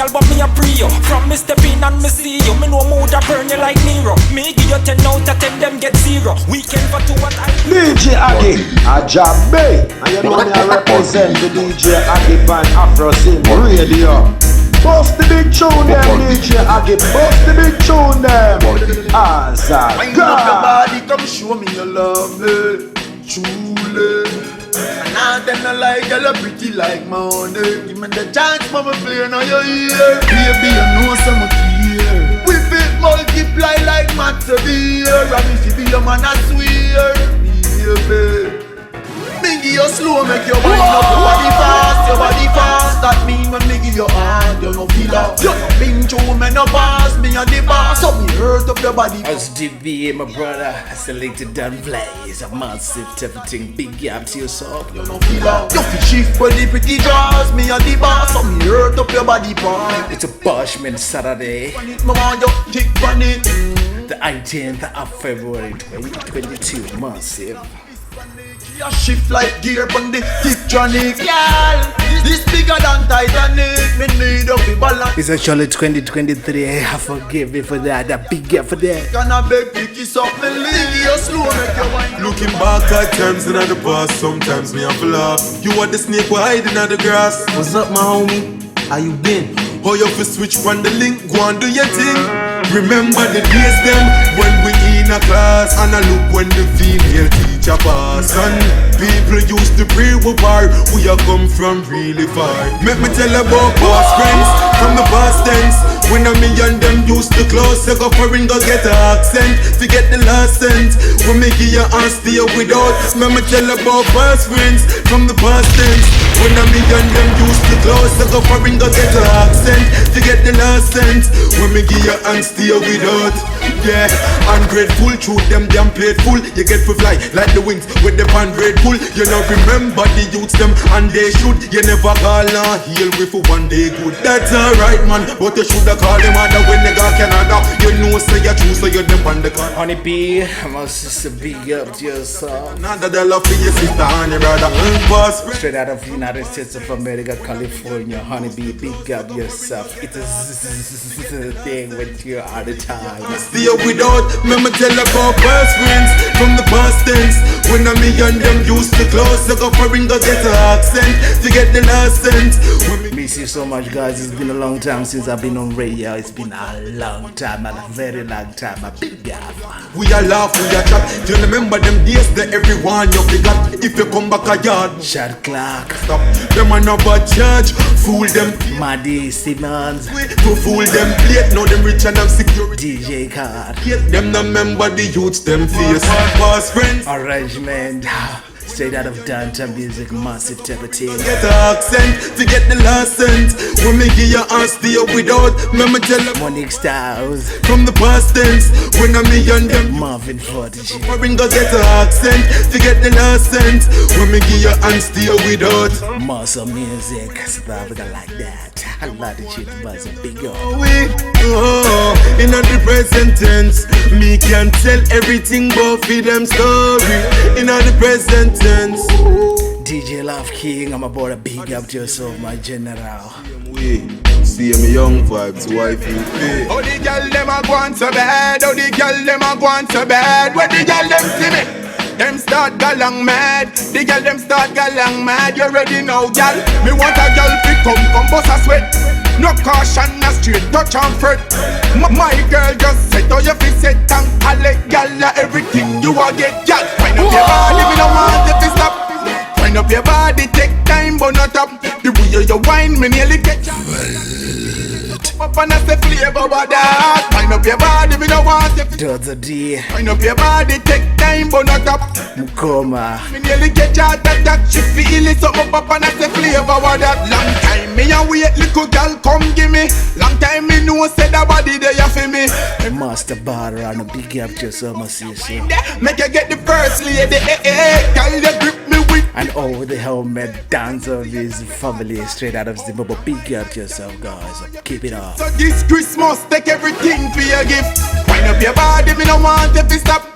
girl, but me a pre you. From me step in and me see you. Me know mood a burn you like Nero. Me give you 10 out of 10, them get 0. Weekend for 2 what I DJ Agieh, Agieh. And you know me I represent the DJ Agieh on AfroZim Radio. Bust the big tune them, DJ Agieh. Bust the big tune them. As a wind up your body, come show me your love, truly. And then I like girl, pretty like money. Give me the chance, mama, play now you're here. Baby, you know some care. We fit multiply like matter beer. And if you be your man, I swear, baby. Me give you slow, make your wind up your body fast, your body fast. That mean when me give you hard, you no feel up. You no been through me no pass, me and the boss. So me hurt up your body. As DB, my brother, I selected Dan Blaze. A massive everything, big gap to yourself. You no feel up. You feel shift for the pretty jaws, me and the boss. So me hurt up your body part. It's a Bashment Saturday. Me want you kick on it. The 18th of February 2022, massive. You shift like gear on the Titanic. Girl, this bigger than Titanic. Me need a be balance. It's actually 2023. I forgive me for that. That big gap for that. Can I beg you kiss up me leave you slow make your wine. Looking back at times in the past, sometimes me have to laugh. You are the snake who hiding in the grass. What's up, my homie? How you been? How you fi switch from the link, go and do your thing. Remember the days them when we in a class, and I look when the female teacher pass. And people used to pray we bar, we have come from really far. Make me tell about past friends from the past tense. When me and them used to close, I go foreign go get an accent to get the last cent. When me give you and stay without. Make me tell about past friends from the past tense. When me and them used to close, I go foreign go get an accent to get the last cent. When me give you and stay without. Yeah, ungrateful, truth them damn plateful. You get to fly like the wings with the band grateful. You know remember the youths them and they should. You never call now heal with for one day good. That's alright man, but you shoulda call them other when they got Canada. You know say you true so you them on the car. Honey B, my sister, big up to yourself. Another dollar for your sister and your brother. Boss straight out of the United States of America, California. Honey B, big up yourself. It's a thing with you all the time. Stay without, me tell about past friends from the past tense. When me and them used to close, I go foreign go get an accent to get the last cent. Miss you so much guys, it's been a long time since I've been on radio. It's been a long time and a very long time. A big gap. We are laugh, we are chat. Do you remember them days that everyone you forgot? If you come back a yard, shot clock. Stop, them are not bad judge. Fool them. Maddie Simmons. To fool them plate, now them rich and have security. DJ Card. Yet them not remember the youths them face. Past friends. Arrangement. Straight out of downtown music, massive everything. Get an accent to get the last cent. When me give you and stay without. Me tell them Monique Styles from the past tense. When me and them Marvin Fortich. Foreign go get an accent to get the last cent. When me give you and stay without. Muscle music, South Africa like that. I love the shit, but it's a big up. In the present tense, me can tell everything but for them story. In the present tense. DJ Love King, I'm about a big up to yourself, my general. See me young vibes, wifey. Oh, the girl them a go on so bad. Oh, the girl them a go on so bad. When the girl them see me, them start galang mad. The girl them start galang mad. You ready now, girl? Me want a girl fi come bust a sweat. No caution, no straight touch and fret. My girl just set how you fi set and collect, girl. Everything you a get, girl. Wind up your body, me no want you to stop. Wind up your body, take time, but not up. The way you wine, me nearly get you. Up and I say flavor what that. Wind up your body, me no want you. Does a D. Wind up your body, take time, but not up. Mukoma. Me nearly get you out that. She feel it up and I say flavor what that. Long time me a wait, little girl come give me. Long time me know say that body there you for me. Master Barter and a big up to yourself, my sister. Make you get the first lady, girl you grip me with. And over the helmet dance of his family straight out of Zimbabwe. Big up to yourself, guys. Keep it up. So this Christmas, take everything for your gift. Wind up your body, me no want you to stop.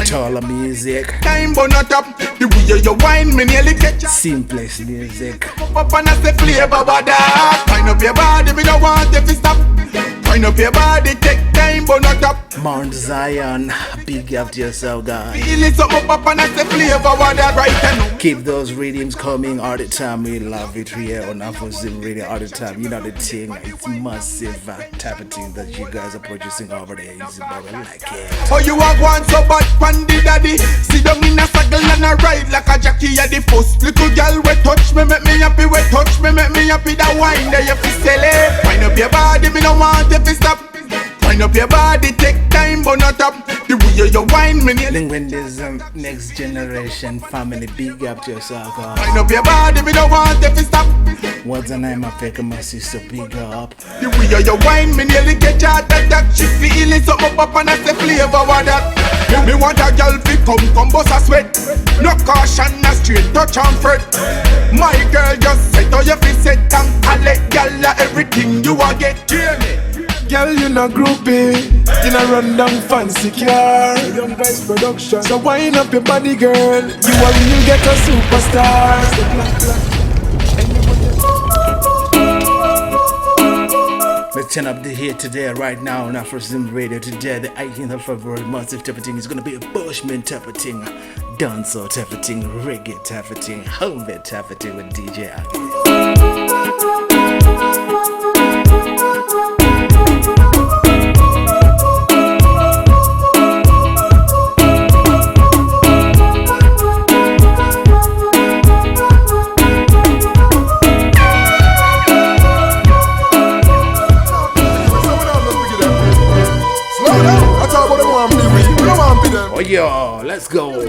Taller music. Time but not up. The way you wine, me nearly get you. Simplest music. Up and I say flavor what that. Wind up up your body, me don't want you to stop. Wind up your body, take time, but not up. Mount Zion, big up to yourself, guys. Feel it up up and that's the flavor what that right now. Keep those rhythms coming all the time. We love it here on AfroZim Radio all the time. You know the thing, it's massive type of thing that you guys are producing over there in Zimbabwe. I like it. Oh, you are one so bad, pandy daddy. Sit down in a saddle and a ride like a jockey at the first. Little girl, we touch me, make me happy. We touch me, make me happy. That wine there, you feel silly. Wind up your body, me no want you to stop. Wind up your body, take time, but not up. The way you wine, me Then when there's next generation family, big up to yourself, guys. wind up your body, me no want you to stop. What's the name of pick my sister, big up. The way you wine, me nearly get your attack. She feel it up up and that's the flavor what that. Me want a girl fi come bust a sweat. No caution, no straight touch and fret. My girl just set how you fi set and collect. Girl, everything you a get. Hear me? Girl, you not groupie, you not run down fancy car. Young Vice Production. So wind up your body, girl. You are real get a superstar. Let's turn up the hit today, right now on AfroZim Radio. Today, the 18th of February, massive type of thing. It's gonna be a Bashment type of thing, dancehall type of thing, reggae type of thing, homemade type of thing with DJ Agieh. Oh yo, let's go. Them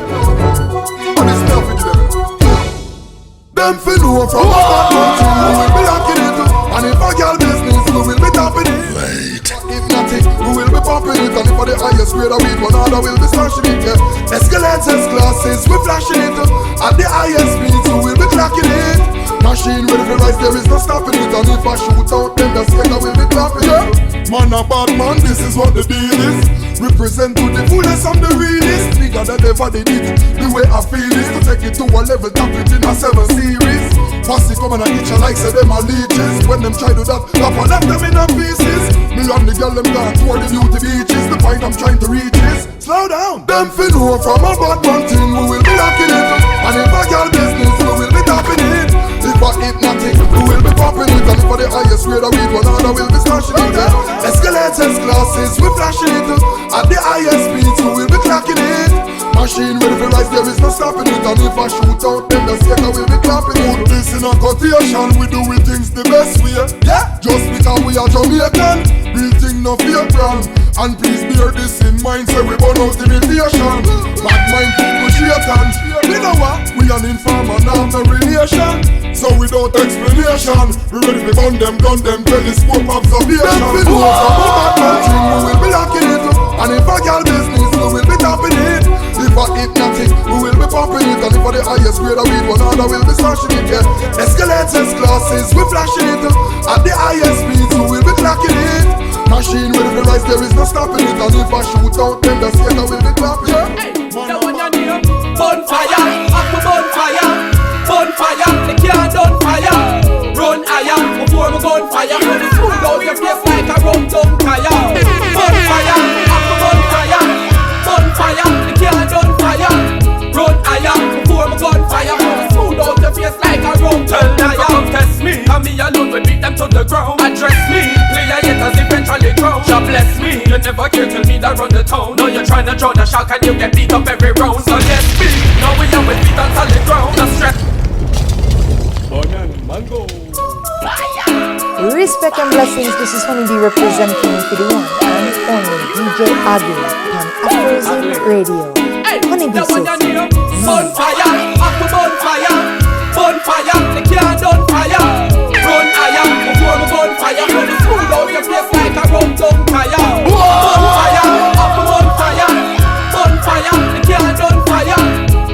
fi know from a bad country, we will be locking it. And if a girl business, we will be topping it. Wait. If nothing, we will be popping it. And if for the highest grade of weed, one other will be smashing it. Yeah. Escalators, classes, we flashing it. At the highest speeds, we will be clocking it. Machine ready for rise, there is no stopping it. And if I shoot out, then the skater will be clapping it. Man a bad man, this is what the deal is. Represent to the fullest of the realest. Nigga that ever did it. The way I feel is to take it to a level, tap it in a 7 series. Posse come and I eat you like say them are leeches. When them try to that, tap and left them in a pieces. Me and the girl them gone toward the beauty beaches. The point I'm trying to reach is slow down. Them fi know from a bad man thing, we will be locking it. And if a girl business, we will be tapping it. If I eat nothing, we will be popping it. And for the highest grade of weed, one other will be smashing it. Escalators, classes, we flashing it. At the highest speeds, we will be clocking it. Machine ready for rise, there is no stopping it. And if I shoot out, then the skater will be clapping it. Put this in a quotation, we do it things the best way. Yeah, just because we are Jamaican, real thing no fear from. And please bear this in mind, so we burn out imitation. Bad mind people shaitan. You know what? We an informer, now no relation. So without explanation, we ready to gun them, telescope observation. Them we know from a bad man thing, we will be locking it. And if a girl business, we will be tapping it. If I eat nothing, we will be popping it. And if for the highest grade of weed, one other will be smashing it. Yeah. Escalators, classes, we flashing it. At the highest speeds, we will be clocking it. Machine ready to rise, there is no stopping it. And if I shoot out, then the skater will be clapping it. That one you need. Bonfire, up a bonfire. Bonfire, the can't done fire. Run higher, before we gunfire. Pull out your face like a rum tongue tire. Bonfire, up a bonfire. Bonfire, the can't done fire. Run higher, before we gunfire. Pull out your face like a rum tongue tire. Come test me, and me alone will beat them to the ground. Address me, play a hit as eventually drown. God bless me, you never care till me that run the town. Now you're trying to draw the shark and you get beat up every round. So yes, me, now we are with feet on solid ground. No stress. Respect and blessings, this is Honey B representing for the one and only DJ Agieh on AfroZim Radio. Honey B so bonfire, up a bonfire. Bonfire, the can't done fire. Run higher, before we bonfire. Pull out your face like a rum tongue tire. Bonfire, up a bonfire. Bonfire, the can't done fire.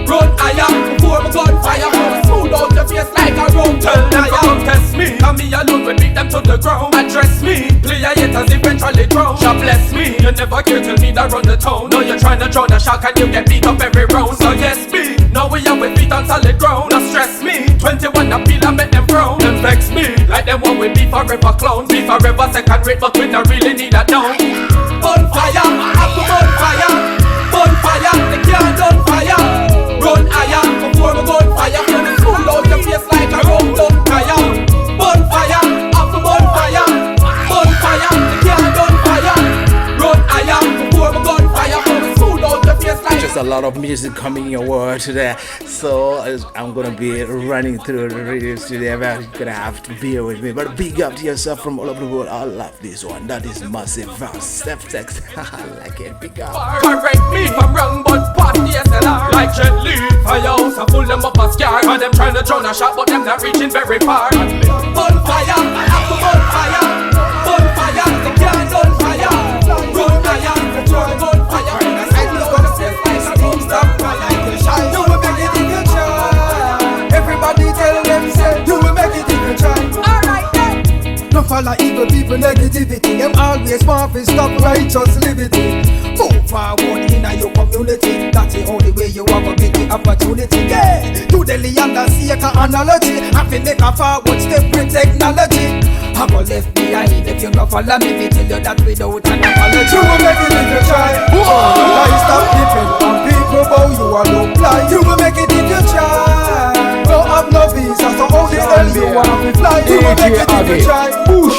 Run higher, before we gunfire. Pull out your face like a rum tongue tire. Test me, and me alone will beat them to the ground. Address me, play a hit as eventually drown. God bless me, you never care till me that run the town. Now you're trying to draw the shark and you get beat up every round. So yes, me, now we are with feet on solid ground. Now stress me, 21 appeal and make them frown. Them vex me, like them one with me forever second rate, but we don't really need that now. Bonfire, have to bonfire. Bonfire, they can't done fire. Run higher, before we gun fire. Feel the fool out your face like a rum done fire. Bonfire, have to bonfire. Bonfire, they can't done fire. Run higher, before we gun fire. Feel the fool out your face like just a lot of music coming your way today, so I'm gonna be running through the radios today, but you're gonna have to bear with me. But big up to yourself from all over the world. I love this one. That is massive. Step text. I like it. Big up. Correct me if I'm wrong, but past the SLR. Like Jet Li, firehouse, I pull them up a scar. And them trying to drown a shot, but them not reaching very far. Bonfire, I have to bonfire. Bonfire, they can't done fire. Run higher, before we gun fire. You will make it if you try. Everybody tell them say you will make it if you try. Alright then. No follow evil people negativity. Them always want to stop righteous liberty. Move forward in your community. That's the only way you have a big opportunity. Yeah. Do the Leander Seeker analogy. Have to make a forward step with technology. I go left behind if you not follow me. Me tell you that without an apology. You will make it if you try. Life stop depend on people, but you are no blind. You will make it if you try. No have no visa, so how the hell you want to fly? You will make it if you try.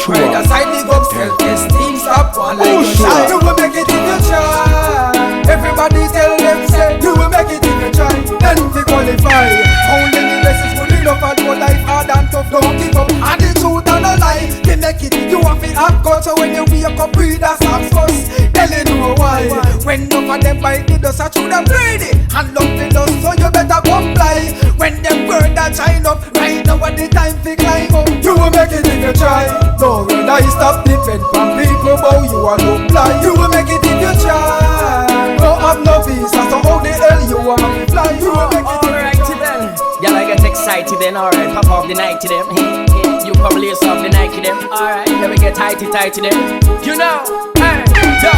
Right aside the up self-esteem, stop one like you try. You will make it if you try. Everybody tell them say you will make it if you try. Then to qualify. Only the best is good enough and more life hard and tough. Don't give up. And the truth and the lie, they make it. You have to have culture when you wake up, breathe as have fuss. Tell you know why. When none of them bite the dust, I should them greedy and love the dust, so you better comply. When them bird that shine up, right now at the time fi climb up. You will make it if you try. No, when I stop depend from people, but you are no blind. You will make it if you try. No have no visa, so how the hell you want to fly? You will make it if you try. Y'all I get excited then, alright, pop off the night to them. You probably lace off the Nike them, alright, let me get tighty to them. You know, hey, yo.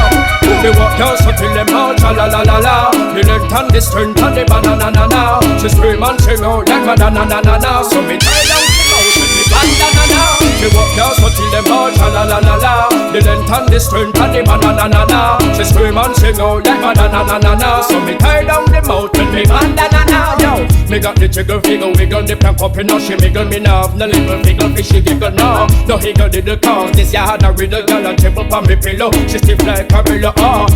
Me walk down so till them out, cha la la la la. The length and the strength and the banana na na. She scream and sing out like banana na na na. So me tie down the mouth and me bandana na. Me walk down so till them out, cha la la la la. The length and the strength and the banana na na. She scream and sing out like banana na na na. So me tie down the mouth and me bandana na. Yo, me got the jiggle figure wiggle the plank up in her. She wiggle me now, no little figgle fishy giggle now. No higgle did the cause, this ya had a riddle girl and table on me pillow. She stiff like a pillow.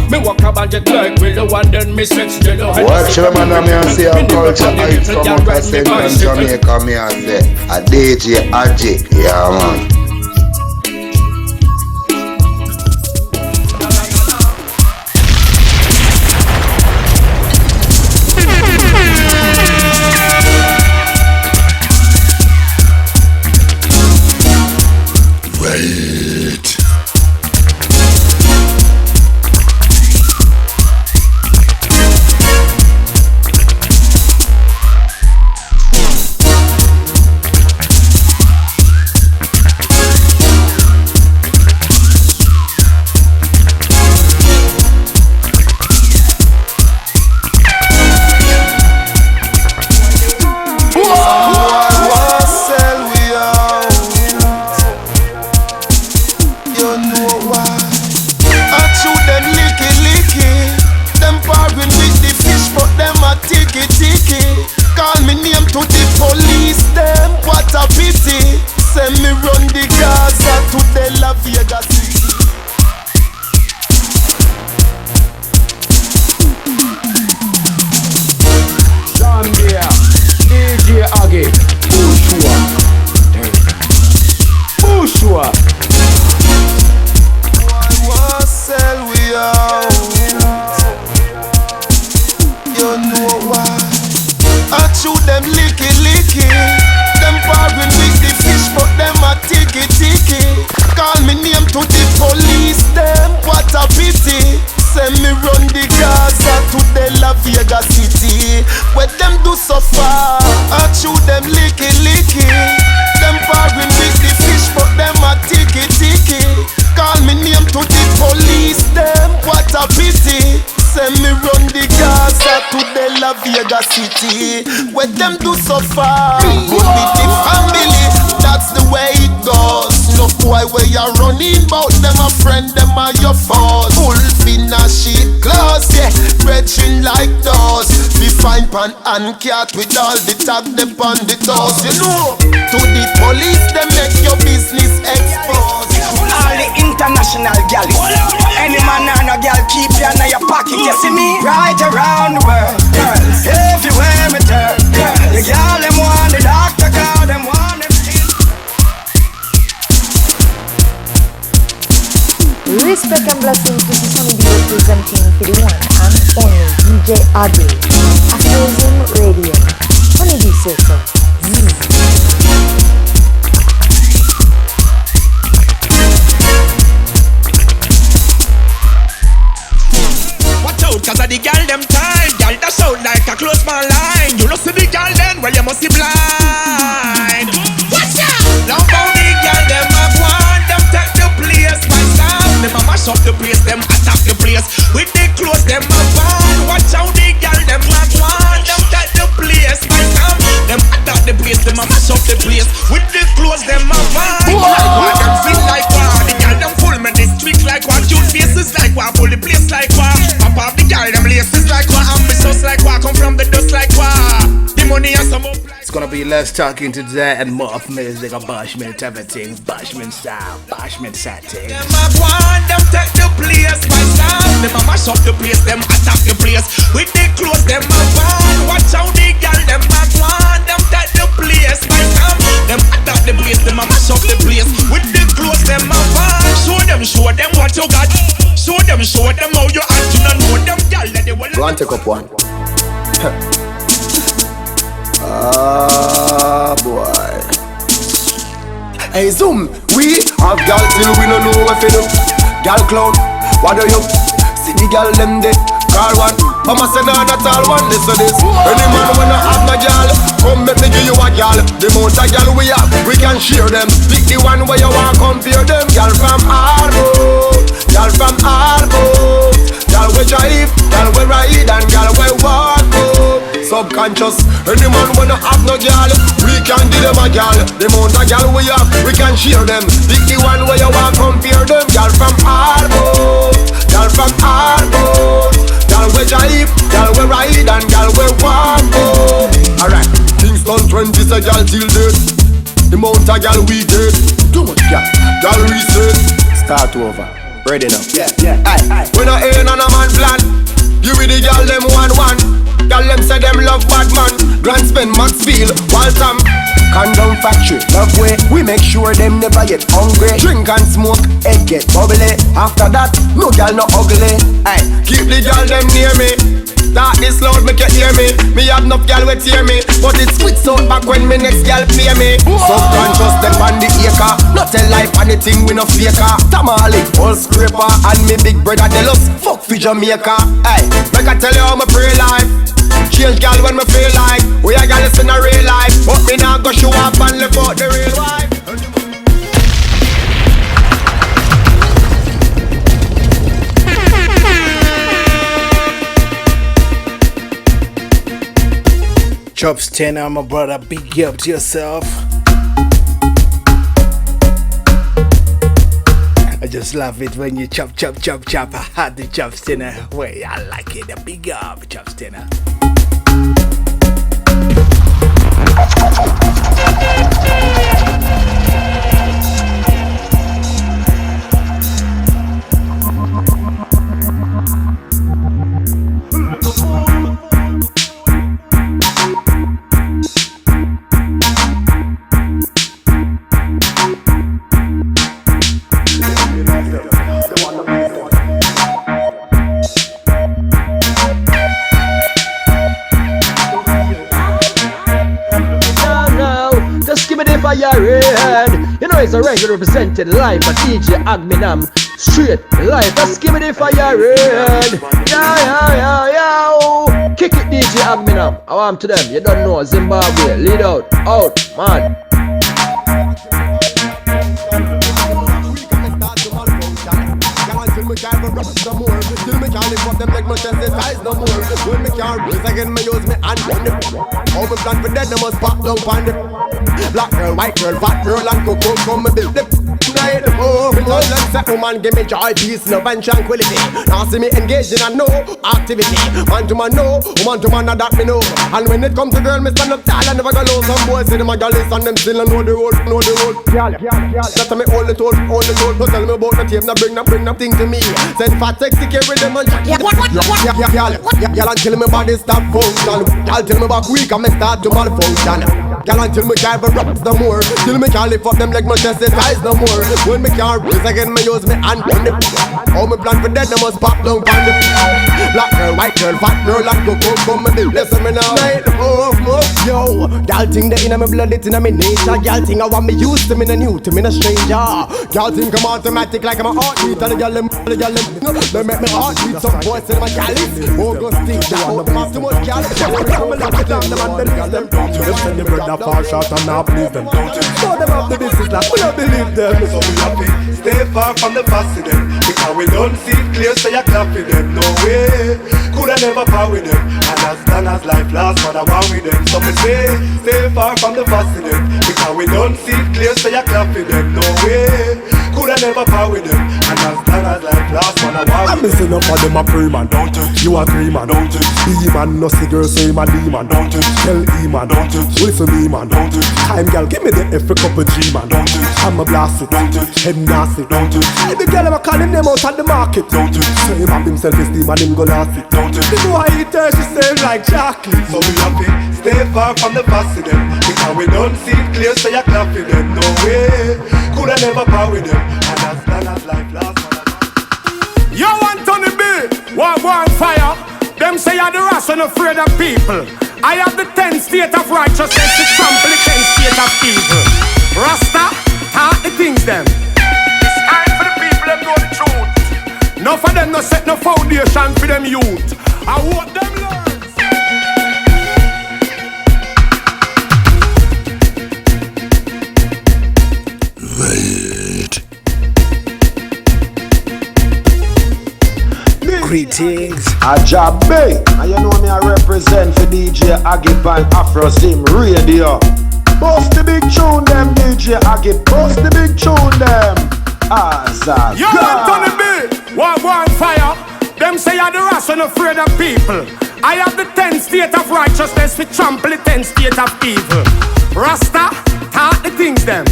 Me walk about jet like willow and then me sex jello. Watch your man and me and say a culture heights come up a St. Jamaica. Me and say a DJ Agieh, yeah man. City, where them do so far. Good with the family, that's the way it goes. No boy where you running bout them a friend, them are your foes. Wolf in a sheep clothes, yeah, brethren like those. We find pan and cat with all the tag them on the toes. You know, to the police they make your business exposed. All the international gals, any man and a gal keep you in your pocket. You see me? Right around the world, girls, everywhere me turn. The gal them want the doctor, call them want them still. Respect and blessings, this is Honey B representing for the one and only DJ Agieh, AfroZim Radio. Honey B says so. Watch out, cause of the gal them time. Gal that sound like a close man line. You know see the gal then, well you must be blind. Watch out! Now found the gal them a want them take the place by sound. Them a mash up the place, them attack the place. With the clothes them a van. Watch out the gal them a want them take the place by sound. Them attack the place, them a mash up the place. With the clothes them a van. Like them feel like what? The gal them full me district like what? Cute faces like what? Pull the place like what? Pop up the gal them laces like what? I'm the sauce like what? Come from the dust like what? The money and some up. It's gonna be less talking today and more of music of Bashment, everything. Bashment style, Bashment setting. Them a want them take the place by sound. Them a mash up the place, them attack the place. With the clothes them a van. Watch out the gal them a want them take the place by sound. Them attack the place, them a mash up the place. With the clothes them a van. Show them what you got. Show them how you act. You don't know them gal that they will. Go and take up one. Ah boy. Hey Zoom, we have gal till we don't know what to do. Gal clown, what do you? See the gal them there, call one. Mama say no, that's all one, listen this. Any man wanna have no gal, come make me give you a gal. The amount of gal we have, we can share them. Pick the one where you want, compare them. Gal from Arbo, gal from Arbo. Gal we drive, gal we ride, and gal we walk up. Subconscious, any man wanna have no gal, we can give them a gal. The amount of gal we have, we can share them. Pick the one where you want, compare them. Gal from Arbo, gal from Arbo. Gal we drive, gal we ride, and gal we walk up. Alright, Kingston 20 say gal till dead. The amount of gal we get, too much gal. Gal reset, start over. Ready now. Yeah. Aye. We no aim on a man plan. You with the gal them one. Gal them say them love bad man. Grand spend Maxfield, Waltham. Condom factory, love way. We make sure them never get hungry. Drink and smoke, head get bubbly. After that, no gal no ugly. Aye, keep the gal them near me. Start this loud, make you hear me. Me have enough gal with hear me, but it switch out back when me next gal play me. Subconscious them on the acre. Not tell life anything we no faker. Tamale, old scraper, and me big brother Delos. Fuck for Jamaica. Aye, make I tell you how me pray life. Change gal when me feel like we a gal in a real life, but me nah go show up and live out the real life. Chops 10, my brother, big up to yourself. I just love it when you chop. I had the chops 10 way. I like it. A big up chops 10. You know it's a reggae represented live by DJ Agieh. Straight live, let's give me the fire red. Yo. Kick it DJ Agieh. I want to them, you don't know Zimbabwe. Lead out, man. No more, still me can't live up them like no chest the size no more. When me can't raise again, me use me hand on the. All me plan for dead, they must pop down on the. Black girl, white girl, fat girl, and cocoa come me build them. Tonight, say woman give me joy, peace, love and tranquility. Now see me engaged in a no activity. Man to man no, woman to man that me know. And when it comes to girl, me stand up tall and never go low. Some boys say them a gal list and them still know the road, know the road. Girl, that's me all the told. Don't tell me about the tape, now bring them thing to me. Send fat sexy carry them and girl until me body stop function. Girl till me back weak and me start to malfunction. Girl until me drive a rocks no more. Till me can't lift up them like my chest is rise no more. When me can't raise again, me use me hand on the. All me plan for dead, they must pop down on the. Black girl, white girl, fat girl, like go come me listen me now. Night move, yo. Girl think that inna me blood, it's inna me nature. Girl think I want me used to me no new to me no stranger. Girl think I'm automatic like I'm a heartbeat. And the girl them, they make me heartbeat. Some boys say I'm a gallus. Oh, go stick that out, have too much girl. Come and lock it down, them and the girl them. Don't you send the brother far short and now please them. Don't you show them up the business like we don't believe them. So we happy, stay far from the fuss with them. Because we don't see it clear, so you clap with them. No way, coulda never part with them. And as long as life lasts, man, I want with them. So we say, stay far from the fuss with them. Because we don't see it clear, so you clap with them. No way, coulda never part with them. And as long as life lasts, man, I want with them. I'm missing up for them a free man, don't you? You a free man, don't you? He man, no see girl say him a demon, don't you? Tell E man, don't you? Listen me man, don't you? Time girl, give me the every couple G man, don't you? I'm a blast it, don't you? Head nasty, don't you? Every girl I'm a calling them out at the market, don't you? So him have himself esteem and him go last it, don't you? This why he tells she say like chocolate. So we happy, stay far from the fuss with them. Because we don't see it clear, so you clap with them. No way, coulda never part with them. And as long as life lasts, you want Tony B, walk on fire. Them say you're the rest and afraid of people. I have the 10 state of righteousness to trample the 10 state of evil. Rasta, talk the things them. It's time for the people them know the truth. None for them no set no foundation for them youth. I want them learn. Greetings. Agieh, and you know me I represent for DJ Agieh and AfroZim Radio. Bust the big tune them, DJ Agieh. Bust the big tune them. Aza. You want Tony B, walk on fire. Them say you're the rest and afraid of people. I have the 10 state of righteousness to trample the 10 state of evil. Rasta, talk the things them.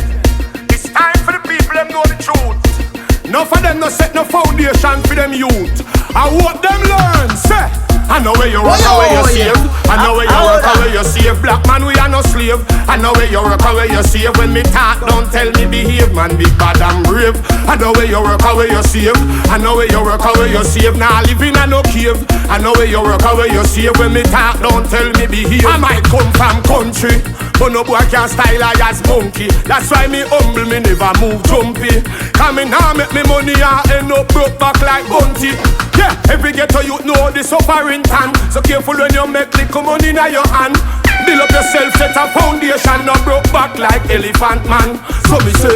It's time for the people them know the truth. None for them no set no foundation for them youth. I want them learn, say. I know where you work, where you save. I know where you work, where you save. Black man, we are no slave. I know where you work, where you save. When me talk, don't tell me behave, man. Big bad and brave. I know where you work, where you save. I know where you work, where you save. Now living in no cave. I know where you work, where you save. When me talk, don't tell me behave. I might come from country, but no boy can style I as monkey. That's why me humble, me never move jumpy. Come in now, make me money and end up broke back like Bunty. Yeah, every ghetto youth know the suffering time. So careful when you make little money in your hand. Build up yourself, set a foundation, not broke back like elephant man. So me say,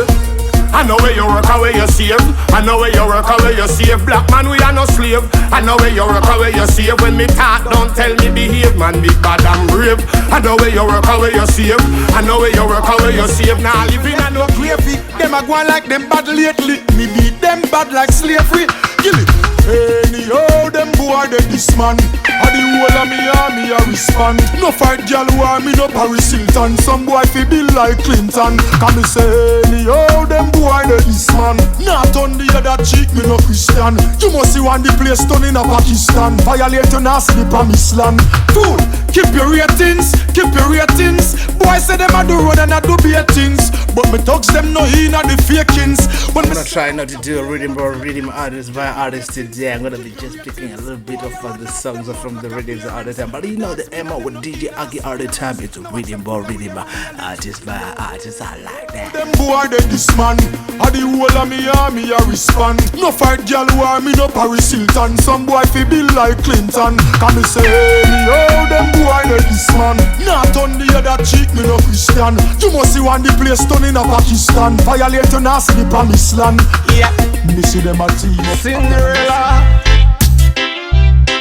I know where you work, where you save. I know where you work, where you save. Black man, we are no slave. I know where you work, where you save. When me talk, don't tell me behave, man. Big bad and brave. I know where you work, where you save. I know where you work, where you save. Now living in no gravy. Them a go on like them bad lately. Me beat them bad like slavery. Kill it. Anyhow, them boy they this man. A the whole of me army a respond. No fight gal who are me no Paris Hilton. Some boy fi be like Clinton. Can me say anyhow, them boy they this man. Not on the other cheek, me no Christian. You must see one the place done in a Pakistan. Violate you now see the promised land. Fool, keep your ratings, keep your ratings. Boy say them a do road and a do beer things. But me thugs them no in a the fakings. When I'm gonna try not to do a rhythm artist by artist today. I'm gonna be just picking a little bit of the songs from the rhythms all the time. But you know the MO with DJ Agieh all the time. It's a rhythm artist by artist. I like that. Them boy they this man. A the whole of me army a respond. No fight gal who are me no Paris Hilton. Some boy fi be like Clinton. Can me say anyhow, them boy they this man. Not on the other cheek, me no Christian. You must see one the place done in a Pakistan. Violate you now see the promised land. Yeah, me see them a team. Cinderella,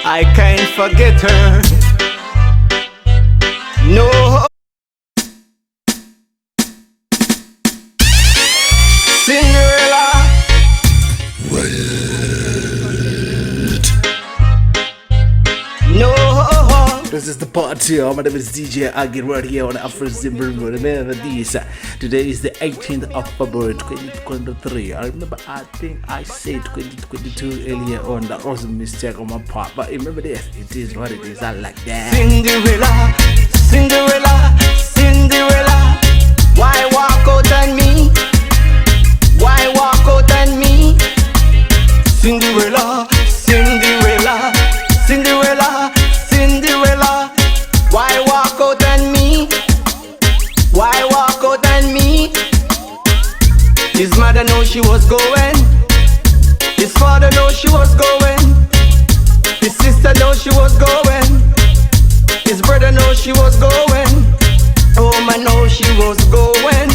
I can't forget her. No. Cinderella, this is the part 2. My name is DJ Agieh right here on AfroZim. Remember this, today is the 18th of February 2023. I remember, I think I said 2022 earlier on. That was a mistake on my part, but remember this, it is what it is. I like that. Cinderella, Cinderella, Cinderella, why walk out on me? Why walk out on me? Cinderella, Cinderella, Cinderella, Cinderella, why walk out on me? Why walk out on me? His mother know she was going, his father know she was going, his sister know she was going, his brother know she was going, oh man know she was going,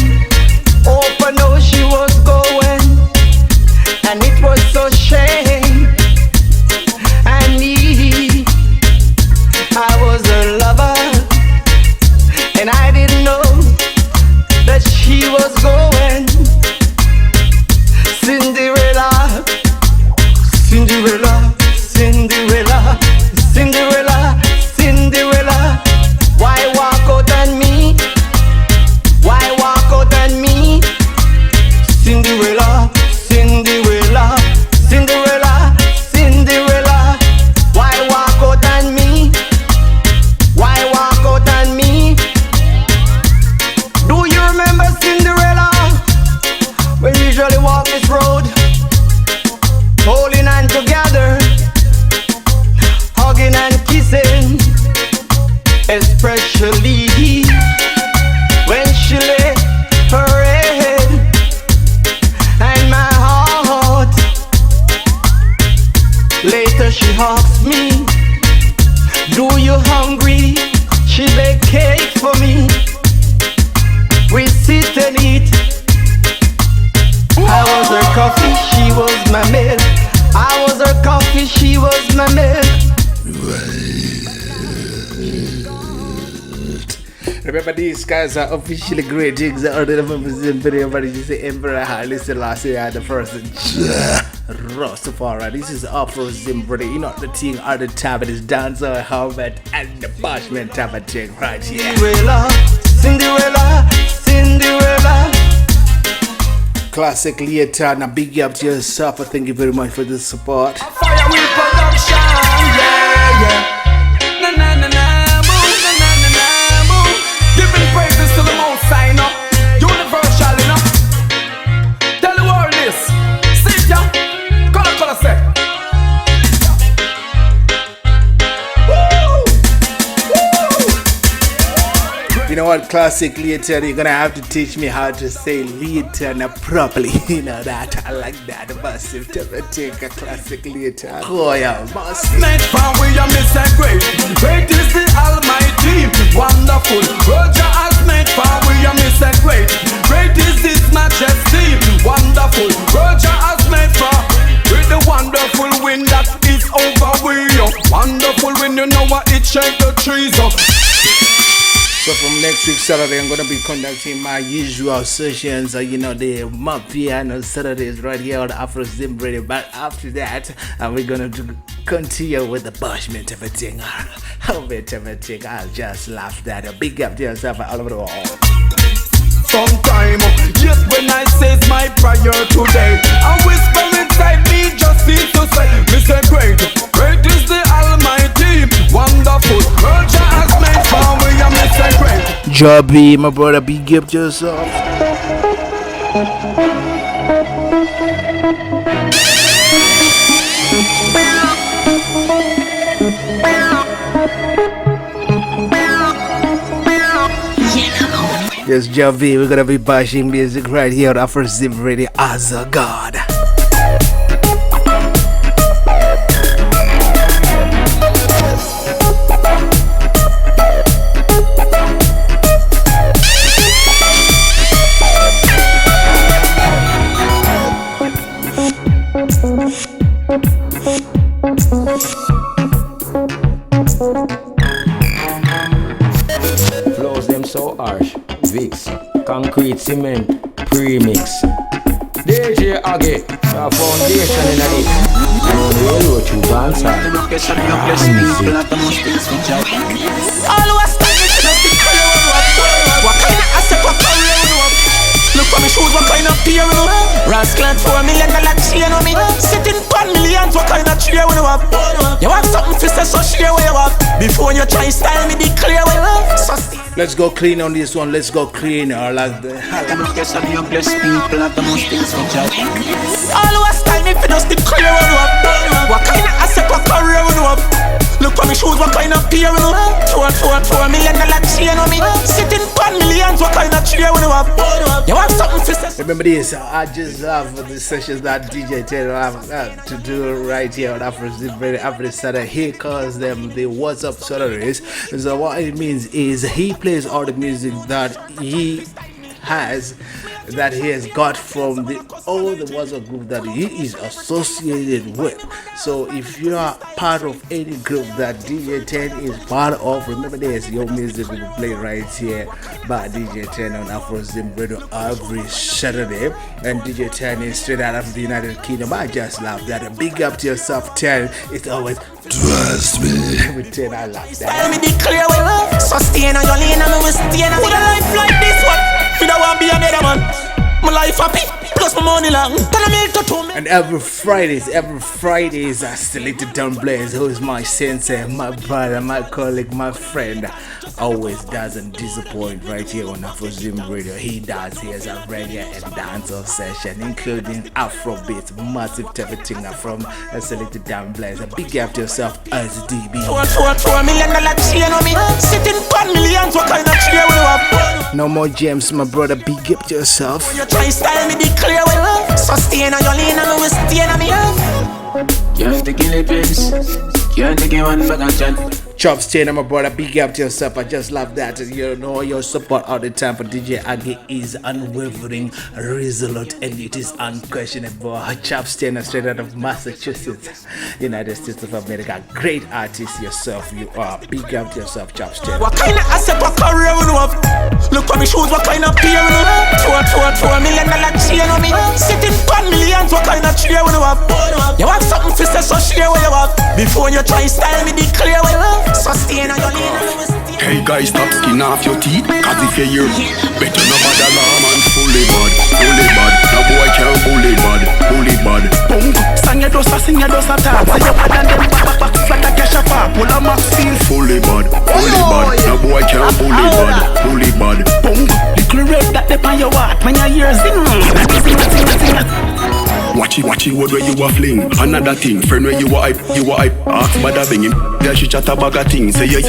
Opa know she was going, and it was so shame. And I was a lover, and I didn't know that she was going. Cinderella, Cinderella, Cinderella, Cinderella, Cinderella, why walk out on me? Why walk out on me? Cinderella, Cinderella, Cinderella, Cinderella, why walk out on me? Why walk out on me? Do you remember Cinderella? We usually walk this road, holding hands together, hugging and kissing, especially when she lay her head and my heart. Later she asked me, do you hungry? She baked cake for me. We sit and eat. I was her coffee, she was my milk. I was her coffee, she was my milk. Remember, these guys are officially greetings. I already remember this video, but you say Emperor Haile Selassie the first Rastafari. This is AfroZim, brother. You know the thing at the time, it is Dancehall, Helmet, and the Bashment type of thing right here. Cinderella, Cinderella, Cinderella. Classic later, now big up to yourself. Thank you very much for the support. Fire with production, yeah, yeah. Na na na na, move, na na na na, move. Giving praises to the Most High, no. Universal, you know. Tell the world this. See it, yeah. Color, say. You know what, classic later, you're gonna have to teach me how to say later properly. You know that, I like that. Massive, take a classic later. Oh yeah, massive. Made from we are Mr. Great. Great is the Almighty. Wonderful. Roger has made from we are Mr. Great. Great is His Majesty. Wonderful. Roger has made from with the wonderful wind that is over we. Wonderful wind, you know what it shake the trees up. So from next week Saturday, I'm gonna be conducting my usual sessions. You know, the popcaan on Saturdays right here on AfroZim Radio. But after that, we're gonna continue with the Bashment everything. Everything. I'll just laugh that. Big up to yourself all over the world. Sometime, yes, when I says my prayer today, I whisper inside me, just need to say, Mr. Great, great is the Almighty, wonderful, Roger has made for me, and Mr. Great. Jobby, my brother, big up to yourself. Yes, Javi, we're gonna be bashing music right here on AfroZim Radio as a god. Flows them so harsh. Vicks, concrete cement, premix. DJ Agieh, our foundation in it. Hello to Dancehall. All who are standing to just declare what kind of asset, what career we know. Look for me shoes, what kind of peer we know. Rascal $4 million chain on me. Sitting $1 million, what kind of chair we know. You want something for say so share where you have. Before you try style me declare where you have. Let's go clean on this one. Let's go clean. I like the all who are style me for just declare where you have. What kind of asset, what career we know. Look for me shoes, what kind of peer we know. $4 million chain on me. Sitting $1 million, what kind of chair we know. You want something for say. Remember this, I just love the sessions that DJ Ted have to do right here on AfroZim every Saturday. He calls them the What's Up Saturdays. So what it means is he plays all the music that he has got from the WhatsApp group that he is associated with. So if you are part of any group that DJ 10 is part of, remember this, your music will be played right here by DJ 10 on AfroZim Radio every Saturday. And DJ 10 is straight out of the United Kingdom. I just love that. Big up to yourself, 10. It's always trust me. With 10, I love that. Let me declare we love. So stay on your lane and we will stay on with a life like this one. We don't want to be another man. My life happy, plus my money long. And every Fridays, I selected Don Blaze, who is my sensei, my brother, my colleague, my friend. Always doesn't disappoint right here on AfroZim Radio. He does. He has a reggae and dancehall session, including Afrobeat, massive everything from a selected Don Blaze. A big up to yourself as DB. $4 million chain on me. Sitting $1 million, what kind of chair we have? No more gems, my brother. Big up to yourself. You try style me declare we love. So stay on your lane and we will stay on me love. Can't take any pills. Can't take one bag of chat. Chop Stain, my brother, big up to yourself. I just love that. You know, your support all the time for DJ Agieh is unwavering, resolute, and it is unquestionable. Chop Stain, straight out of Massachusetts, United States of America. Great artist yourself, you are. Big up to yourself, Chop Stain. What kind of asset, what career we know. Look for me shoes, what kind of peer we know. $4 million chain on me. Sitting $1 million, what kind of chair we know. You want something for say so share where you have. Before you try style me declare where you have. Sustain on your lane. Hey guys, stop skin off your teeth. Cause if you're here, better no bad alarm and fully bad. No boy can't bully bad. Boom, sang your dosa, sing your dosa tap. Say your bad and them back, flat a cash up. Pull a max feel fully bad. No boy can't bully bad. Boom, declare that they on your heart. When you hear zing. Watch it, what where you a fling. Another thing, friend where you a hype. Ask bada banging. There she chat a bag of things. Say you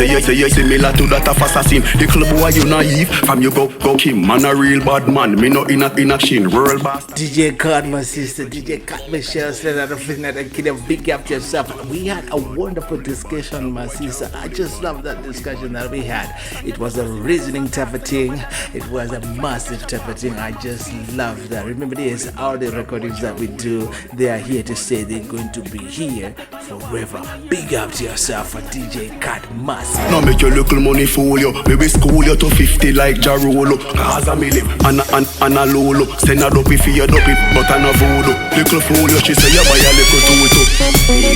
similar to that of assassin. The club boy you naive. From you go Kim. Man a real bad man. Me no in action. World boss. DJ Cut, my sister. DJ Cut, Michelle. Straight out of United Kingdom. Big up to yourself. We had a wonderful discussion, my sister. I just love that discussion that we had. It was a reasoning type of thing. It was a massive type of thing. I just love that. Remember this, all the recordings that we do, they are here to say they're going to be here forever. Big up to yourself, a DJ Cat Massive. Now make your little money fool you. Maybe school you to 50 like Jarolo. Cause a million and a lolo. Send a dopey for your dopey, but I no voodoo. Little fool you, she say you buy a little tutu.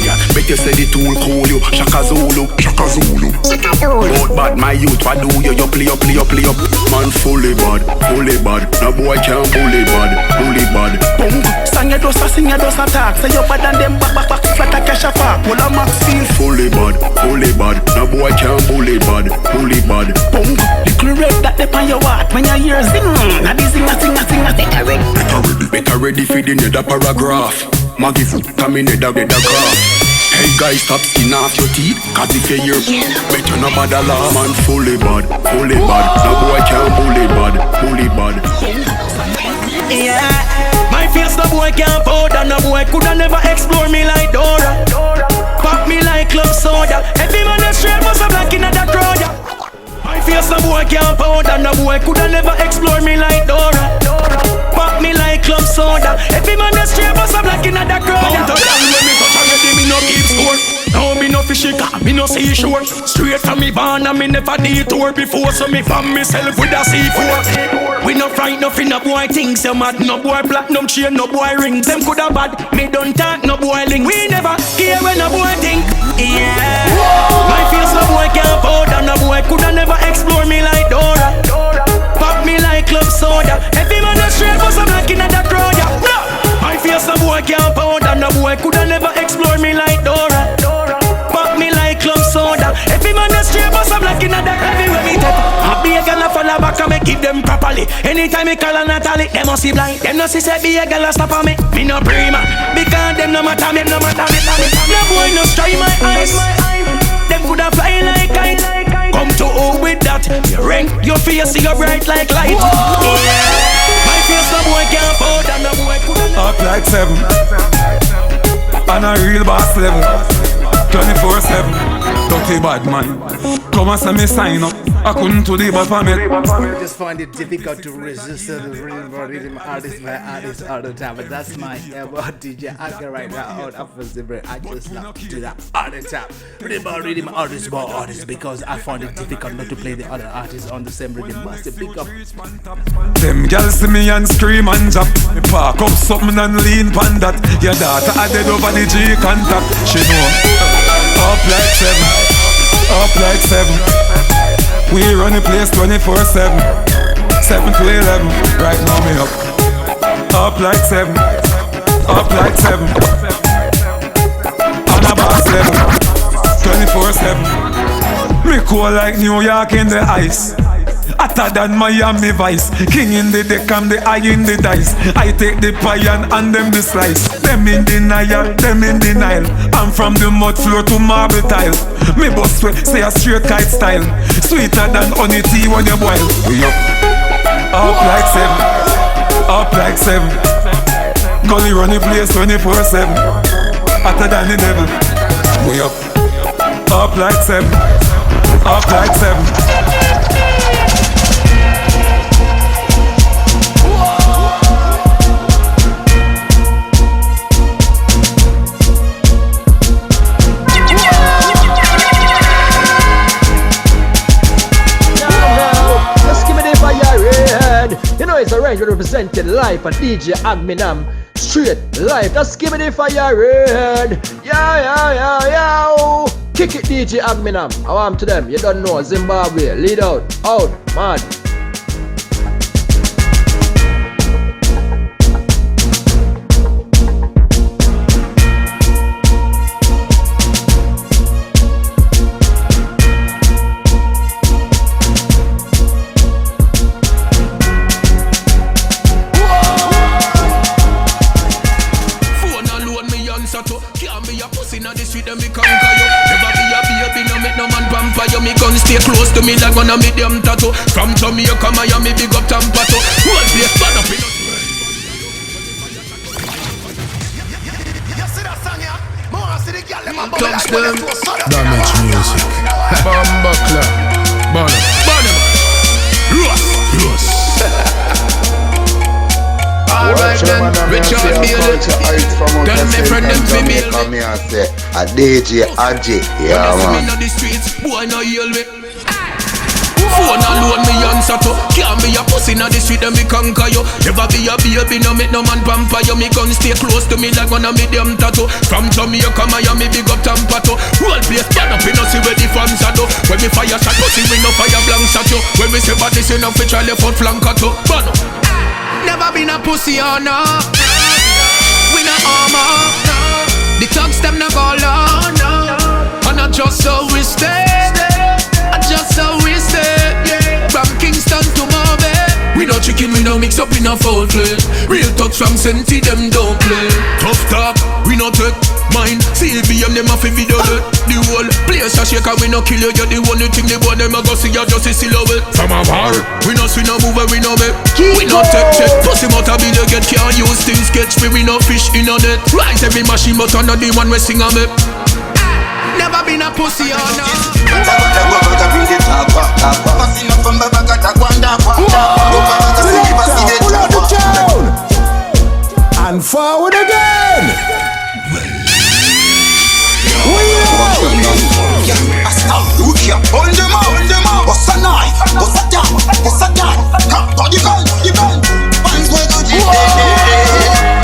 Yeah, bet you say the tool cool you. Shaka Zulu. But bad my youth, what do you? You play up. Man fully bad. No boy can't bully bad. Boom, sang your dosa, sing your dosa talk. Say you bad and them back, flat a cash up. Pull a max feel fully bad. No boy can't bully bad. Boom, declare that they on your heart. When you hear zing, now this zing, nothing. Better ready for the nether paragraph. Maggie foot, come in nether graph. Hey guys, stop skin off your teeth. Cause if you hear, better no bad alarm and fully bad. No boy can't bully bad. Yeah, my face no boy can't powder. No boy coulda never explore me like Dora. Pop me like club soda. Every man is straight must have black in that crowd. My face no boy can't powder. No boy coulda never explore me like Dora. Pop me like club soda. Every man is straight must have black in that crowd. Mount a down when me touch already, me no keep score. No me no fishy car, me no seashore. Straight from me barn and me me never detour before. So me from myself with a C4. We no fright nothing, no boy things. You mad, no boy platinum chain, no boy rings. Them coulda bad, me don't talk, no boy link. We never care when no boy think. Yeah. My face no boy can't afford, and no boy coulda never explore me like Dora. Pop me like club soda. Every man a straight bus I'm knocking at the crowd. Yeah. No. My face no boy can't afford, and no boy coulda never explore me like Dora. Pop me like club soda. Every man a straight bus I'm knocking at the everywhere me take. I be a girl a follow back and me keep them properly. Anytime me call a Natalie, them must be blind. Them no see say be a girl a stop on me. Me no prima, because them no matter me, no matter me. No boy no try my eyes. Them coulda fly like kite. Come to who with that? You ring your face, you bright like light. Yeah. My face no boy can't afford, and no boy coulda. Up like 7 on a real boss level. 24/7. Dirty bad man. Come and send me sign up. I couldn't do the bad for me. I just find it difficult to resist the rhythm artist by artist all the time. But that's my DJ Agieh right now on AfroZim. I just love to do that all the time. Rhythm artist by artist, because I find it difficult not to play the other artists on the same rhythm. Must pick up. Them girls see me and scream and jump. Me park up something and lean pan that. Your daughter a dead over the G contact. She know. Up like 7. Up like 7. We run the place 24/7. 7 to 11. Right now me up. Up like 7. Up like 7. On a boss level. 24/7. Me cool like New York in the ice. Hotter than Miami Vice. King in the deck and the eye in the dice. I take the pie and them the slice. Them in denial, them in denial. I'm from the mud floor to marble tile. Me boss sweat, say a straight kite style. Sweeter than honey tea when you boil. We up. Up like 7. Up like 7. Gully run the place 24/7. Hotter than the devil. We up. Up like 7. Up like 7. You know it's a range representing life and DJ Agieh straight life. Just give me the fire red. Yeah. Kick it DJ Agieh. I want to them. You don't know Zimbabwe. Lead out, man. Stay close to me like on a medium tattoo. From Jamaica, Miami, big up Tampa to whole place stand up in a... Touch them. Damage music. Bamba Club. Bonham. Ross. Alright then, Richard Bailey. Tell me friend them to me. Come here and say, a DJ Agieh. Yeah, man. Boy, no yell me. Phone alone me answer to. Can't be a pussy na the street and me conquer you. Never be a baby, no make no man pamper you. Me gun stay close to me like on a medium tattoo. From Jamaica, Miami, big up Tampa to whole place stand up in us see where the fans are do. When me fire shot, pussy we no fire blanks at you. When me say body say no fit try left out flank at you. But never been a pussy or no. We no armor. The thugs them no go low. And I just so we stay. Just how we stay, yeah. From Kingston to Mobile. We no chicken, we no mix up in a foul play. Real talk from Senti, them don't play. Tough talk, we no take mine. CBM, them a fi video it. The whole place a shake and we no kill you. You're the only thing the boy them a go see you just see silhouette. From a bar, we no swing no move we no make. We no take check. Pussy motor bill you get can't use things sketch. We no fish in on it. Rise every machine but not the one we sing a me. Never been a pussy or no. And forward again. We know. I stop, look here, hold them out. What's a knife? What's a down? What's a down? Come, you can. Once we go to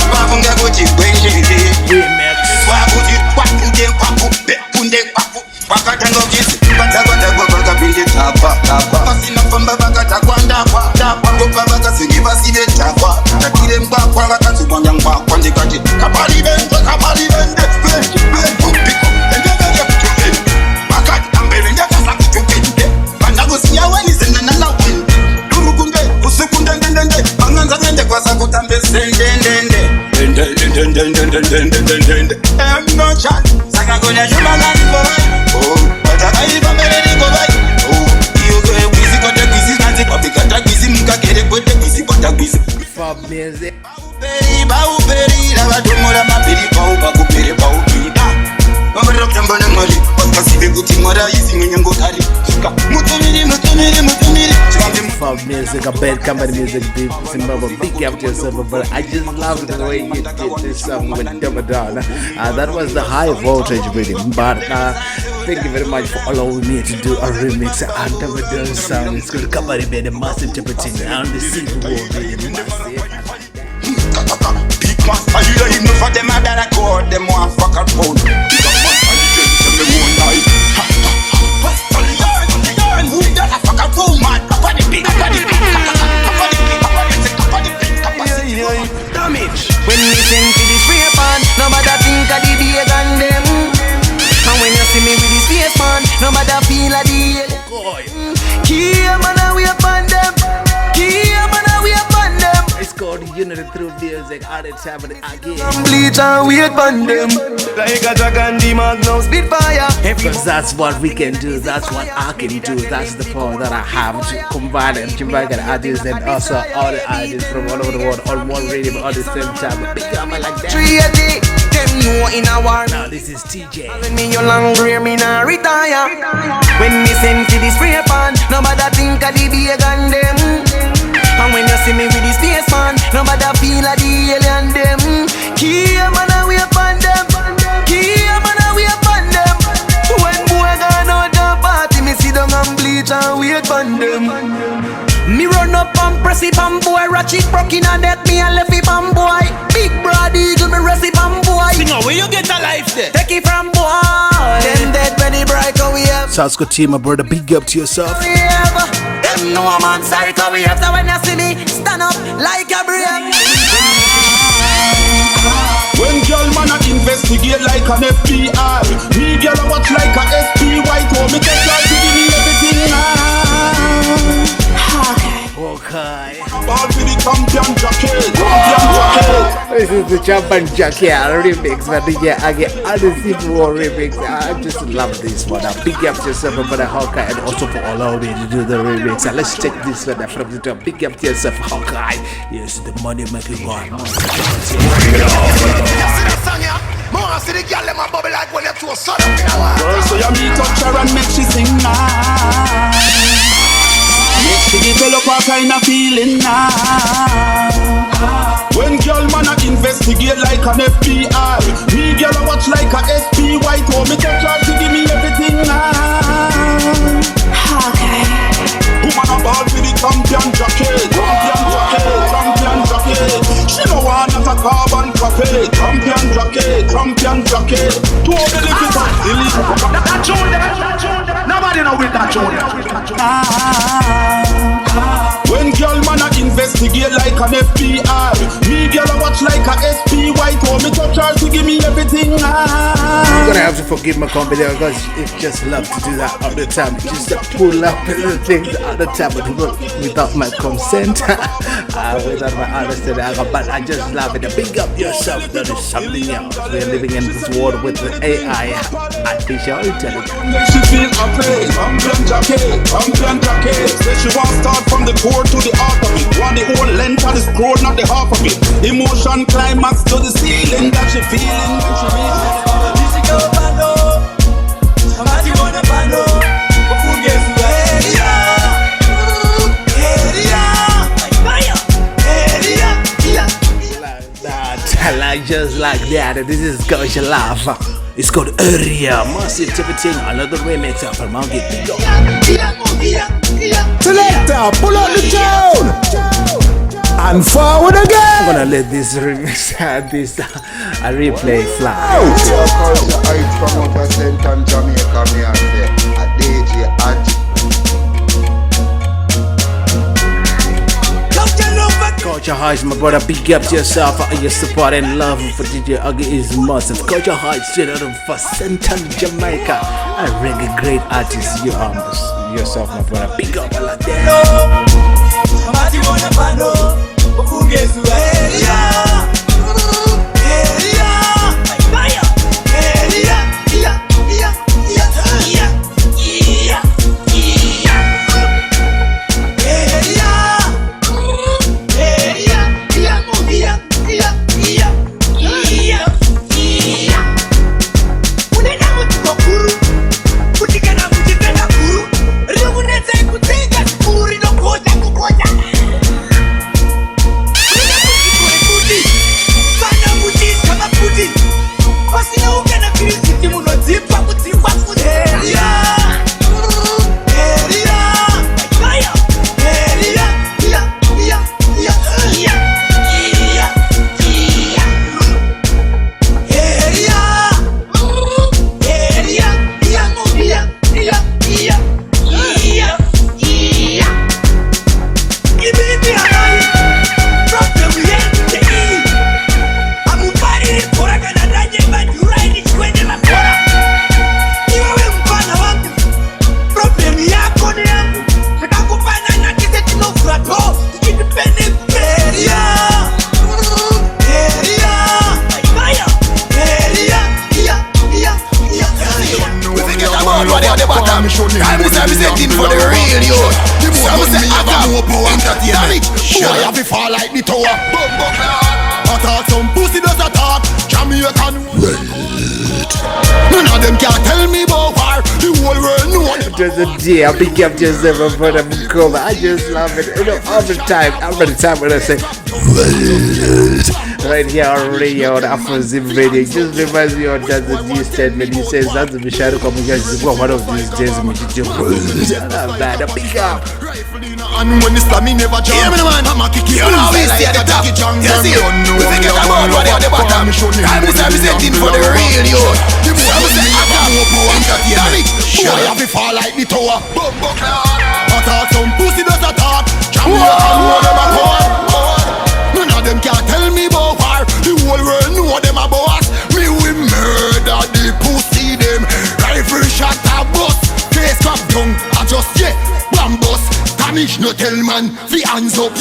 Bafunga go to Remix. Wabuji, Wapunde, Wakatango Kiss, Bataga Bindi Tapa, Masina Pamba Bagata Kwanda, Wapaka Sigiva Sive Tapa, Takirem Bakwa, Katsubangan Bakwa, Kapali Bend, pick up, and then I get to it. Bakat, I'm very young, I'm to it. Bandagosia, when is in another wind. Durukunde, Usukunde, Mangans and the Kwasakutambe, I'm no chance. Sakagona Jumalan boy. Oh, but I even made it go by. Oh, you go busy, got the busy, not it. But got busy, Muka get it, but the busy, but the busy. For music. Bauberi, Lavadumura, Mapiri, Baupiri, Mama rock them on the molly. Because if you go to Mora, you see me and go carry. Mutumiri. For music, a bad company music, deep Zimbabwe, big up to yourself, but I just love the way you did this song with Damadan. That was the high voltage rhythm, but thank you very much for allowing me to do a remix and Damadan song. It's going to cover the massive interpreting and the civil war rhythm, massive. Big man, I hear him for them that I call them one fucker phone. Big man, I hear him for them one night. Who that a fucker phone man? Damage. When we send to the spray pan, nobody think of the big and them. And when you see me with the space man, nobody feel of the Key man away upon them. It's called Unity Through Music, all the time with Agieh. Bleach and wait upon them. Like a dragon, the magnum spit fire. Because that's what we can do, that's what I can do, that's the power that I have to combine and Jamaican artists and also all the artists from all over the world on one rhythm at the same time. Big up like that. 380, them know in a war. Now this is TJ. When me your long grey, me nah retire. When me send to the spray pan, nobody think of the big and them. And when you see me with the space man, nobody feel like the alien them. Keep man away upon them. When boy gone out the party, me sit down and bleach and wait upon them. Me run up and press it on boy. Ratchet broke in and death, me and left it on boy. Big broad eagle, me rest it on boy. Sing out, where you get a life there? Take it from boy. Them dead when the bright go we have. Sasko team, my brother, big up to yourself. Them know I'm on psycho we have. So when you see me, stand up like a brave. When girl man a investigate like an FBI, me girl a watch like a SP white home. Me take her to give me everything now. Okay. All for the champion jacket. This is the champion jacket remix, but DJ Agieh and the Civil War remix. I just love this one. Big up to yourself, brother Hawkeye, and also for allowing me to do the remix. And let's take this one from the top. Big up to yourself, Hawkeye. Yes, the money making one. See the girl them a bubble like when you throw sun up. Girl, so you meet touch her and make she sing now. Make she develop a kind of feeling now. When girl man a investigate like an FBI, me girl a watch like a SP white home. Me touch her to give me everything now. Okay. Woman a ball for the champion jacket. She no want not a carbon copy. Champion jacket. To all the little that tune there. Nobody know with that tune. When girl man a investigate like an FBI, me girl a watch like a SP white home. Me touch her to give me everything. You're gonna have to forgive my company because it's just love to do that all the time. Just to pull up the things all the time without my consent, without my understanding. But I just love it. Big up yourself. That is something else. We're living in this world with the AI, artificial intelligence. She feel afraid. Champion jacket. Say she want start from the core to the heart of it. Want the whole length of the scroll, not the half of it. Emotion climax to the ceiling that she feeling when she reaches. This is your bando. Somebody wanna bando. Who gets to the area? Area. Like that, like just like that. This is Gosha Love. It's called Area, massive type of thing. Another remix of Market. Selector, pull out the tune and forward again. I'm gonna let this remix this a replay fly. Culture Highs, my brother, big up to yourself for your support and love for DJ Agieh is massive. Culture Highs, straight out of Central Jamaica, a reggae great artist. You are yourself, my brother, big up a lot there. Yeah, big up yourself, my brother. Cool. I just love it. You know, all the time when I say right here already on AfroZim Radio, it just reminds me of that the new statement. He says that's the Michelle communication. One of these days, we should do bad. Big up. And when it's me never jump. Yeah, man, I'm a kick you. You know we stay at the top. Yes, you. We forget about what at the bottom. I'm representing for the real youth. The more I say I got more entertainment. Sure, I have to fall like the tower. I thought some pussy does a talk. Jamaican know them a call. None of them can tell me about war. The whole world know them a boss. Me we murder the pussy them. Rifle shot a bust. Face crap down. I just bambus. Tamish no tell man, the hands up.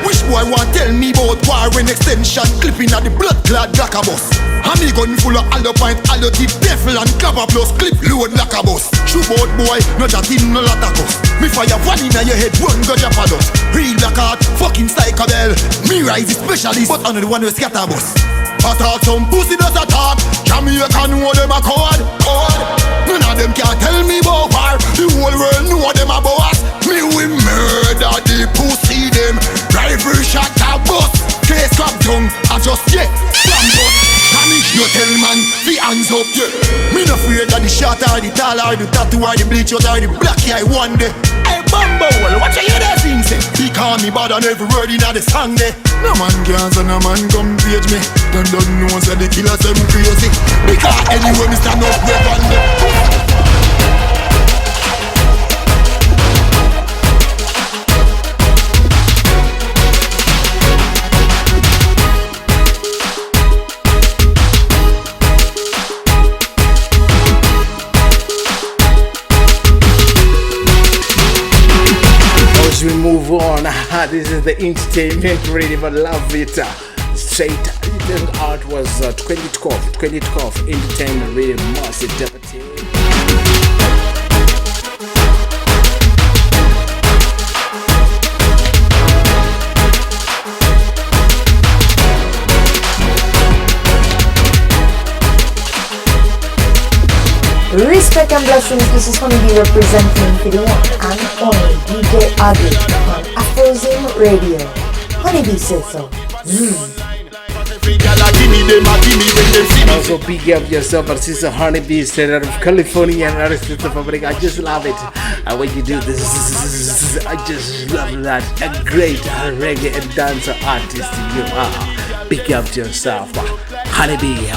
Which boy want tell me about war when extension clipping at the blood clad black a bus. And me gun full of allo pint, allo tip, devil and clapper plus clip load like a bus. Shoot boat boy, no chat in no lot of us. Me fire one in your head, one go jump a dust. Real black heart, fucking psycho bell. Me rise the specialist, but under the one who scatter bus. I thought some pussy does a talk. Jamaican know them a code. None of them can tell me about war. The whole world know them a boss. Me we murder the pussy them. Rifle shot a bus. Face crap down, I just bambus. Spanish no tell man, the hands up. Me no afraid of the shot or the tall or the tattoo or the bleach out or the black eye one day. Hey Bumbo, what you hear that thing say? He call me bad on every word in the song there. No man can say no man come page me. Don't know say the killer say me crazy. Because anyway me stand up weapon there. We move on. This is the entertainment radio, but love it. Straight out was 2012 entertainment radio, massive deputy. Respect and blessings, this is Honeybee representing for the one and only DJ Agieh on AfroZim Radio. Honeybee says so. give me them, give me when them see me. Also big up yourself, but sister Honeybee straight out of California and arrested for public. I just love it. And when you do this, I just love that. A great reggae and dancer artist you are. Big up yourself, Honeybee.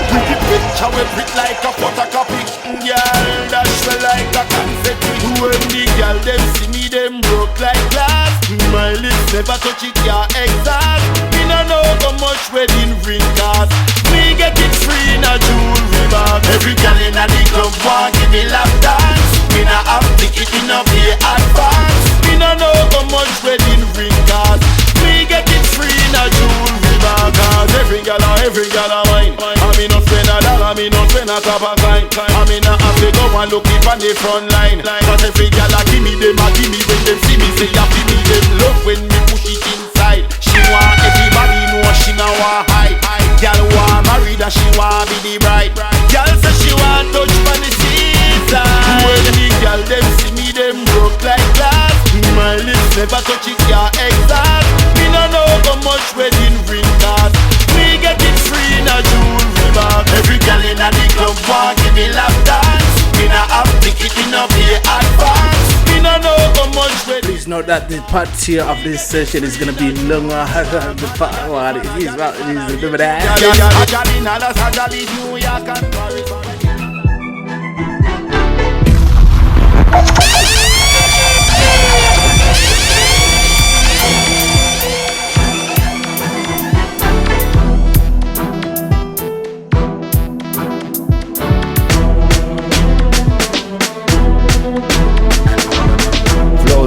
Pretty picture we print like a photocopy. Girl, that's well like a confetti. When the girl them see me, them broke like glass. My lips never touch it, yeah, exhaust. Me no know how much wedding ring cost. Me get it free in a jewelry box. Every girl in a the club want give me lap dance. Me no have ticket, me no pay advance. Me no know how much wedding ring cost. Me get it free in a jewelry box. Cause every girl a wine. I me no spend a dollar, me no spend a cup of wine. I me no have to go and look it on the front line. Cause every girl a give me them, a give me when them see me say ya give me them love when me push it inside. She want everybody know she no want hide. Girl want married and she want be the bride. Girl say she want touch on the seaside. When the girl them see me them broke like glass. My lips never touch it, yeah, exhaust. Me no know how much wedding ring cost. Me get it free in a jewelry box. Every girl in a the club want give me lap dance. Me no have ticket, me no pay advance. Me no know how much wedding. Please note that the part here of this session is gonna be longer than the part one. It is about that. Agieh in Dallas, Agieh New York and Paris.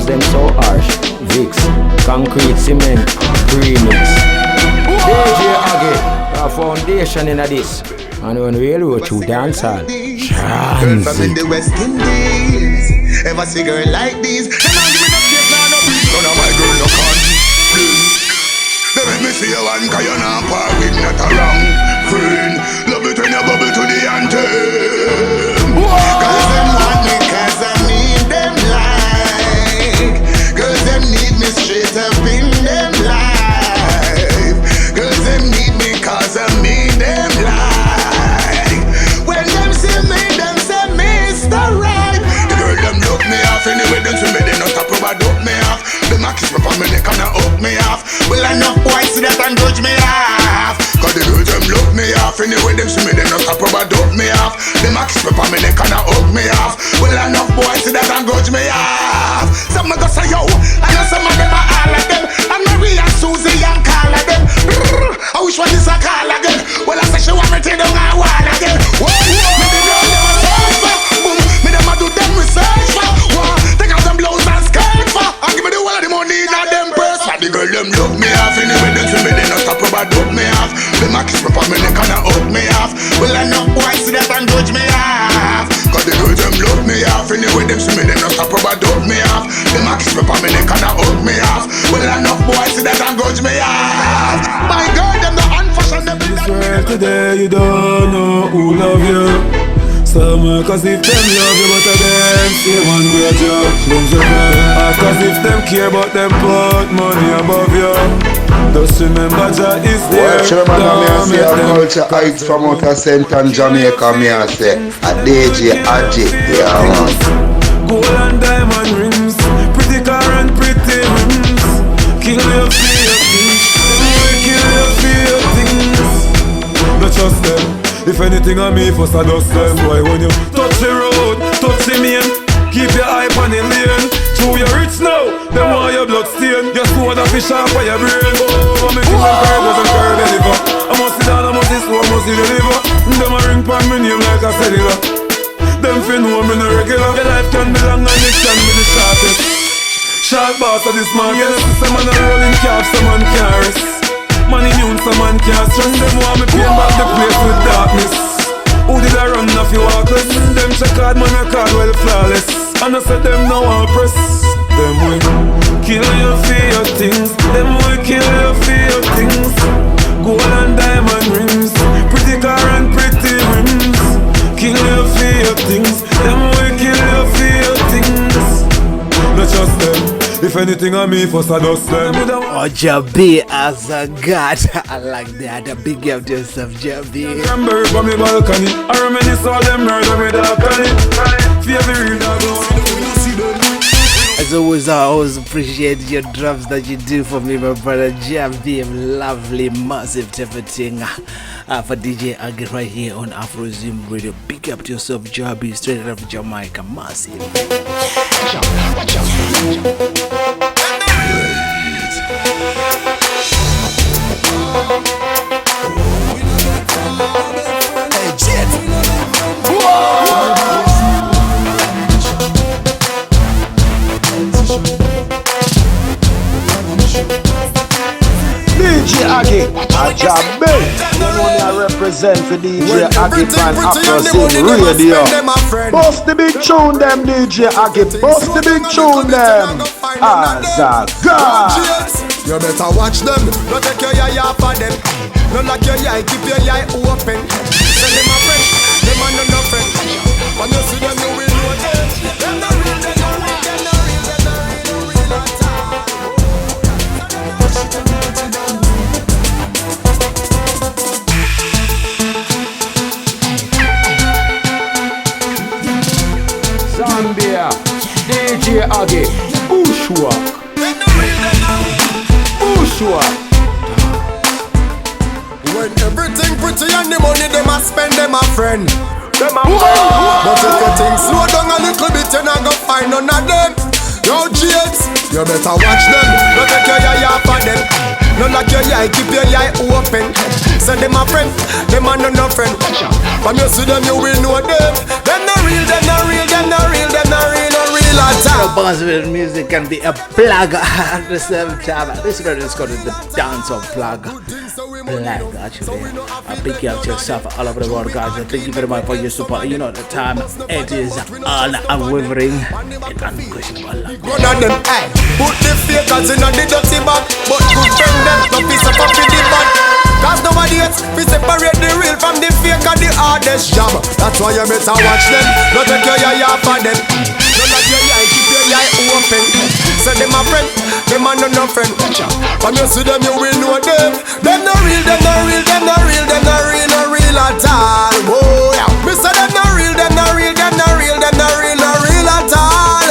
Them so harsh, Vicks, concrete, cement, premix. DJ Agieh, a foundation in this. And when we really go through dancehall, Girl from in the West Indies, ever see girl like these? Them not give me no space, nah, no breeze. None of my girl no can't. They make me see you one, 'cause you're not part with not a wrong friend. Love it when you bubble to the anthem. 'Cause them want me 'cause I need them like. Girls them need me straight up in them life. Girls them need me 'cause I need them like. When them see me, them say Mr. Right. The girl them look me off anyway, them see me they not stop about duck me off. Them a kiss me for me neck and a hug me off. Well enough boys see that and judge me off. 'Cause the girls them look me off anyway, them see me they not stop about duck me off. Them a kiss me for me neck and a hug me off. Well enough boys see that and judge me off. Some go say yo, I know some of them are all of them. And Marie and Susie and Carla them. I wish one is a call again. Well I say she want me to do my wall again. Whoa, me the girl them a search for. Boom, me them a do them research for. Whoa, take out them blouse and skirt for. And give me the whole of the money in them purse. And the girl them look me off anyway, them see me they not stop about duck me off. Them a kiss me for me neck and a hug me off. Well enough boys see that and judge me off. 'Cause the girls them look me off anyway, them see me they not stop about duck me off. Them a kiss me for me neck and a hug me off. Well enough boys see that and judge me off. My girl them the unfashionable. This world today you don't know who love you. Some cause if them love you but them say one great job. Lose your man. Cause if them care but them put money above you. Just remember Jah is there. Watch remember now me a say a culture heights from out of St. and Jamaica me a say a DJ Agieh, yeah man. Gold and diamond rings, pretty car and pretty rims. Kill your fear things, kill your fear things. Not trust them, if anything on me first I dust them. Boy when you touch the road, touch the main, keep your eye on the lane. True you rich now, them want your blood stain. Your sword and fish off for your brain. Oh, me think them curve doesn't curve deliver. I must sit down, I must sit slow, I must see deliver. Them a ring pan me name like a cellular. Them fin know me no regular. Your life can be long and it can be the shortest. Short boss of this man, yes. Some man a rolling cap, some man can't rest. Man immune, some man can't stress. Them want me paint back the place with darkness. Who did I run off you walkless? Them check out man record well flawless. And I said them now I'll press. Them will kill you for your things. Them will kill you for your things. Gold and diamond rings, pretty car and pretty rims. Kill you for your things. Them will kill you for your things. Not If anything on me, first I dust them. Agieh as a god. I like that. A big up to yourself, Agieh. Remember from the balcony, I reminisce all them murder with a penny. Fear the real dog, as always, I always appreciate your drops that you do for me, my brother Agieh. Lovely, massive everything for DJ Agieh right here on AfroZim Radio. Big up to yourself, Agieh, straight out of Jamaica. Massive. DJ Agieh, Agieh. You know me, I represent for DJ Agieh and AfroZim Radio. Bust the big tune them, DJ Agieh. Bust the big tune them. As a god. You better watch them. Don't take your eye off of them. Don't lock your eye, keep your eye open. Send them a friend, them are no friend. When you see them, you will know them. Them not real, them not real, them not real, them not real at all. Zambia, DJ Agieh, Bushwalk. Bushwalk. When everything pretty and the money them a spend, them a friend. Them a friend. But if you think slow down a little bit, you not go find none of them. Yo, James, you better watch them. Don't take your eye off of them. Don't lock your eye, keep your eye open. So them a friend, them a no friend. When you see them, you will know them. Them not real, them not real, them not real, them not real, not real at all. Bashment music can be a plug at the same time. This radio is called the Dancehall plug. Plug, actually. Pick you up to yourself all over the world, guys. And thank you very much for your support. You know the time it is all unwavering and unquestionable. One of them, hey, put the fakers in the dirty bag, but good friend them, no piece of up in the bag. Cause nowadays, we separate the real from the fake and the hardest job. That's why you better watch them. Don't take your eye off of them. Don't let your eye, keep your eye open. So them a friend, them a no friend. When you see them, you will know them. Them not real, them not real, them not real, them not real, not real at all. Oh yeah, me say them not real, them not real, them not real, them not real, not real at all.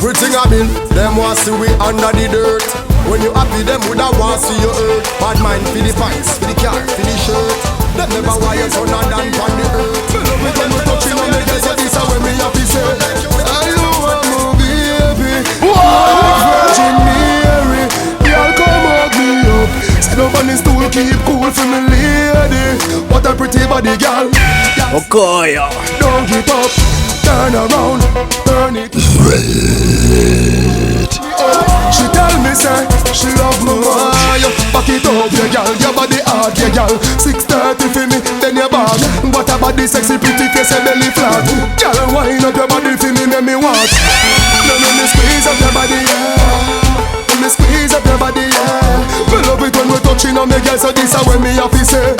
Everything I build, them want see we under the dirt. When you happy, them woulda want see you hurt. Bad mind for the pants, for the car, for the shirt. Them never wire turn on than on the earth. When we touching on the desert, this is when we happy say, I love my baby, Virgin Mary. Y'all come hug me up. Sit up on the stool, keep cool for me lady. What a pretty body, girl. Okay, don't give up. Turn around, turn it. She tell me say she love me why. Back it up, yeah, girl. Your body hard, yeah, girl. 6:30 for me, then your bag. What about the sexy pretty face and belly flat? Girl, wind up your body for me, make me watch. No, me squeeze up your body, yeah. Me squeeze up your body, yeah. Me love it when we touching on me, girl. So this is when me have to say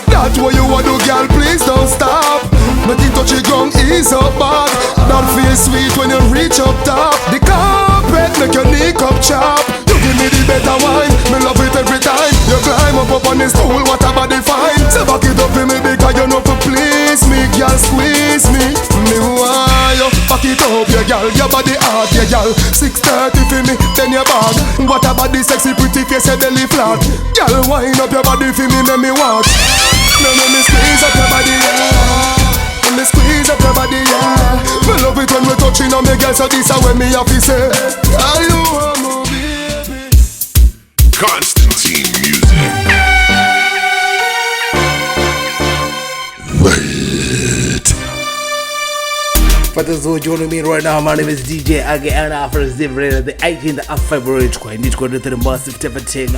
that what you want do, girl. Please don't stop. Make it touch your ground, ease up back. That feel sweet when you reach up top. The carpet make your knee cup chop. You give me the better wine, me love it every time. You climb up on the stool, what a body fine. So back it up for me because you know for please me, girl, squeeze me. Me why you back it up, yeah, girl. Your body hard, yeah, girl. 6:30 for me, then your bag. What a body sexy, pretty face, and belly flat. Girl, wind up your body for me, make me watch. No, me squeeze up your body, yeah. Me squeeze up your body, yeah. Me love it when we touching on me, girl. So this is when me have to say, are you a baby? Constantine music. Wait. For those who are joining me right now, my name is DJ Agieh and AfroZim Radio. The 18th of February, it's going to go to the massive everything.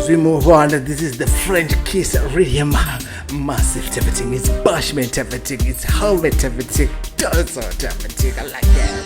We move on. This is the French Kiss rhythm. Massive everything. It's Bashment everything. It's helmet everything. Dancehall everything. I like that.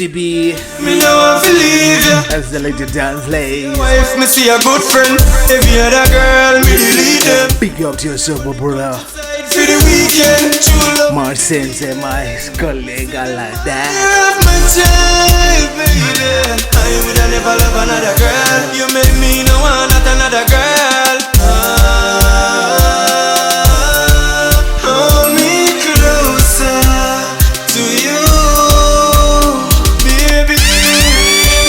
baby. Me no want to leave ya. As the lady dance lady. Wife, me see a good friend. Every other girl, me delete them. Big up to yourself, my brother. For the weekend, true love. My sense and my colleague, I like that. You're my child, baby. I would never love another girl. You make me no want not another girl. Hold me closer to you, baby.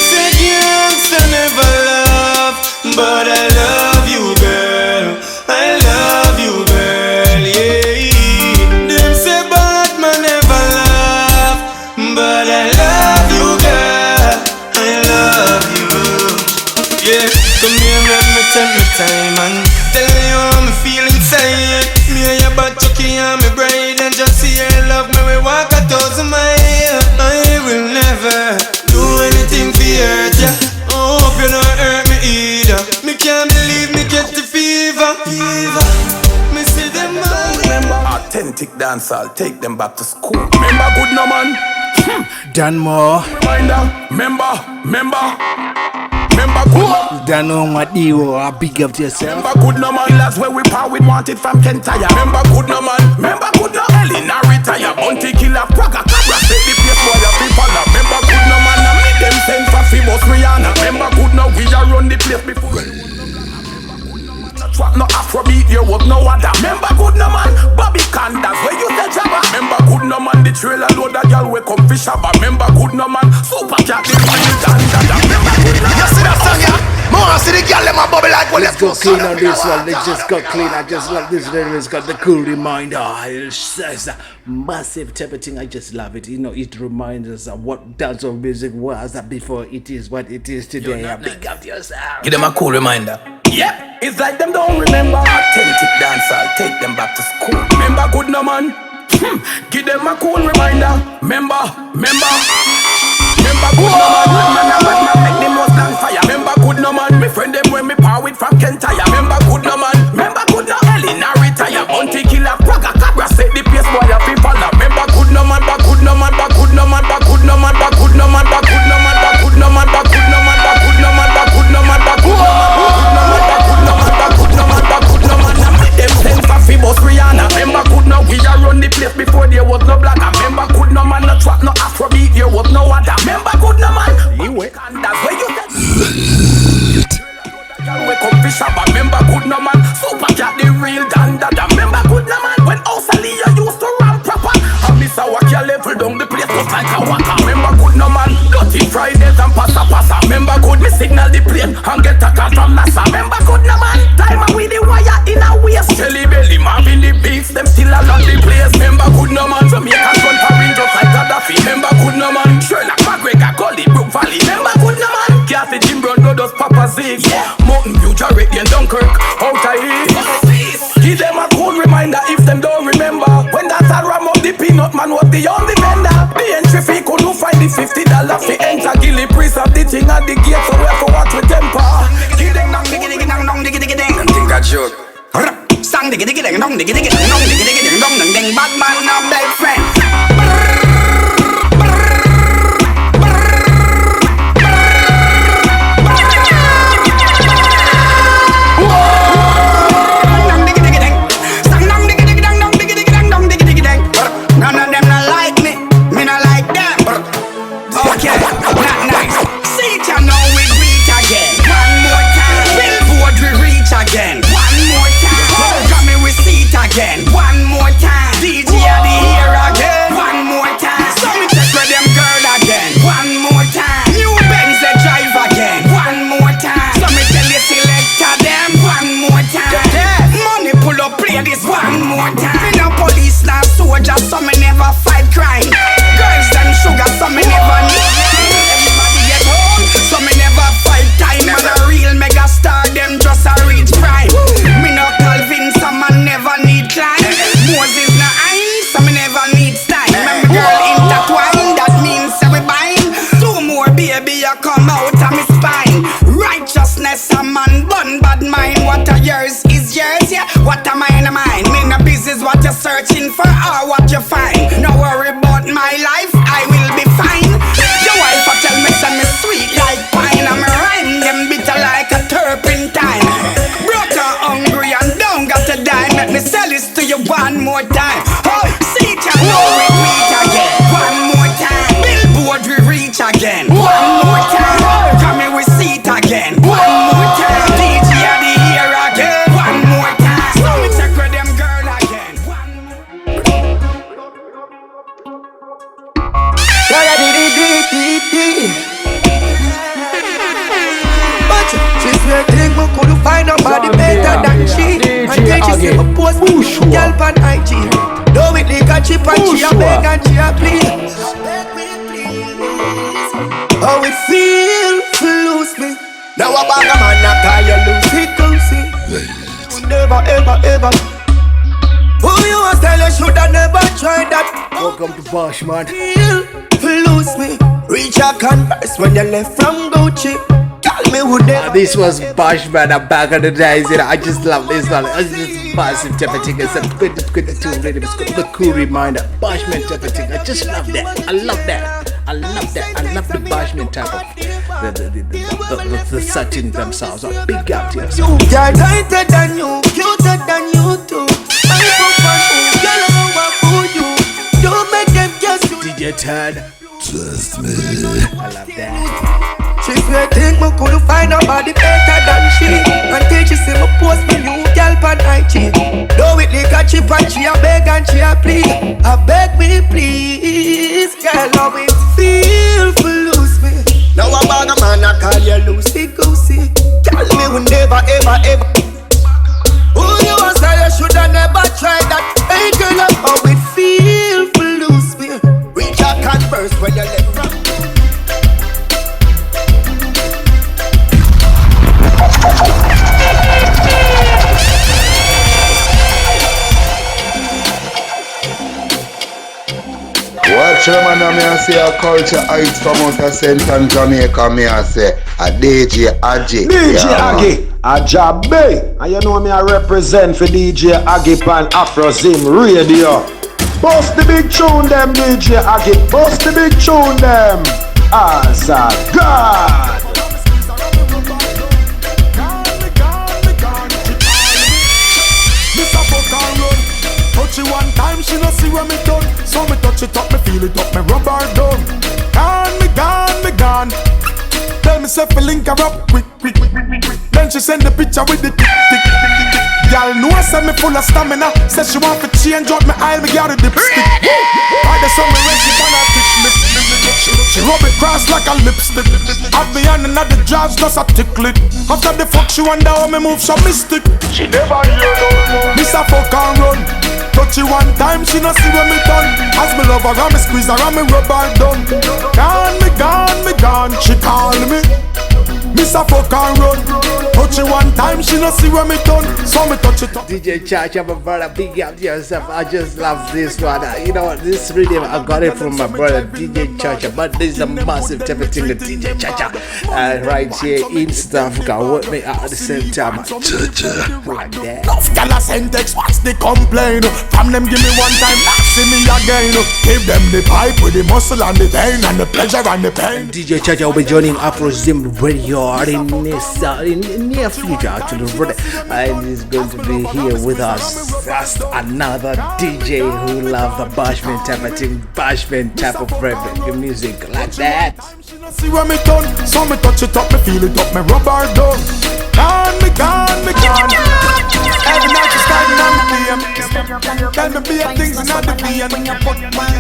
Say gangsta never love, but I love you, girl. I love you, girl, yeah. Them say bad man never love, but I love you, girl. I love you, yeah. Come here, let me take my time and tell you how me feel inside. Me and your bad chucky and me bride, and just see your love me we walk 1,000 miles. I will never do anything to hurt ya. Oh, hope you don't hurt me either. Me can't believe me get the fever. Me see them all. Remember authentic dancehall, take them back to school. Remember good no man. Done more. Reminder, remember good. Done on what you are. Big up to yourself. Remember good no man. That's where we power with wanted from Kentire. Remember good no man. Remember good no Elena retire. Bounty killer Praga Cabra. Take the place for your people. Remember good no man. I meet them send for Fibos Rihanna. Remember good no we are run the place before. Trap no Afrobeat, you was no other. Remember good no man, Bobby Candas, where you say Jabba. Remember good no man, the trailer load a girl we come fish up. Remember good no man, super cat the real danda. Remember good no man. You see that song, yeah? More see the girl them a bubble like well, let's go clean on this one. Let's just go clean. I just love this rhythm. It's got the cool reminder. It says massive type of thing. I just love it. You know, it reminds us of what dancehall music was before it is what it is today. Big up to yourself. Give them a cool reminder. Yep, it's like them don't remember authentic dancehall. Take them back to school. Remember good no man. Give them a cool reminder. Remember good no man. Make them most on fire. Remember good no man. Me friend them when me power with from Kentire. Remember good no man. Remember good no Elena retire. Bounty killer Praga Cabra. Set the pace boy a people. Remember good no man. Back good no man. Back good no man. Back good no man. Back good no man. Back good no man. Back good no man. Back good no man. Back good no man. Back good no man. Back good no man. Them send for Fibos Rihanna. Remember good no we a run the place before there was no black. Remember good no man no trap no Afrobeat there was no other. Remember good no man. You wait. And that's where you get. We come fish up. Remember good no man. Super cat the real danda. Remember good no man. When Australia used to run proper. And Miss Awakia level down the place just like a waka. Remember good no man. Dirty Fridays and passa. Remember good me signal the plane and get a call from NASA. Remember good no man. Time with the wire in a waist. Jelly belly man in the beats. Them still along the place. Remember good no man. Jamaican gun carrying just like Gaddafi. Remember good no man. Sherlock McGregor, Gully, Brook Valley. Remember good no man. Kathy Jim Brown, Dodos, Papa Zig. Mountain View, Jarrett, and Dunkirk. Out of here. Give them a cool reminder if them don't remember. When that a ram up the peanut man was the only vendor. The entry fee couldn't find the $50 fee enter. Gilly priest of the thing at the gate, so we have to watch with temper. Give them knock, diggy diggy dong dong diggy diggy ding. Them think I joke. Sang diggy diggy ding dong diggy diggy ding dong diggy diggy ding dong ding ding. Bad man now best friend. Again, one more time. DJ are the here again. One more time. So me check with them girl again. One more time. New Benz they drive again. One more time. So me tell you selector them. One more time. Money pull up play this one more time. Me no police now soldier, so me never fight crime. Girls them sugar, so me never need them. Everybody get home, so me never fight time. Man a real mega star, them just a reach prime. Me no Calvin, some man never need climb. Moses no iron, so me never need style. Remember girl intertwine, that means say we bind. Two more baby you come out of me spine. Righteousness a man bun bad mind. What a yours is yours, yeah. What am I in mine? Me no business what you're searching for or what you find. No worry about my life, I will be fine. You are see my post me new girl pan IG. Do it like a chip and she a beg and she a please. How it feel to lose me? Now a bag of man a call you lose it, come see. Never ever ever. Who you want tell you shoulda never tried that? Welcome to Bashment. Feel to lose me. Reach a Converse when you left from Gucci. Call me who they. This was Bashment back in the days. You know, I just love this one. It's just massive type of thing. It's a good tune. Really, it's got the cool reminder. Bashment type of thing. I just love that. I love that. I love that. I love the Bashment type of the setting themselves. A big up to yourself. You're tighter than you, cuter than you too. I fuck on you, girl, I know what for you. Don't make them guess you. DJ Tad. Trust me. I love that. She swear think me couldn't find nobody better than she. Until she see me post me new girl pan IG. Do it like a chip and she a beg and she a plead. I beg me please, girl, how it feel to lose me. Now a bag of man I call you loosey goosey. Tell me we never ever ever. Who you want say you shoulda never tried that? Hey girl, how it feel to lose me. Reach a Converse when you left from. Watch them and me say a culture heights from out of Central Jamaica. Me I say a DJ Agieh. DJ Agieh, Agieh. And you know me I represent for DJ Agieh pan AfroZim Radio. Bust the big tune them, DJ Agieh. Bust the big tune them. As a God. Touch it one time, she no see where me done. So me touch it up, me feel it up, me rub her down. Gone. Tell me say fi link her up quick. Then she send the picture with the tick. Y'all know I say me full of stamina. Say she want to change up me aisle, me got a dipstick. Why the sun me raise it on her pitch lip. She rub it cross like a lipstick. Have me on another jobs, just a tickle it. After the fuck she wonder how me move so mystic. She never hear no. Miss a fuck and run. Touch it one time, she no see where me done. As me love her, and me squeeze her, and me rub her down. Gone, she call me. Miss a fuck and run. Touch it one time, she no see where me done. So me touch it up. DJ Chacha, my brother, big up to yourself. I just love this one. You know what, this rhythm, I got it from my brother DJ Chacha. But this is a massive type of thing, the DJ Chacha right here in South Africa. Work me out at the same time. Chacha. Like that. Love gala syntax, what's the complaint? From them give me one time, not see me again. Give them the pipe with the muscle and the vein and the pleasure and the pain. DJ Chacha will be joining AfroZim Radio in near future actually, and he's going to be here with us. Just another DJ who loves the Bashment type of thing, Bashment type of reggae music like that. See where me done, so me touch it up, me feel it up, me rub her down. Gone. Every night she's starting on the PM. Tell me be a things in the VM.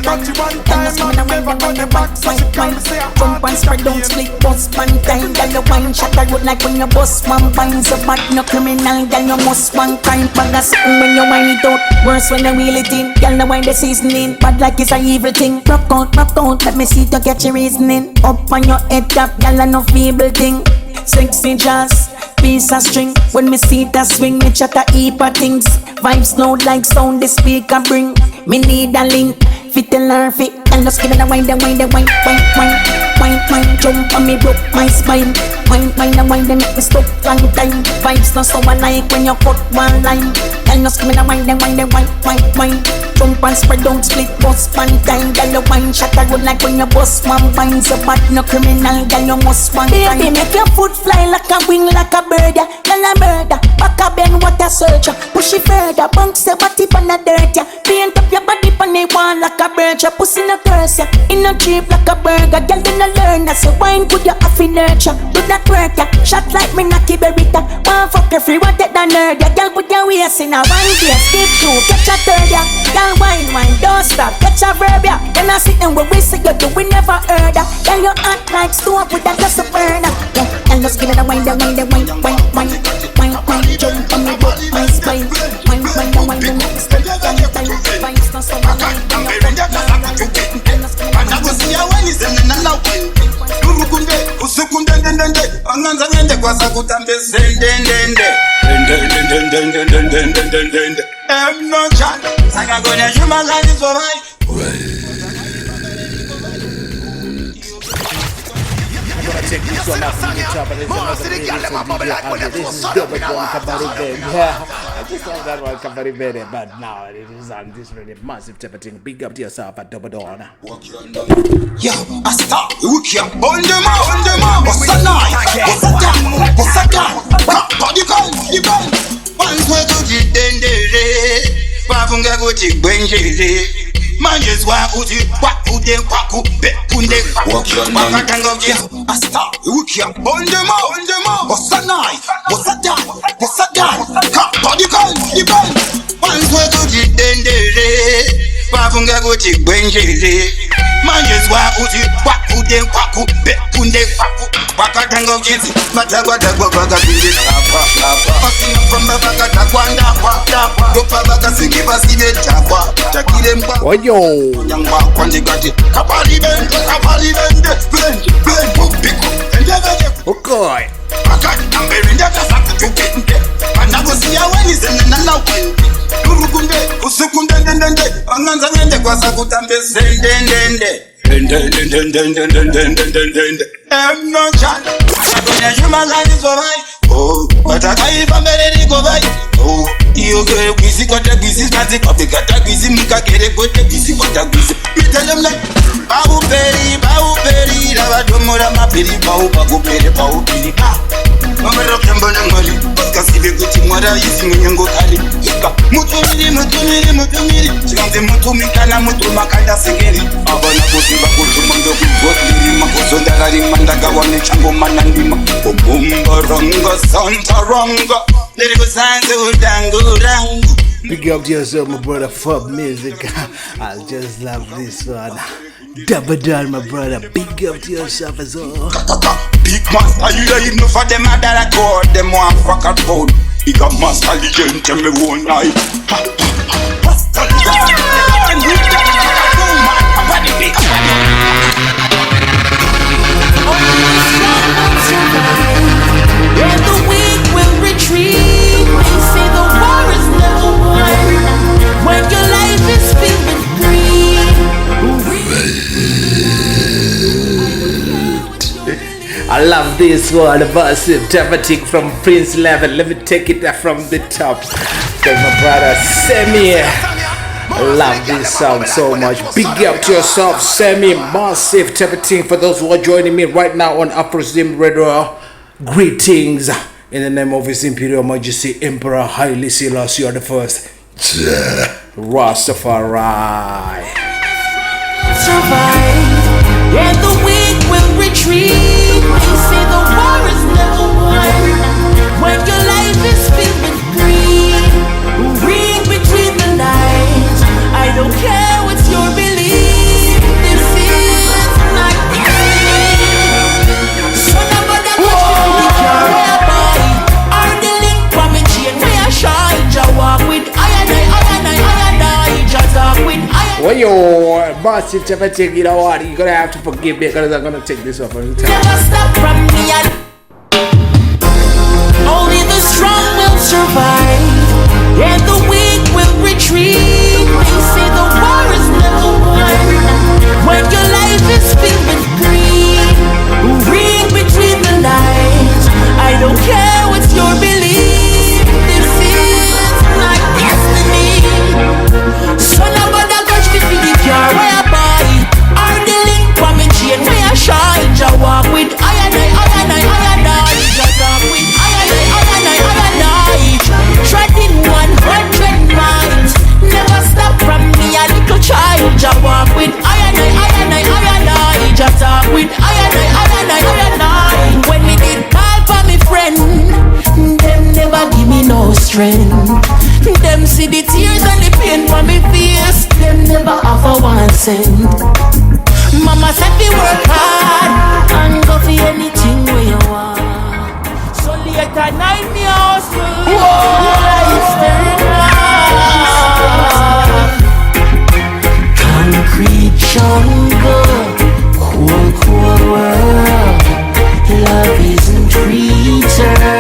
Touch you one time, I'm never gonna back. So she come and say jump and spread, don't split, bust one time. Girl, you wine shot a road like when you bust one wine. So bad, no criminal, girl, you must one crime. Bag a something when you wine it out, worse when you wheel it in. Girl, no wine the seasoning, bad like it's a evil thing. Rock out, let me see to get your reasoning. Up on your head top, girl, no feeble thing. Sexy jazz, piece of string. When me see that swing, me chat a heap of things. Vibes loud like sound the speaker bring. Me need a link, fit and learn fit. And just give me the wine. Jump on me, broke my spine. Wine, then make me stop long time. Vibes not so alike when you cut one line. And just give me the wine. Jump and spread, don't split, bust one time. Girl, you wine shot a road like when you bust one wine. So bad, no criminal, girl, you must one time. Baby, make your foot fly like a wing, like a bird. Girl, a murder, back a bend, what a search. Push it further, bounce your body on the dirt. Paint up your body on the wall like a bird. Your pussy no curse, in no cheap like a burger. Girl, you no learn, so wine good you have to nurture. Do that work, shot like me Naki Berita. One fuck you free, what that the nerd. Girl, put your waist in a one day, skip through, catch a third. Girl, wine, don't stop, catch a verb. Then I sit and we say you do, we never heard. Girl, you act like stove with that just a burner. Girl, just give me the wine, jump on me, broke my spine. Wine, kutambe sendendende. I'm no chat. Saka gonna human life is alright. I'm gonna take this one off from the top, and it's another video. This is double one Kabari Bed. Yeah, I just love that one Kabari Bed, but now it is on this really massive type of thing. Big up to yourself at Double Dawn. Yo, I stop. You can't on them out. What's a night? What's a time? What's a time? Body gun, the gun. Once we go to the wafunga kuti gwenjere manjezwa kuti kwakude kwakupe kunde kwakatanga ukia asta ukia ondema osanai osadan body gun the gun once we go to the wafunga kuti gwenjere manjezwa kuti kwakude kwakupe kunde kwakatanga ukia matagwa bakapinde apa asina from bakatakwanda kwa dopa bakasiki basine chapa takile mpa oyo nyangwa kwandikati kapali bende blend bubiko endeve okay akati amberinda kasakutukende anakosia wenizene nalawende urukunde usukundendende anganza nende kwasakutambe sendendende I'm no child. I'm gonna human life is alright. Oh, but I can't even better go by. Oh, you get busy, got a busy, got a copy, got a busy, Muka get a good busy, got a busy. You tell them like, Babu Berry, Ravadumura, my pity, Babu, Piri. Mama Rockamba Nangoli, Kasibe Kutimara, Yisingo Kali, Mutumiri, Chante Mutumikana, Mutumakanda Segeri, Abana Kusiba Kutumando, Makosondari, Mandagawan, Chango Manandima, Bumba Ranga, Santa Ranga, let it go Sango Dango. Big up to yourself, my brother, for music. I just love this one. Double down, my brother. Big up to yourself as well. Big master, you don't even for them that I call them one fuck at phone. Big up master, legend, tell me one night. Where the weak will retreat, they say the war is never won. When your life is filled with greed. I love this one, massive dramatic from Prince Level. Let me take it from the top. Because my brother Semi, I love this song so much. Big up to yourself, Semi. Massive dramatic for those who are joining me right now on AfroZim Radio. Greetings in the name of His Imperial Majesty Emperor Haile Selassie the First. Rastafari. Survive, and the weak will retreat. They say the war is never won. When your life is filled with greed, read between the lines. I don't care what's your belief. This is not easy. So nobody watch me whereby are the link from me chain. We are shy, Jah walk with I just talk with When you're massive dramatic, you know what? You're gonna have to forgive me because I'm gonna take this off every time. Never stop from me and only the strong will survive, and the weak will retreat. They say the war is never won. When your life is filled with greed, read between the lines. I don't care what's your belief. This is not destiny. So nobody touch me for the car whereby are the link from me chain. We are shy, Jah walk with I just talk with I treading 100 miles. Never stop from me a little child. Jah walk with I just talk with I. When me did call for me friend, them never give me no strength. Them see the tears and the pain for me face. Them never offer 1 cent. Mama said we work hard and go for anything we want. So late at night me hustle. Life's very hard. Concrete jungle, cold world. Love isn't treated.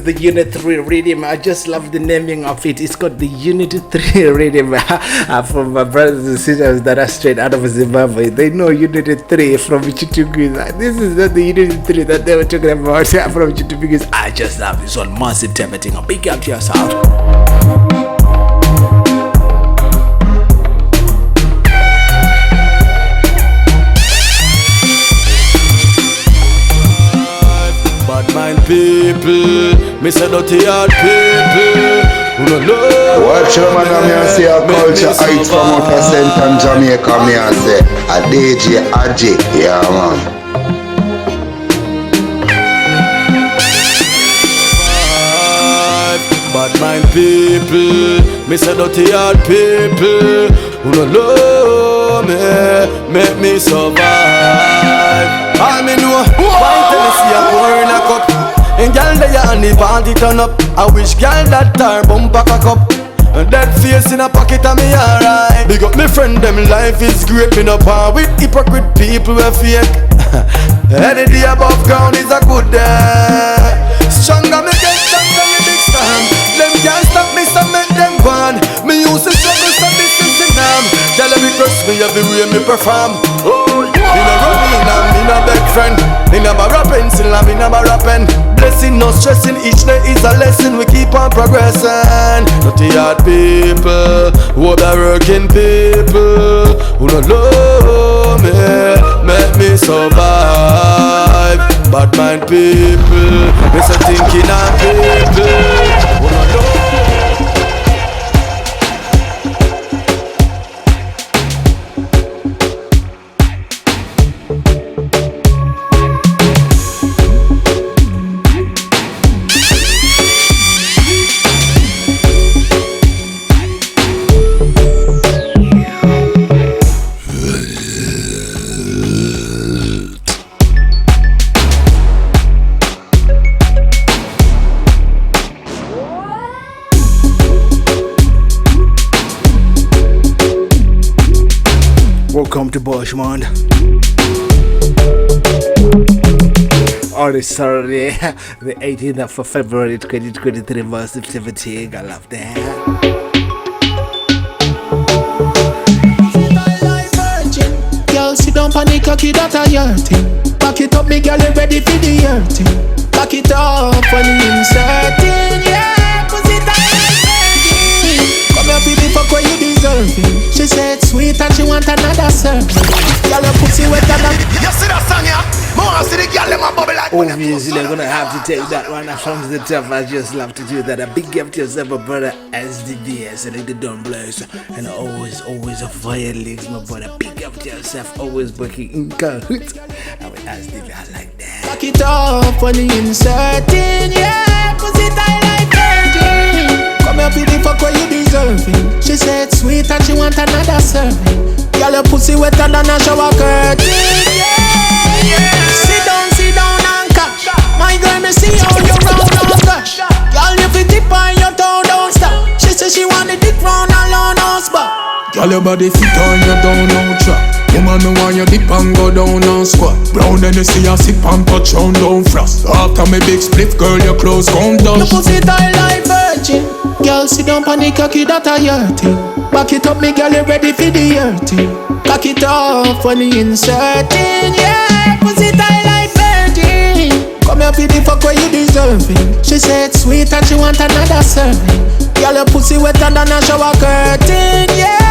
is the Unit 3 rhythm. I just love the naming of it. It's got the Unit 3 rhythm. From my brothers and sisters that are straight out of Zimbabwe, they know Unit 3 from Chitugu. This is not the Unit 3 that they were talking about from Chitugu. I just love this one. Massive type of thing. A big up to yourself. Mind people, me say dirty hard people. Watch your man and say a culture heights from Outer Central Jamaica. Me and say a DJ Agieh, yeah man. Bad mind people, me say dirty hard people. Who no love me, make me survive. I me know, why tell me see a pour in a cup. And girl they and the party turn up. I wish girl that tar bumper cock up. And that face in a pocket of me alright. Big up me friend, them life is great. Me no par with hypocrite people who fake. Any day above ground is a good day. Stronger me get stronger me big storm. Them can't stop me, so make them gone. Me use the struggle, so this is the norm. Tell them it trust me every way me perform. Me no running and me no beg friend. Me no borrow pencil and me no borrow pen. Blessing, no stressing, each day is a lesson. We keep on progressing. Dirty hard people, who are working people, who no love me, make me survive. Bad mind people, me say thinking of people, who no love. Welcome to Bashment. On this Saturday, the 18th of February 2023, verse 17. I love that. Girl, sit down, panic, cocky, that a your thing. Back it up, me girl, you ready for the year thing. Back it up when you inserting, yeah. Pussy tight like virgin. Come here, baby, fuck what you deserving. She said sweet and she want another serving. Girl, your pussy wetter than. You see that song, yeah? More see the girl, them a bubble like. Obviously, I'm gonna have to take that one from the top. I just love to do that. A big gift to yourself, my brother, SDDS, and the Don Blaze. And always a fire legs, my brother. Big gift to yourself, always working in cahoots. I will SDD, I like that. Back it up when you inserting, yeah. Pussy tight like virgin. Come here, baby, fuck what you deserving. She said sweet and she want another serving. Girl, your pussy wetter than a shower curtain, yeah. Sit down, anchor. My girl, me see how you round gush. Girl, you fit tip on your toe, don't stop. She say she want the dick round alone, no spot. Girl, your body fit on you down, no trap. Woman, me want you dip and go down and squat. Brown and you see a sip and touch on down frost. After me big split, girl, your clothes gon' dust. Your pussy tight like virgin. Girl, sit down, panic, cocky, that a your thing. Back it up, me girl, you ready for the year thing. Cock it off when you inserting, yeah. Pussy tight like virgin. Come here, baby, fuck what you deserving. She said sweet and she want another serving. Girl, your pussy wetter than a shower curtain, yeah.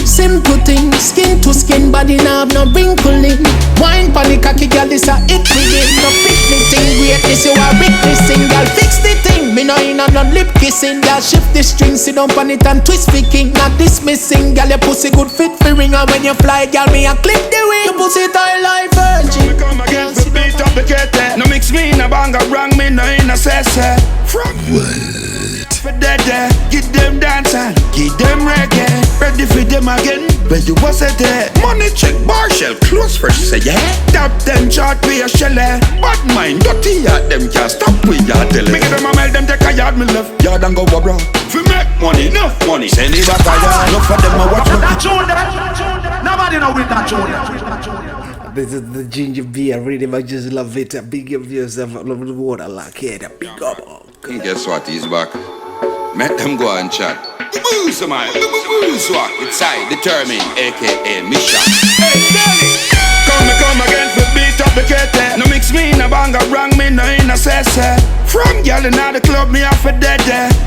Simple thing, skin to skin, body now have no wrinkling. Wine pon the cocky, girl, this a it within. No picnic thing, greatness you a witnessing, girl. Fix the thing, me no in a no lip kissing, girl. Shift the string, sit down pon it and twist the king. Not dismissing, girl, your pussy good fit for ring. And when you fly, girl, me a clip the wing. Your pussy tight like virgin. We come again for beat up the cat. No mix me in a banger, wrong me no in a sessa. From for dead, give them dancehall, give them reggae. Ready for them again, when you was at there. Money check, bar shell, close fresh, say yeah. Tap them chart, we a shell. Bad mind, dirty yard, them can't stop, we yard tell. Make them a mail, them take a yard, me left. Yard and go abroad. Fi make money, enough money, send it back a yard. Look for them a watch me. That tune, nobody know with that tune. This is the ginger beer rhythm. I just love it. Big up yourself. I love the water like it. Big up. Guess what? He's back. Let them go and chat. Booze, man. Booze, what? It's I, determined, aka Misha. Hey, Danny! Come again for beat up the kete. No mix me in a banger, wrong me no in a sese. From girl in the club, me off a dead.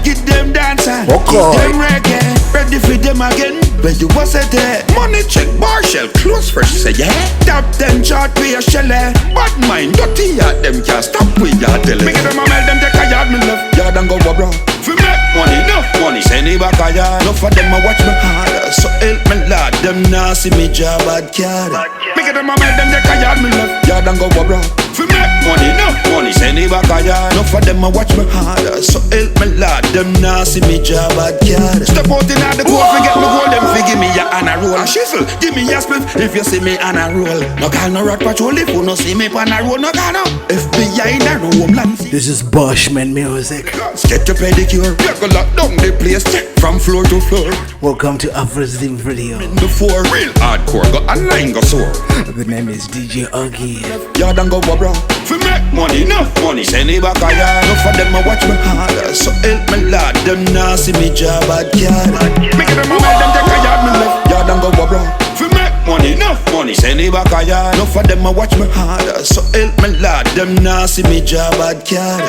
Get them dancing, get them reggae. Ready for them again, when you was at there. Money check, bar shell, close first, say yeah. Top 10 chart, we a shell. Bad mind, dirty at them, can't stop with ya tell. Make them a melt them, take a yard, me love. Yard and go bro. For make money, enough money. Send it back a yard. Enough of them a watch me hard. So help me lad, them nah see me job bad card. Make them a melt them, take a yard, me love. Yard and go bro. For make money, enough money. Send it back a yard. Enough of them a watch me hard. So help me lad, them nah see me job bad card. Step out in the court, forget me goal. Them fi give me a and a roll. A shizzle, give me a split if you see me and a roll. No call no rat patrol if you no see me on a roll. No call no FBI in the room land. This is Bashment music. Get your pedicure, you go lock down the place, check from floor to floor. Welcome to AfroZim Radio. Before real hardcore, go online, go sore. The name is DJ Agieh. Yard and go bro. For make money, enough money. Send it back a yard. Enough of them a watch me hard. So help me lad, them nah see me job bad card. Make them a melt them take a yard, me left. Yard and go bro. For make money, enough money. Send it back a yard. Enough of them a watch me hard. So help me lad, them nah see me job bad card.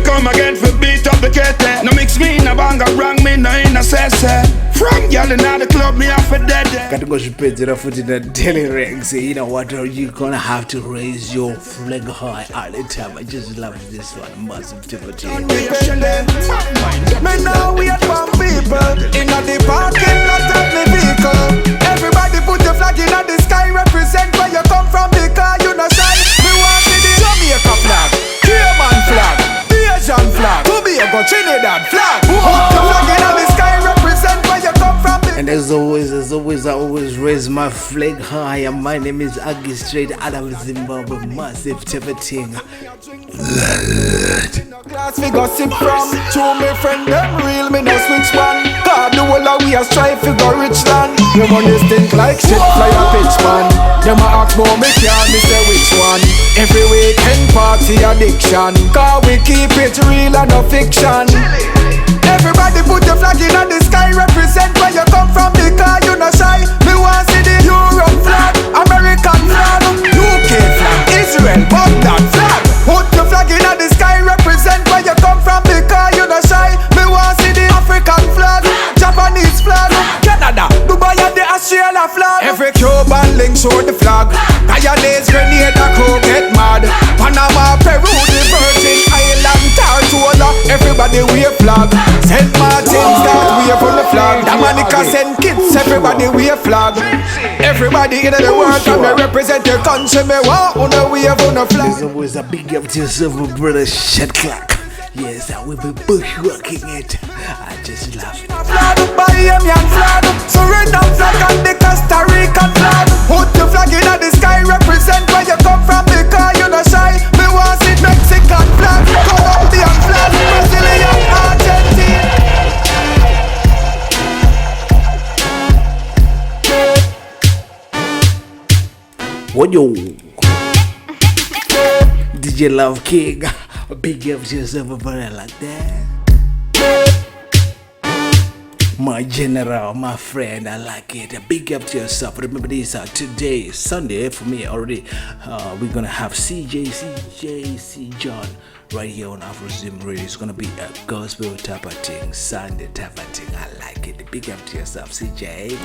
Come again for beat up the kete. No mix me in a banger, wrong me no in a sese. From y'all in the club, me off a dead. Got to go to put your foot in the daily ring. Say, you know what, you gonna have to raise your flag high all the time. I just love this one, massive activity. Me now we are one people in the parking lot of the vehicle. Everybody put your flag in the sky, represent where you come from because you know shy. We want to the Jamaica flag, Cayman flag, Asian flag, Tobago, Trinidad flag. Put your flag in the sky, represent where you come from. And as always, I always raise my flag high. And my name is Agieh, straight out of Zimbabwe, massive activity. Class we gossip from to me friend them real, me no switch one. God the whole of we a strive to go rich land. Your money stink like shit, fly a pitch man. Them a ask about me can't me say which one. Every weekend party addiction, cause we keep it real and no fiction. Everybody put your flag in the sky, represent where you come from because you no shy. Me want see the Europe flag, American flag, UK flag, Israel, Baghdad flag. Put your flag in the sky, represent where you come from because you no shy. Me want see the African flag, Japanese flag, Canada, Dubai and the Australia flag. Every Cuban link show the flag. Guyanese, Grenada, crew get mad. Panama, Peru, the Virgin Island, Tartola, everybody wear flag. St. Martin's that we up on the flag. Dominica, St. Kitts, everybody wear flag. Everybody in the world can represent your country. Me want on the way on the flag. There's always a big up to yourself, brother. Shut clock. Yes, I will be bushwalking it. I just love it. Flag, Bahamian flag, Suriname flag and the Costa Rican flag. Put the flag in the sky, represent where you come from because you no shy. Me want see Mexican flag, Colombian flag, Brazilian, Argentine. What yo? DJ Love King. Big up to yourself, brother, like that. My general, my friend, I like it. Big up to yourself. Remember this, today is Sunday for me already. We're gonna have CJ John right here on AfroZim Radio. It's gonna be a gospel type of thing, Sunday type of thing. I like it. Big up to yourself, CJ.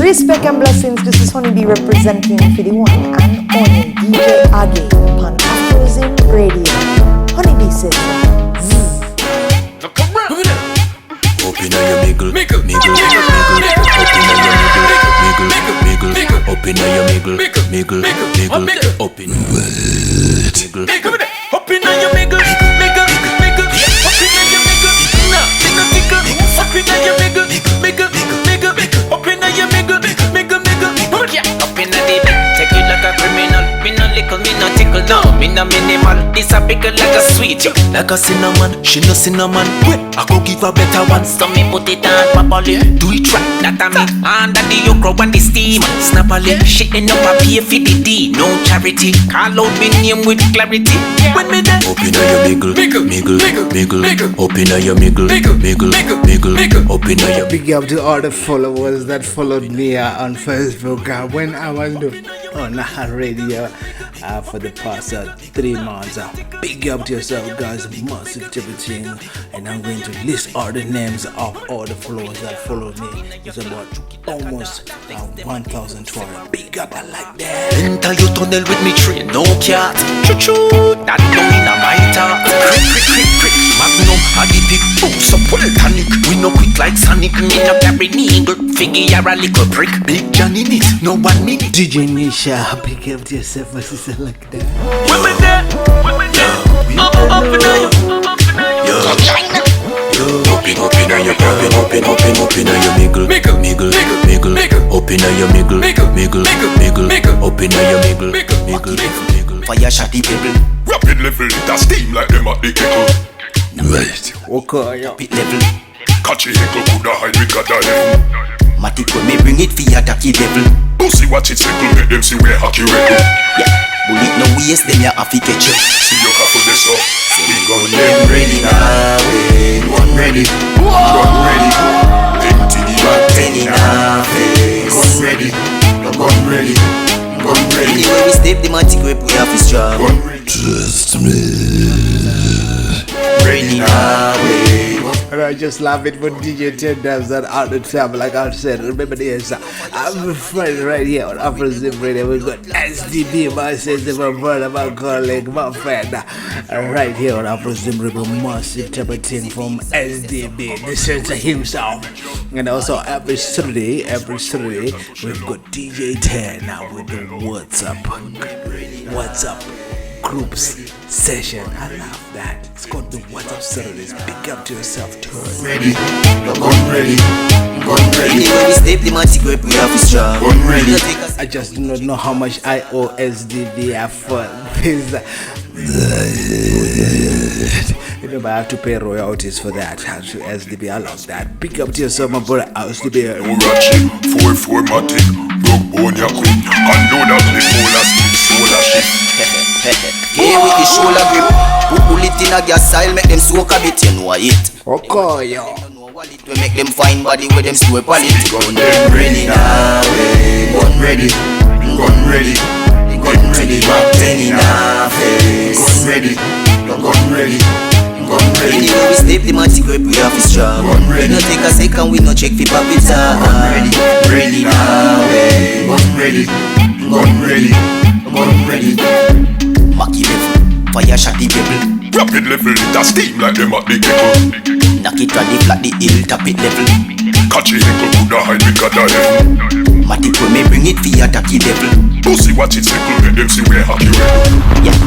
Respect and blessings, this is Honeybee representing for the one and only DJ Agieh on AfroZim Radio. Honeybee says Up inna your miggle, miggle, miggle. Up inna your miggle, miggle, miggle. Up inna your miggle, miggle. Up inna your miggle, miggle, miggle. Up inna your miggle, nah, miggle. pickle now. Me no minimal, this a pickle like a sweet. Like a cinnamon, she no cinnamon. I go give a better one. So me put it on properly. Do it right, that a me. Under the okra and the steam. Snappily, she end up a pay for the D. No charity, call out me name with clarity. When me there, up inna your miggle, miggle, up inna your miggle, miggle, up inna your. Big up to all the followers that followed me on Facebook when I was on radio for the past 3 months. Big up to yourself, guys. Massive everything, and I'm going to list all the names of all the followers that followed me. It's about almost 1,200. Big up, I like that. Enter your tunnel with me train, no cat. Choo-choo, that no in a my talk. Crick, Magnum, a the big boots up well tonic. We no quick like Sonic. Me no carry needle, figure a little brick. Big John in it, no 1 minute. DJ Nisha, big up to yourself, my sister like that. Women there, up in there, Up inna your miggle, up inna your miggle, up inna your miggle. Fire shot the pebble. Rapid level, it a steam like them at the kettle. Right. Okay, yeah. Pit level. Catch a heckle, coulda hide with God level. Matic when me bring it for attack the devil. Pussy watch it simple, make them see where hacky rebel. Yeah. Bullet no waste, them ya have to catch you. See you have to this up. We gun them ready now, gun ready, gun ready. Empty the bag, 10 in half, gun ready, gun ready, gun ready. Anyway we step the matic whip, we have to strap. Trust me. Ready now, and I just love it when DJ 10 does that all the time. Like I said, remember this, I'm a friend right here on AfroZim Radio. We got SDB, my sister, my brother, my colleague, my friend, right here on AfroZim Radio. Massive type of thing from SDB, the center himself. And also every Saturday, we've got DJ 10 now with the WhatsApp groups session. I love that. It's called the WhatsApp Saturdays. Big up to yourself too. Ready, gun ready, gun ready. Anyway we step the matic whip, we have to strap. Gun ready. I just do not know how much I owe SDB for this. You know, I have to pay royalties for that. To SDB, I love that. Big up to yourself, my brother. SDB. Ratchet, 4 matic, broke bone ya quick. And know that the solar stick, solar shit. Yeah, with the shoulder grip. Put bullet in a gas style, make them soak a bit, you know it. Okay, yo. We make them fine body with them sweep on it. Gun them ready now, gun ready, gun ready, gun ready. Back 10 in half, gun ready, gun ready, gun ready. Anyway we step the matic whip, we have to strap. Gun ready. We no take a second, we no check for pop it. Gun ready, ready now, gun ready, gun ready, gun ready. Mackie level, fire shot the pebble. Rapid level, it a steam like them at the kettle. Knock it on the flat, the hill, tap it level. Catch a heckle, coulda hide with God level. Matic when me bring it for attack the devil. Pussy watch it simple, make them see where hacky rebel. Yeah,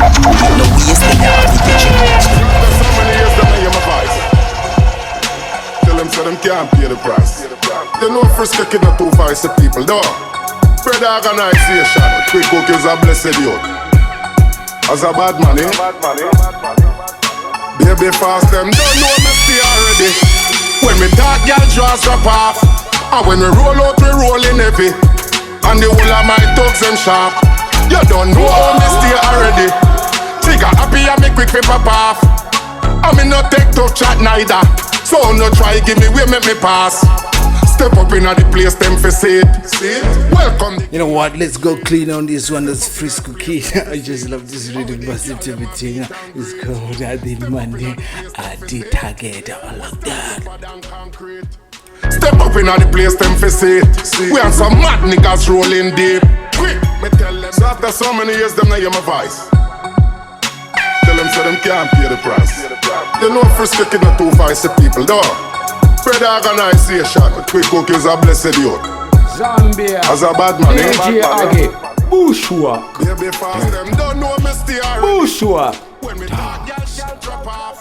no waste, them ya have to catch you. So many years that I hear my voice. Tell them so them can't pay the price. They know first kicking the 2 5 people, no. Brother organization, quick cook is a blessed youth. As a bad man, eh? Baby fast, them don't know me stay already. When me talk, y'all draws drop off. And when we roll out, we rolling heavy. And the whole of my thugs them sharp. You don't know how me stay already. Trigger happy and me quick fi pop off. I me no take tough chat neither. So no try give me way, make me pass. Step up in the place, them for see it. Welcome. You know what? Let's go clean on this one. That's Frisco Kid. I just love this really massive thing. It's called the Monday at the Target. I love that. Step up in the place, them for see it. We have some mad niggas rolling deep. Quick, me tell them. So after so many years, them not hear my voice. Tell them so them can't pay the price. You know Frisco Kid not 2 5 people, though. Brother organization, quick cook is a blessed youth. Zambia, as a bad man, Agieh, Agieh, bushwalk. Baby fast, them don't know me stay already. Bushwalk. When we talk, y'all drop off.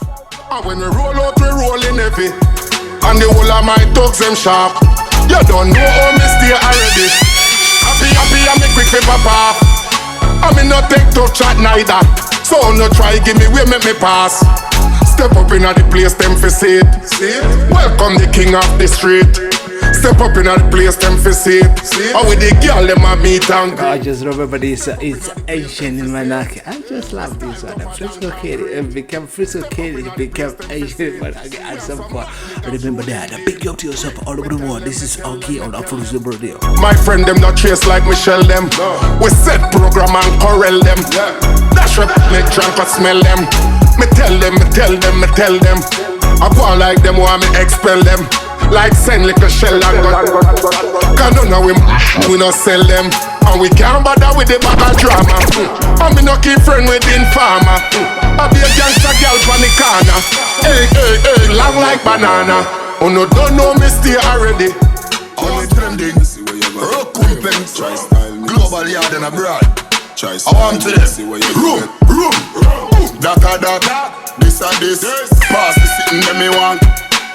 And when we roll out, we rolling heavy. And the whole of my thugs them sharp. You don't know how me stay already. Happy, and me quick fi pop off. I me no take to chat neither. So no try give me way, make me pass. Step up inna the place, them fi see it. Welcome the king of the street. Step up inna the place, them fi see it. How with the girl them a meet and I just remember this. It's Asian in Manaki. I just love this one. Frisco Kid. It became Frisco Kid. It became Asian in Manaki at some point. Remember that. Big up to yourself all over the world. This is Agieh on AfroZim Radio. my friend them not trace like Michelle them. We set program and corral them. Dash up, make drunk or smell them. Me tell them. I go on like them, want me expel them. Like send little shell and gun. Cause none of we no sell them. And we can't bother with the bag of drama. And me no keep friend with the informer. I be a gangster girl from the corner. Hey, long like banana. Oh no, don't know me stay already. Only trending. Rock company. Global yard and abroad. I want to this. Room. Data. This and this. Pass the sitting them me want.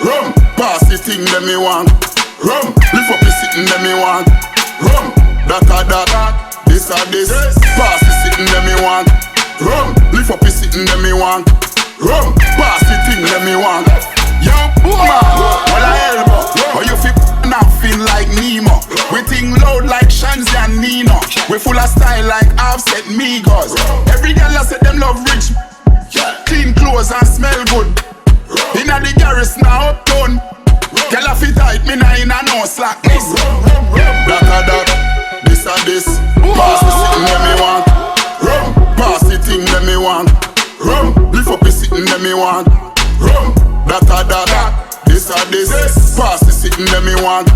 Rum. Pass the thing them me want. Rum. Lift up the sitting them me want. Rum. Data. This and this. Pass the sitting them me want. Rum. Lift up the sitting them me want. Rum. Pass the thing them me want. Yo, man. Well I elbow. Or you feel now feel like Nemo. We think loud like Shanzi and Nino. We full of style like Offset Migos. Every girl I say them love rich. Clean clothes and smell good. Inna the garage now uptown. Girl a fit tight, me nah inna no slackness. Data, this and this. Pass the sitting that me want. Rum, pass the thing that me want. Rum, lift up the sitting that me want. Rum, data, this and this. Pass the sitting that me want.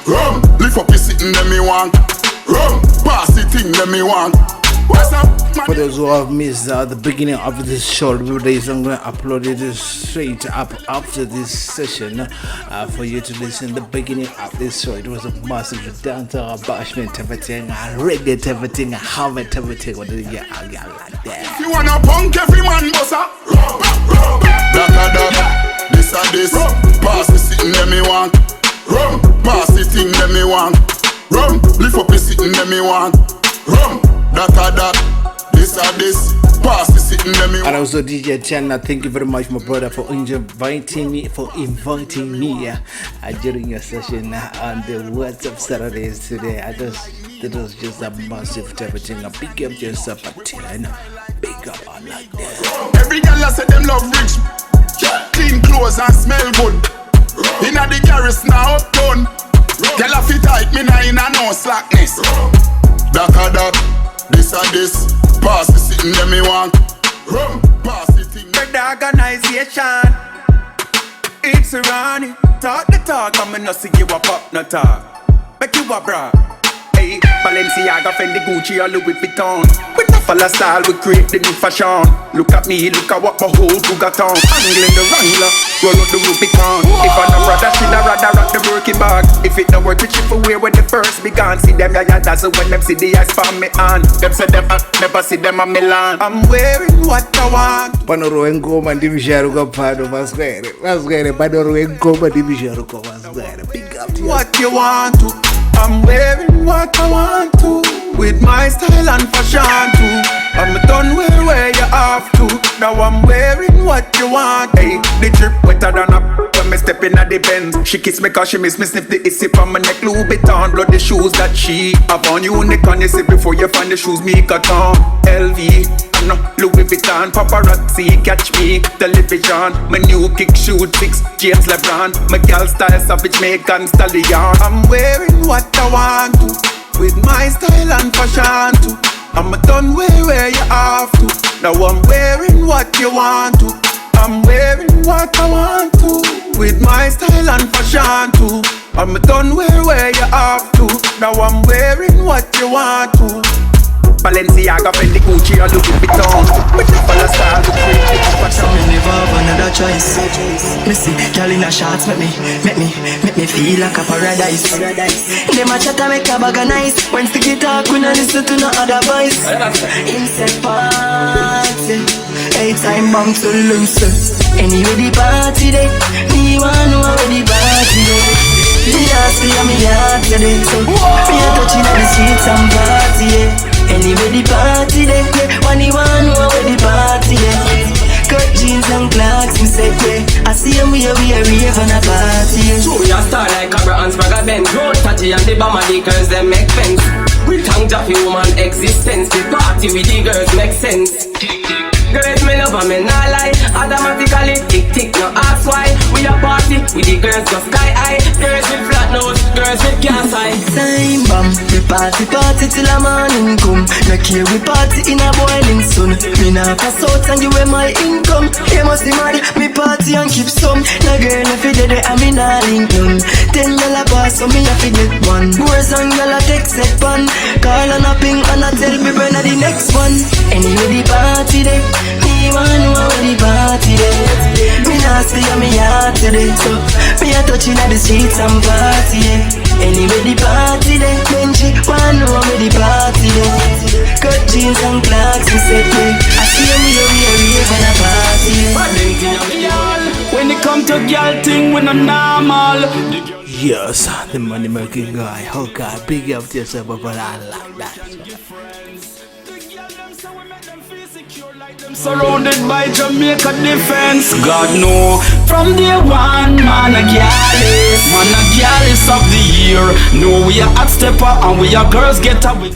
Rum, lift up the sitting that me want. Rum, pass the thing that me want. For those who have missed the beginning of this show, I'm going to upload it straight up after this session for you to listen. The beginning of this show, it was a massive Dancehall, Bashment, everything, Reggae, everything, Harvard, everything. What did you get like that? You wanna punk every man, bossa? This and this. Pass the sitting that me want. Rum, pass the thing that me want. Rum, lift up the sitting that me want. Rum, data, this and this. Pass the sitting that me want. And also DJ Chan, thank you very much, my brother, for inviting me during your session on the Words of Saturdays today. It was just a massive everything. A big up yourself a 10. Big up on like that. Every girl I say them love rich. Clean clothes and smell good. Inna the garage now uptown. Girl a fit tight, me nah inna no slackness. Data, this and this. Pass the sitting that me want. Rum, pass the thing. The organization, it's a running. Talk the talk, I'm not see you a pop no talk. Make you a bra. Hey, Balenciaga, Fendi, Gucci, or Louis Vuitton. With no follow style, we create the new fashion. Look at me, look at what my whole crew got on. Angling the Wrangler, roll out the Rubicon. If I no brother, she da rather rock the Birkin bag. If it no work, it ship away when the first began. See them, yeah, that's when them see the eyes from me on. Them say them, never see them a Milan. I'm wearing what I want. Panoro engoma ndi misharuka pano maswere panoro engoma ndi misharuka maswere. Big up to you. What you want to? I'm wearing what I want to, with my style and fashion too. I'm done where you have to. Now I'm wearing what you want. Hey, the drip wetter than a when me step in at the Benz. She kiss me cause she miss me sniff the issy from my neck. Louis Vuitton, bloody shoes that she have on. Unicorn, you see before you find the shoes me got on. LV, I'm not Louis Vuitton. Paparazzi catch me, television. My new kick shoot 6, James LeBron. My gal style savage, Megan Stallion. I'm wearing what I want to, with my style and fashion too. I'm done where you have to. Now I'm wearing what you want to. I'm wearing what I want to, with my style and fashion too. I'm done where you have to. Now I'm wearing what you want to. Balenciaga, Fendi, Gucci, or Louis Vuitton. With the follow style, we create the fashion. Me never have another choice. Me see, girl in a shots, make me feel like a paradise. Them a chat and make a bag of nice. When sticky talk, we no listen to no other voice. Insect party, 8 time bomb to loose. Anyway the party day, me want know where the party day. The last day of me heart today, so me a touching on the streets and party, yeah. Anyway the party there, when you want know where the party there. Cut jeans and clocks, me say yeah. I see him we a rave on a party. True, we a star like Cabra and Spragga Benz. Road Tati and the Bama, the girls them make fence. We thank Jah for woman existence. The party with the girls make sense. Girls me love and me nah lie. Automatically tick tick, no ask why. We a party with the girls go sky high. Girls with flat nose, girls with gas eye. Time bomb, we party till the morning come. No care we party in a boiling sun. Me nah pass out and give away my income. You must be mad, me party and keep some. No girl if you dead and me nah link none. $10 pass so me have to get one. Boys and girl a text set pan. Call and a ping and a tell me when the next one. Anyway the party day. Me want know where the party there. Me nah stay on me heart today. So me a touching at the streets and party. Anyway the party there. Benji want know where the party there. Cut jeans and clocks me say yeah. I see me rave on a party. When it come to girl thing, we no normal. Yes, the money making guy. Okay, big up to yourself, but I like that. Surrounded by Jamaica defense. God know from day one, man a gallus. Man a gallus of the year. No, we are hot stepper and we are girls get up with.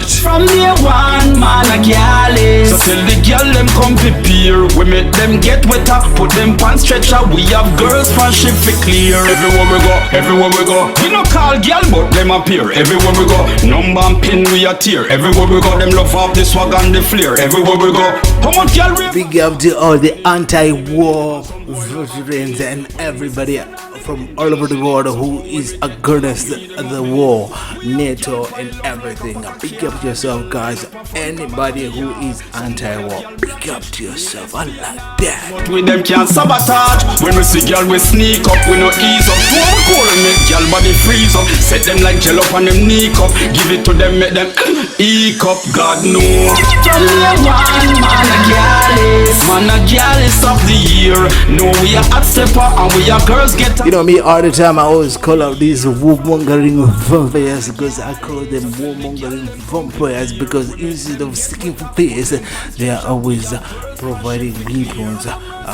From day one, man a gallus. So tell the girl them come prepare. We make them get wetter, put them pants stretcher. We have girls from ship for clear. Everywhere we go. We no call girl but them appear. Everywhere we go, number and pin we a tear. Everywhere we go, them love off the swag and the flair. Everywhere we go, how much girl we big up to all the anti-war veterans and everybody from all over the world who is against the war, NATO and everything. Big up to yourself, guys. Anybody who is anti-war, big up to yourself. I like that. We them can't sabotage. When we see girl we sneak up, we no ease up. Do we cool and make girl body freeze up. Set them like gel up on them knee cup. Give it to them, make them eek up. God know. From day one, man a gallus. Man a gallus of the year. No, we are hot stepper and we are girls get up. You know me, all the time I always call out these warmongering vampires because I call them warmongering vampires because instead of seeking for peace, they are always providing weapons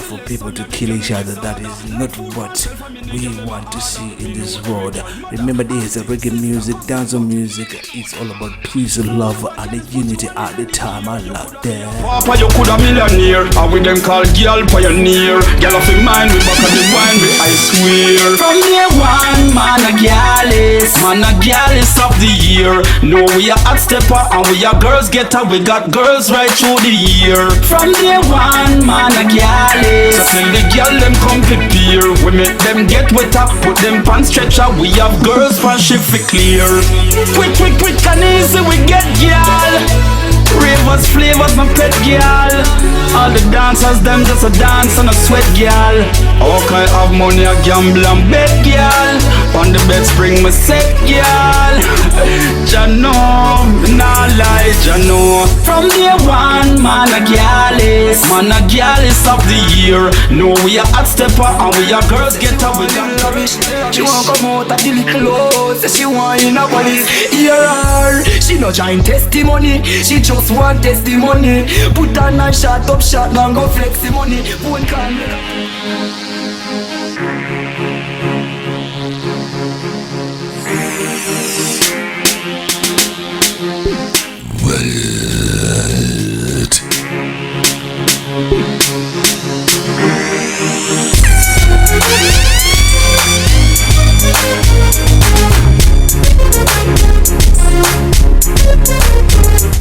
for people to kill each other. That is not what we want to see in this world. Remember this, reggae music, dancehall music, it's all about peace, love, and the unity at the time. I love that. Papa, you could a millionaire, and with them call girl pioneer. Girl of the mind, we back on the wine, we I swear. From day one, man a gallus. Man a gallus of the year. No, we are hot stepper, and we are girls getter. We got girls right through the year. From day one, man a gallus. So tell the girl them come prepare. We make them get wetter, put them pants stretcher. We have girls from shift for clear. Quick and easy we get girl. Ravers, flavors, my pet girl. All the dancers, them just a dance and a sweat girl. Okay, have money, I gamble and bet girl. On the bed spring, my set girl. Jano, nah lie, Jano. From day one, man a gallus. Man a gallus of the year. No, we are hot stepper and we are girls get up with them. She want come out at the little house. She want in a police. Hear her. She no join testimony. She just want testimony. Put on a shot up shot and go flex the money. Phone call me.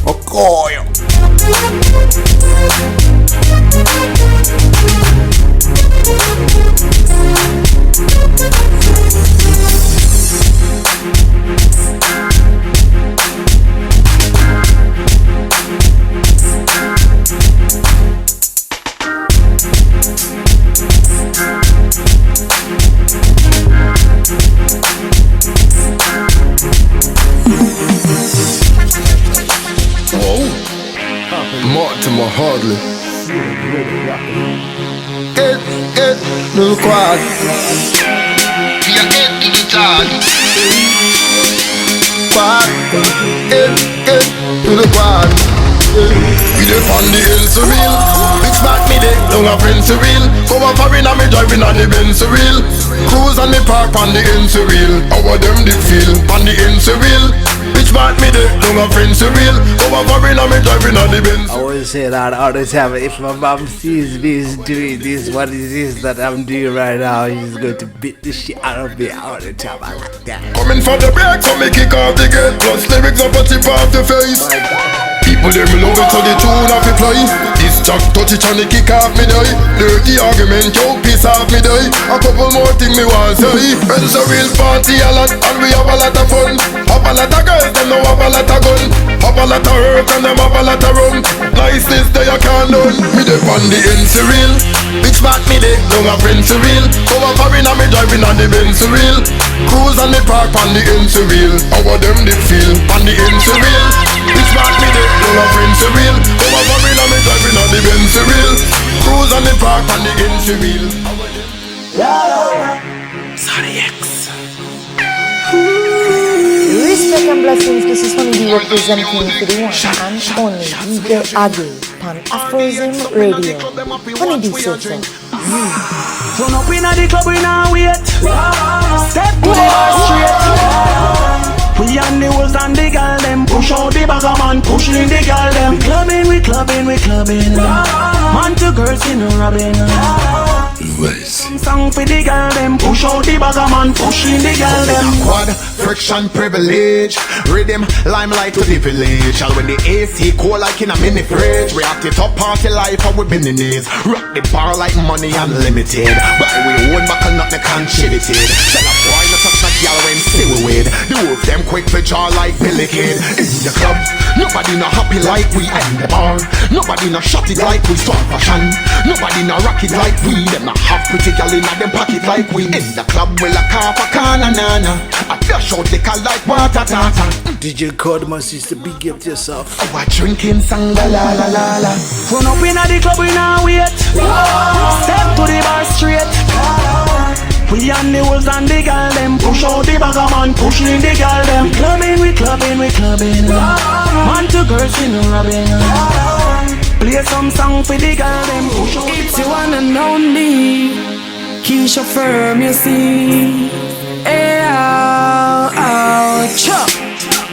Okoyo. Mortimer Hardly. No quad. We are head to the target. quad. To the quad. We dey on the Benz wheel. Big smart me dey, don't a friends wheel. Go up foreign and me driving on the Benz wheel. Cruise and me park on the Benz wheel. How them did feel on the Benz wheel. Big smart me dey, don't a friends wheel. Go up foreign and me driving on the Benz. I always say that all the time. If my mom sees me doing this, what is this that I'm doing right now? She's going to beat the shit out of me all the time. I like that. Coming for the break, so me kick off the gate. Plus lyrics up a tip off the face. People them love it so the tune off the play. This jack touch it and the kick off me die. Dirty argument, joke piss off me die. A couple more things me want say. It's a real party a lot and we have a lot of fun. Have a lot of girls, them know have a lot of gun. Have a lot of hurt and them have a lot of rum. Niceness they you can't done. Me dey on the Benz real. Big smart me dey, don't a friends real. Go up foreign and me driving on the Benz real. Cruise and me park on the Benz real. How them did feel on the Benz real. Big smart me dey, don't a friends real. Go up foreign and me driving on the Benz real. Cruise and me park on the Benz real. Sorry X. Respect and blessings, this is Honeybee representing for the one and only DJ Agieh on AfroZim Radio. Honeybee Social. Turn up inna the club, we now wait. Step to the bar straight. We and the wolves and the girl them. Push out the bagger man, pushing the girl them. We clubbing. Man to girls in a robbing. Song for the girl them. Push out the bagger man, pushing the girl them. Quad, friction, privilege. Rhythm, limelight to the village. And when the AC cold like in a mini fridge. We act it up, party life and we been in this. Rock the bar like money unlimited. Buy we own buckle, not the contributed. Tell a boy not touch that gal when stay we with. The wolf them quick for jaw like Billy Kid. In the club, nobody not happy like we. In the bar, nobody not shot it like we. Swap fashion, nobody not rock it like we. Them not half pretty gal in them pocket like we. In the club, we like popcaan and nana. I flush out the car like water tata. DJ Code, my sister, big up yourself. We're drinking sanga la la la la. Turn up inna the club, we now wait. Step to the bar straight. We and the wolves and the girl them. Push out the bagger man, pushing the girl them. We clubbing. Man to girls in a robbing. Play some song for the girl them. It's the one and only Keisha Firm, you see. Chop.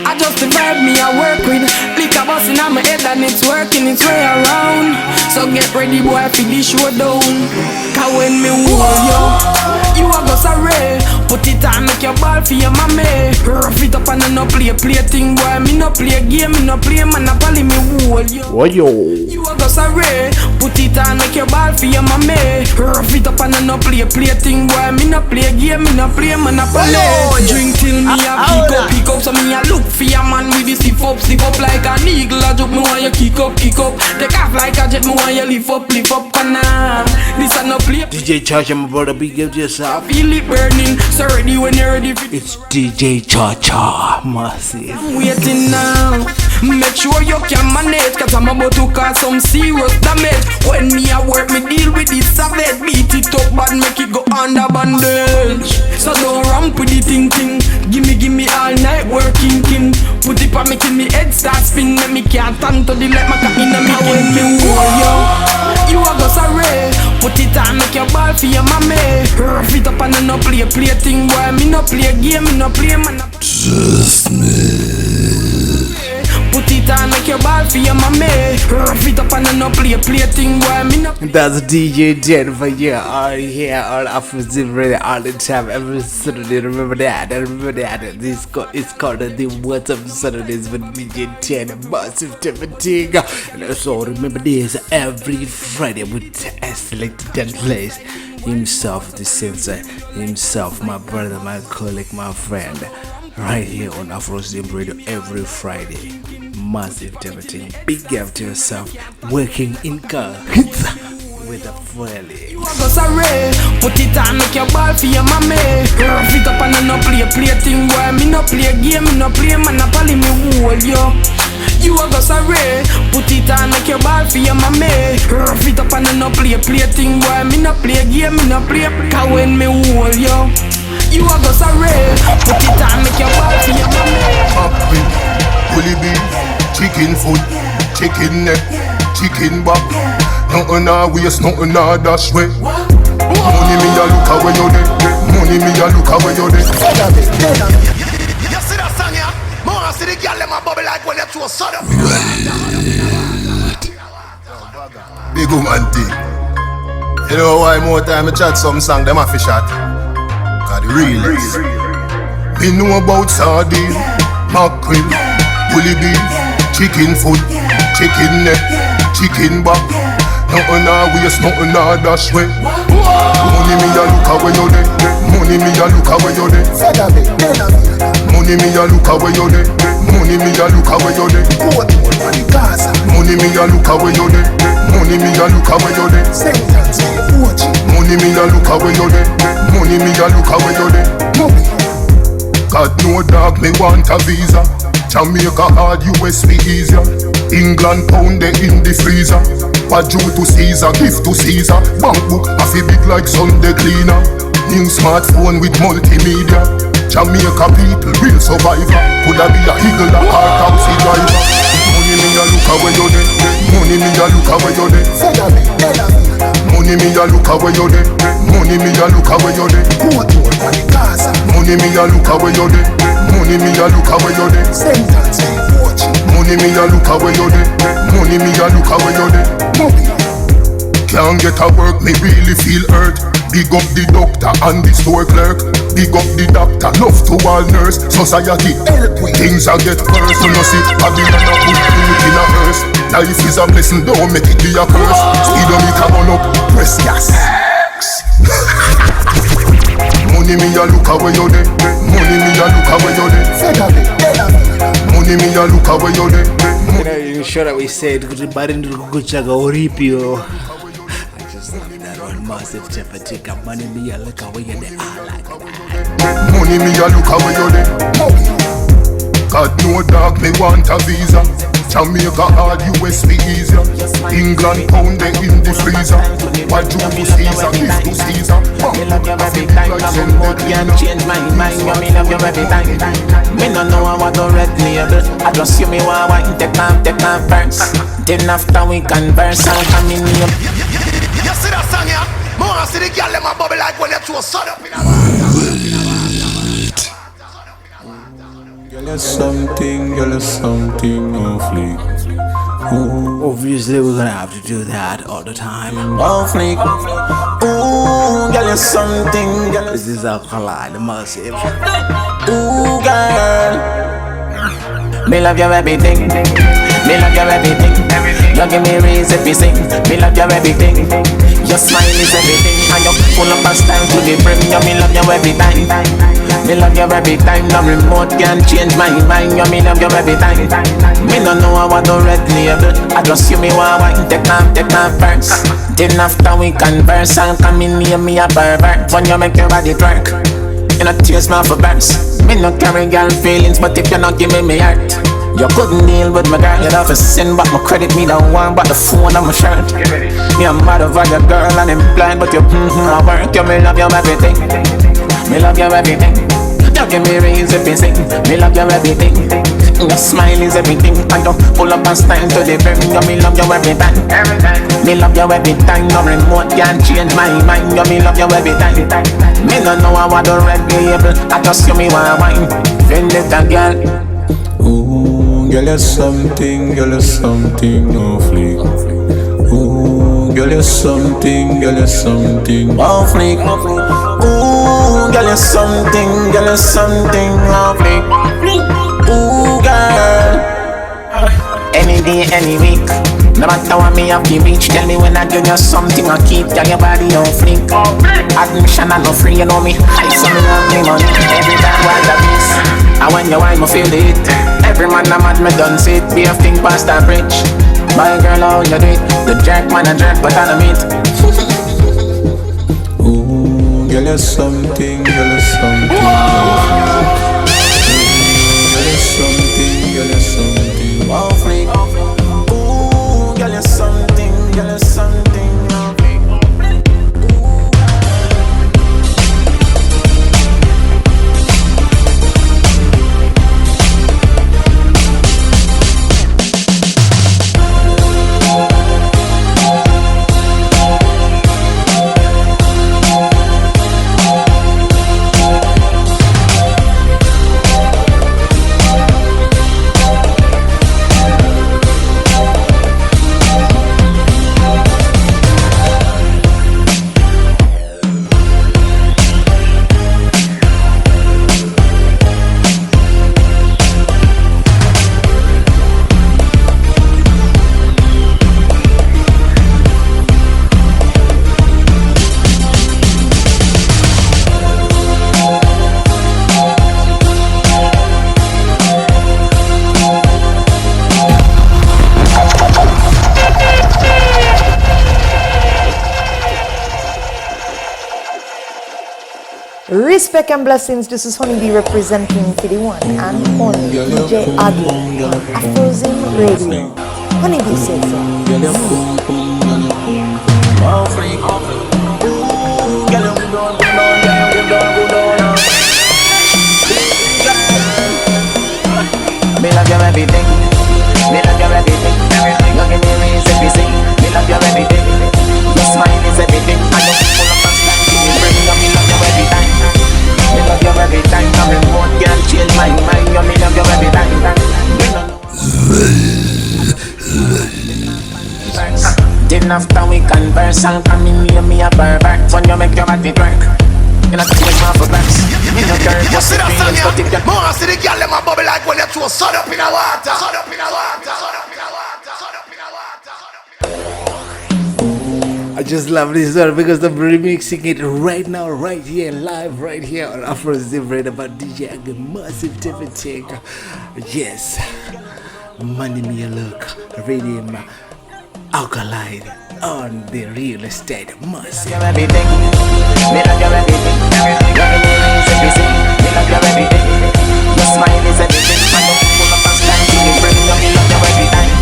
I just the vibe me I work with. Liquor busting on my head and it's working its way around. So get ready boy for the showdown. Cause when me hold you a go sorry. Put it on make your ball for your mommy. Rough it up and no play thing boy. Me no play game, me no play monopoly, me hold you. What yo? You a go sorry. Put it on make your ball for your mommy. Rough it up and no play thing boy. Me no play game, me no play monopoly. Drink till me a pick up. So me a look for your man with the stiff up like an eagle. I joke me want you kick up. Take off like a jet, me want you lift up. Pana. This a no play. DJ Charge, my brother, big up yourself. Feel it burning, so ready when you're ready. It's DJ Cha massive. I'm waiting now. Make sure you can manage, cause I'm about to cause some serious damage. When me a work, me deal with this savage. Beat it up bad, make it go under bandage. So don't ramp with the thing. Give me all night working king. Put it on making me head start spin. Make me can't stand to the let my cat in me when me hold you a go sorry. Put it on make your ball for your mommy. Rough it up and no play thing boy. Me no play game, me no play man. Just me. Put it on make your ball for your mommy. Rough it up and no play thing boy. Me no. That's DJ Denver, yeah, all here on AfroZim Radio all the time, every Saturday. Remember that. This it's called the What's Up Saturdays with DJ 10, massive thing. And also remember this every Friday with a selected place. Himself, the sensor, himself, my brother, my colleague, my friend, right here on AfroZim Radio every Friday. Massive thing. Big up to yourself, working in car. With a fully. You a go sorry. Put it on make your ball for your mommy. Rough it up and no play thing boy. Me no play game, me no play monopoly, me hold you. You a go sorry. Put it on make your ball for your mommy. Rough it up and no play thing boy. Me no play game, me no play. Cause when me hold you You are go sorry. Put it on, make your body your mommy. Bully beef, chicken foot, chicken neck, chicken back. Nothing a waste, nothing a dash way. Money me a look away you dey. Money me a look away you dey. You see that song here? More see the girl them a bubble like when you throw soda. Big woman thing. You know why more time I chat some song them a fi shot? Cause the realest. Me know about sardine, mackerel, bully beef, chicken foot, chicken neck, chicken back. Nothing a waste, nothing a dash way. Money me a look away you dey. Money me a look away you dey. Money me a look away you dey. Money me a look away you dey. Money me a look away you dey. Money me a look away you dey. Money me a look away you dey. Money me a look away you dey. God no dog me want a visa. Jamaica hard, US me easier. England pound they in the freezer. What due to Caesar, gift to Caesar. Bank book a fi big like Sunday cleaner. New smartphone with multimedia. Jamaica people real survivor. Coulda be a higgler or taxi driver. Money me a look away you dey. Money me a look away you dey. Money me a look away you dey. Money me a look away you dey. Money me a look away you dey. Money me a look away you dey. Money me a look away you dey. Money me a look away you dey. Can't get a work, me really feel hurt. Big up the doctor and the store clerk. Big up the doctor, love to all nurse. Society help with things I get worse. You know see, Babylon a put it in a hearse. Life is a blessing, don't make it be a curse. Speedometer run up, press gas. Money me a look away you dey. Money me a look away you dey. Money me a look away you dey. You know, you sure that we said goodbye to Guchaga Oripio. I just love that one massive Tepatika. Money me a look away you dey. I like that. Money me a look away you dey. God no dog me want a visa. Jamaica hard, US me easier. England pound they in the freezer. What do to Caesar, give to Caesar. Me love you every time, nothing more can change my mind. Me love you every time. Me no know I want to red label. I just see me want wine, take my verse. Then after we converse, I'll come in here. You see that song here? More see the girl them a bubble like when you throw soda. Girl is something awfully. Obviously, we're gonna have to do that all the time. Awfully. Ooh, girl, you're something. This is Alkali, the massive. Ooh, girl. Me love you everything. Me love you everything. You give me reason if you sing. Me love you everything. Your smile is everything. And you're full of a style to the brim. You me love you every time. Me love you every time. No remote can change my mind. You me love you every time. Me no know I want to red label. I just see me want wine. Take my first. Then after we converse, I'll come in near me a pervert. When you make your body twerk, you know tears me off a verse. Me no carry girl feelings, but if you not give me heart, you couldn't deal with my girl. You'd have to send back my credit. Me don't want but the phone on my shirt. Me I'm mad over your girl and I'm blind, but you I work. You me love you everything. Me love you everything. You give me reason if you sing. Me love you everything. Your smile is everything. I don't pull up and stand to the brim. You me love you every time. Me love you every time. No remote can change my mind. You me love you every time. Me no know I want to red label. I just see me want wine. Friend little girl. Ooh, girl, you're something awfully. Ooh, girl, you're something awfully. Ooh, girl, you're something awfully. Ooh, girl. Any day, any week. No matter what me have to reach. Tell me when I give you something I keep. Tell your body on fleek. Admission I no free, you know me. I so me love me money. Every time while the beast. And when you wine, me feel it. Every man I'm mad, me done sit. Be a thing past that bridge. My girl, how you do it? The jerk man a jerk, but I don't meet. Ooh, girl, you're something. Girl, you're something. Awfully. Ooh, girl, you're something. Awfully. 1 Respect and blessings. This is Honeybee representing for the one and only DJ Agieh on AfroZim Radio. Honeybee says so. Me love you everything. Me love you everything. You give me reason to sing. Me love you everything. Your smile is everything. I know full of constancy. Me bring you. Me love you every time. Me love you every time. Come in one girl, change my mind. You me love you every time. Then after we converse and come in near me a pervert. When you make your body twerk. You know take my for backs. Me no care what's the feelings, but if you more see the girl them a bubble like when you throw sun up in the water. Sun up in the water. Sun up in the water. Sun up in the water. I just love this one because I'm remixing it right now, right here, live, right here on AfroZim Radio about DJ Agieh, massive everything. Yes, money me a look, radium, alkaline on the real estate, massive. Everything, me love you everything. You give me reason to sing. Me love you everything. Your smile is everything. I know full of constancy. Me bring you. Me love you every time.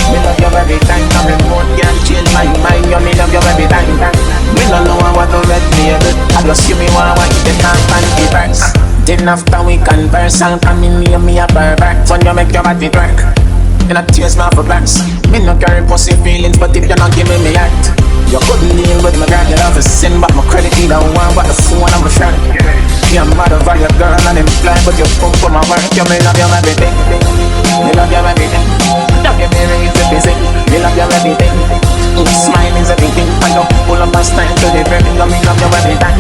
Me love you every time. Come in one girl, change my mind. You me love you every time. Me don't know I want to red label. I just you me want the can't find the verse. Then after we converse and come in near me a pervert. When you make your body twerk. You not tears me for backs. Me no carry pussy feelings, but if you not give me heart, you couldn't deal with my girl. You love to send back my credit. You don't want but the phone I'm a friend. Yeah, I'm mad over your girl and I'm fly, but you fuck for my work. You me love you everything. Me love you everything. Love you very easy busy. Me love you everything. Smile is everything. I don't pull up my style to the very. You me love you every time.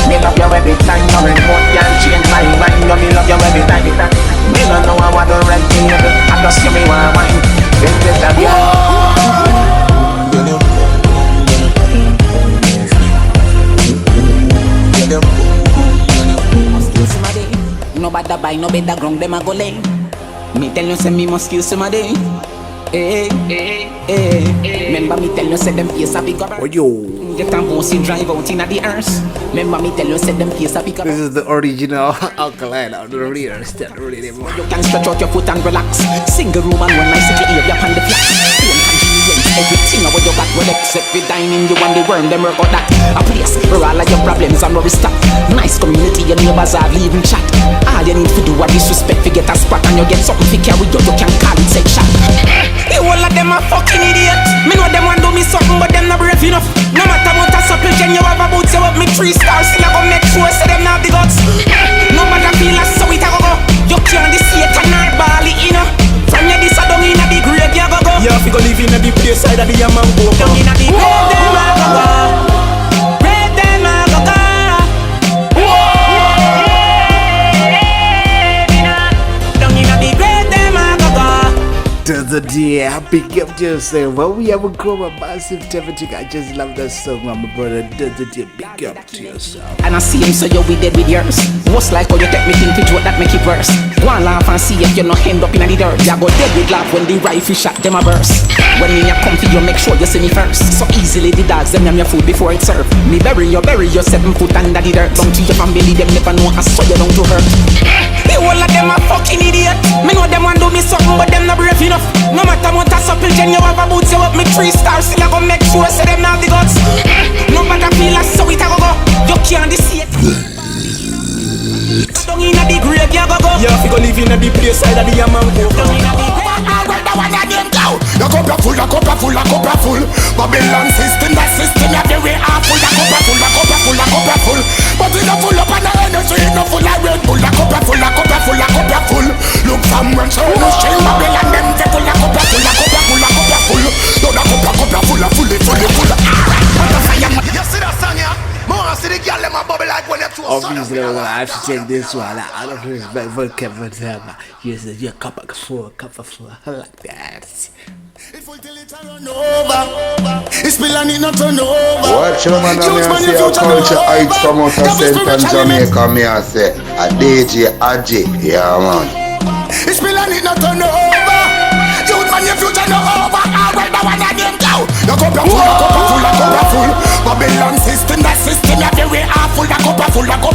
Me love you every time. You remote can't change my mind. You me love you every time. Me don't know I want to red label. I just give me one wine. Then get that no bother buy, no better ground, them a go lay. Me tell you say me must kill somebody. Hey, hey, hey, hey. Remember me tell you say them face a big up. Oh yo. Get a mousey drive out inna the earth. Remember me tell you say them face a big up. This is the original alkaline on the real estate. Really, you can stretch out your foot and relax. Single room and one nice little area on the flat. Everything about your back will except with dining. You want the worm, them work out that. A place where all of your problems and worries stop. Nice community, your neighbors are leaving chat. All you need to do is disrespect to get a spot. And you get something to carry you, you can call it section. The whole of them are fucking idiot. Me know them want do me something, but them not brave enough. No matter what a supplicant you have about, you up me 3 stars. Still I go make sure say them not the guts. No matter feel as so it a go. You can't see it and not bally, you know. From your this a down in a the grave, you go. You have to go live in a the place side of the man go. Down in a the grave, them a go. Grave them a go. Down in a the grave, them a go. Does it yeah, big up to yourself. Well, we have a grow a massive everything. I just love that song, my brother. Does it yeah, big up to yourself. And I see him, so you be dead with yours. What's like how you take me think to joke that make it worse. Go and laugh and see if you no end up in the dirt. You go dead with laugh when the rifle shot them a burst. When me a comfy, you make sure you see me first. So easily the dogs them yam your food before it serve. Me bury you 7 foot under the dirt. Down to your family, them never know I saw you down to hurt. The whole of them a fucking idiot. Me know them want do me something, but them not brave enough. No matter what a supplicant you have about, you up me 3 stars. Still I go make sure say them not the guts. No matter feel as so it a go. You can't deceive. Down in a the grave, you go. You have to go live in a the place side of the man go. Down in a the grave. Your cup are full, your cup are full, your cup are full. Babylon system, that system everywhere are full. Your cup are full, your cup are full, your cup are full. But it's not full up on the energy, it's not full of Red Bull. Your cup are full, your cup are full, your cup are full. Look from when so no shame, Babylon them they full. Your cup are full, your cup are full, your cup are full. No, the cup are full, fully full. You see that song, yeah? More see the girl them a bubble like when you throw. Obviously, I have to take this one. I don't respect for Kevin Thelma. Yes, your cup of full, like that. It's spill and it not turn over. Watch your man, I say a culture heights from out of Central Jamaica. Me I say a DJ Agieh, yeah man. It's spill and it not turn over. Youth man, your future no over. Alright, now one of them go. Your cup are full, your cup are full, your cup are full. Babylon system, that system everywhere are full. Your cup are full, your cup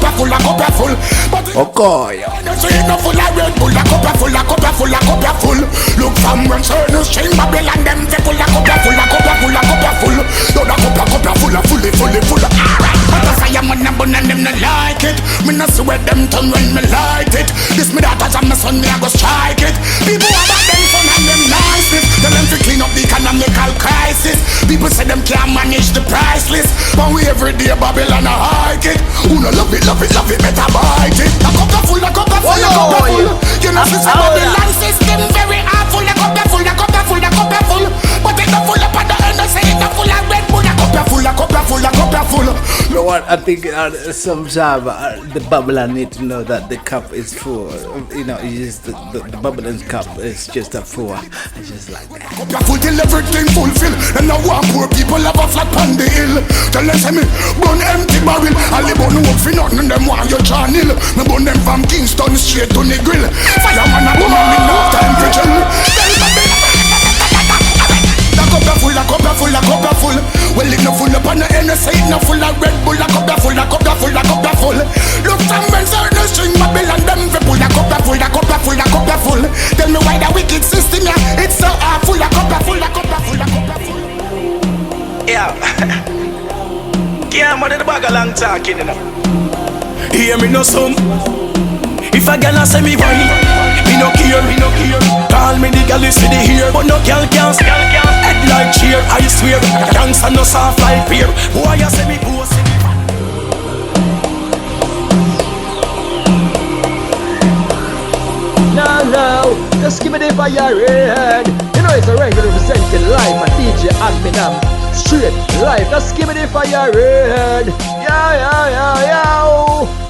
From when certain string Babylon them they full a cup full. Yo da cup full. Alright, but I say I'm on a bun and them not like it. Me not see where them turn when me light it. This me daughters and my son me I go strike it. People about them son and them niceness. Tell them to clean up the economical crisis. People say them can't manage the price list, but we every day Babylon a hike it. Who no love it, better bite it. A cup full. You know since Babylon system very awful. A cup full. But it's not full up at the end. I say it's not full of Red Bull. A cup full. You know what? I think sometimes the Babylon need to know that the cup is full. You know, it's just the Babylon's cup is just a full. It's just like that. Cup full till everything fulfill. And now one poor people have a flat on the hill. Tell them say me burn empty barrel. I live on work for nothing. Them want your channel. Me burn them from Kingston straight to the grill. Fireman a come and me no time to chill. A cup full. Well, it no full up on the end, say it no full of Red Bull. A cup full. Look from when certain string Babylon them fi pull. A cup full. Tell me why the wicked system yeah, it's so full. A cup full. Yeah. Yeah, man, the bag a long talking, you know. Hear me no some. If a gal a say me whine, me no care. Call me the gal is see the here, but no gal can't. Head like cheer, I swear. Gangsta no soft like beer. Boy, I say me boss. Now, just give me the fire red. You know it's a Reggae representing live and DJ Agbinam. Straight live, just give me the fire red. Yeah.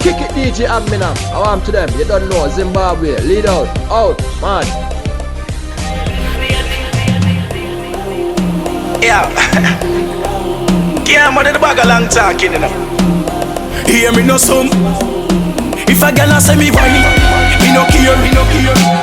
Kick it DJ Agbinam. I want to them, you don't know, Zimbabwe, lead out, man. Yeah. Yeah, man, the bag a long talking, you know. Hear me no some. If a gal a say me whine, me no care.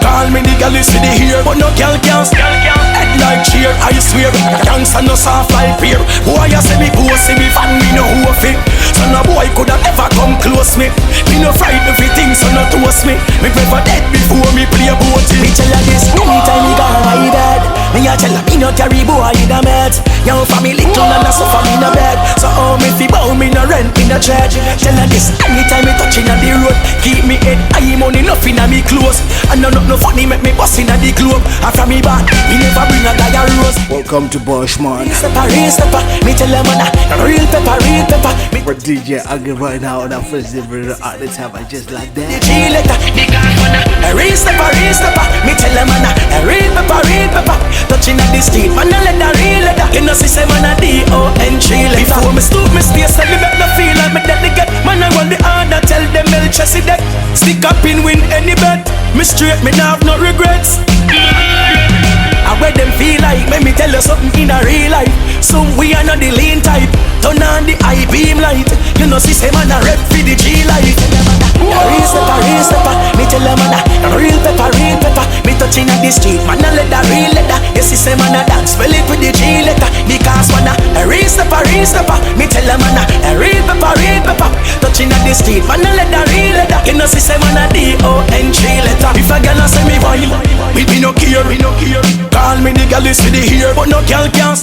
Call me the gal is see the here, but no gal can't. Head like cheer, I swear. Gangsta no soft like beer. Boy, I say me boss, me fan, me no hoof it. So no boy coulda ever come close me. Me no frightened of things, so no toast me. Me prefer dead before me play boat. Me tell her this, anytime me go my dad. Me a tell her me no carry boy in a met. Young family little and a suffer me no bed. So how me fi bow me no rent me no charge. Tell her this, anytime me touching on the road, keep me head high, money nothing on me clothes. And no funny make me bust in the globe. After me back, me never bring a guy a rose. Welcome to Bashment. Stepper, me tell them man, real pepper. For DJ Agieh right now on AfroZim at the time, I just like that. The G-letter, the godmother, real stepper. Me tell them man, real pepper. Touching at the street, man, I let the real leather. You know, see say man, a D-O-N-G letter. Before me stoop, me space, tell me make no feel like me dead again. Man, I want the order, tell them El Chessy deck. Stick up in win any bet. Me straight, me nah have no regrets. I where them feel like, let me tell you something in a real life. So we are not the lean type. Turn on the high beam light. You know, see say man a rep for the G life. Real stepper. Me tell them man a real pepper. Me touching at the street, man a let the real leather. You see say man a dance, spell it with the G letter. Because man a real stepper. Me tell them man a real pepper. Touching at the street, man a let the real leather. You know, see say man a D-O-N-G letter. If a girl a say me whine, me no care. Call me the gal is see the here, but no gal can't.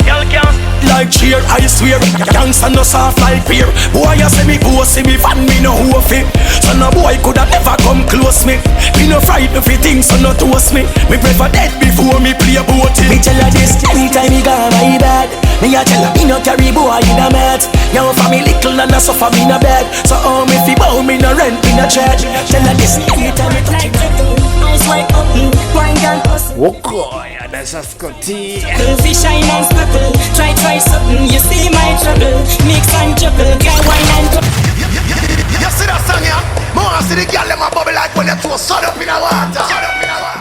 Like cheer, I swear. Gangsta no soft like beer. Boy, I say me boss, me fan, me no hoof it. So no boy coulda ever come close me. Me no frightened of things, so no toast me. Me prefer dead before me play boat. Me tell her this, anytime me go my bed. Me a tell her me no carry boy in a met. Young family little and a suffer me no bed. So how me fi bow, me no rent, me no charge. Tell her this, anytime me touch it. Okay, that's a Scotty. Fish shine and sparkle. Try something. You see my trouble. Mix and juggle. Girl wine and go. You see that song here? More see the girl them a bubble like when they throw sun up in the water.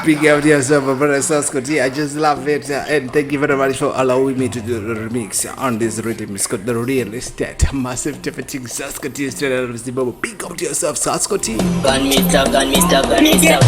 Big up to yourself, my brother Scotty. I just love it, and thank you very much for allowing me to do the remix on this rhythm. It's got the real estate, massive different Scotty straight out of Zimbabwe. Big up to yourself, Scotty. Gun me get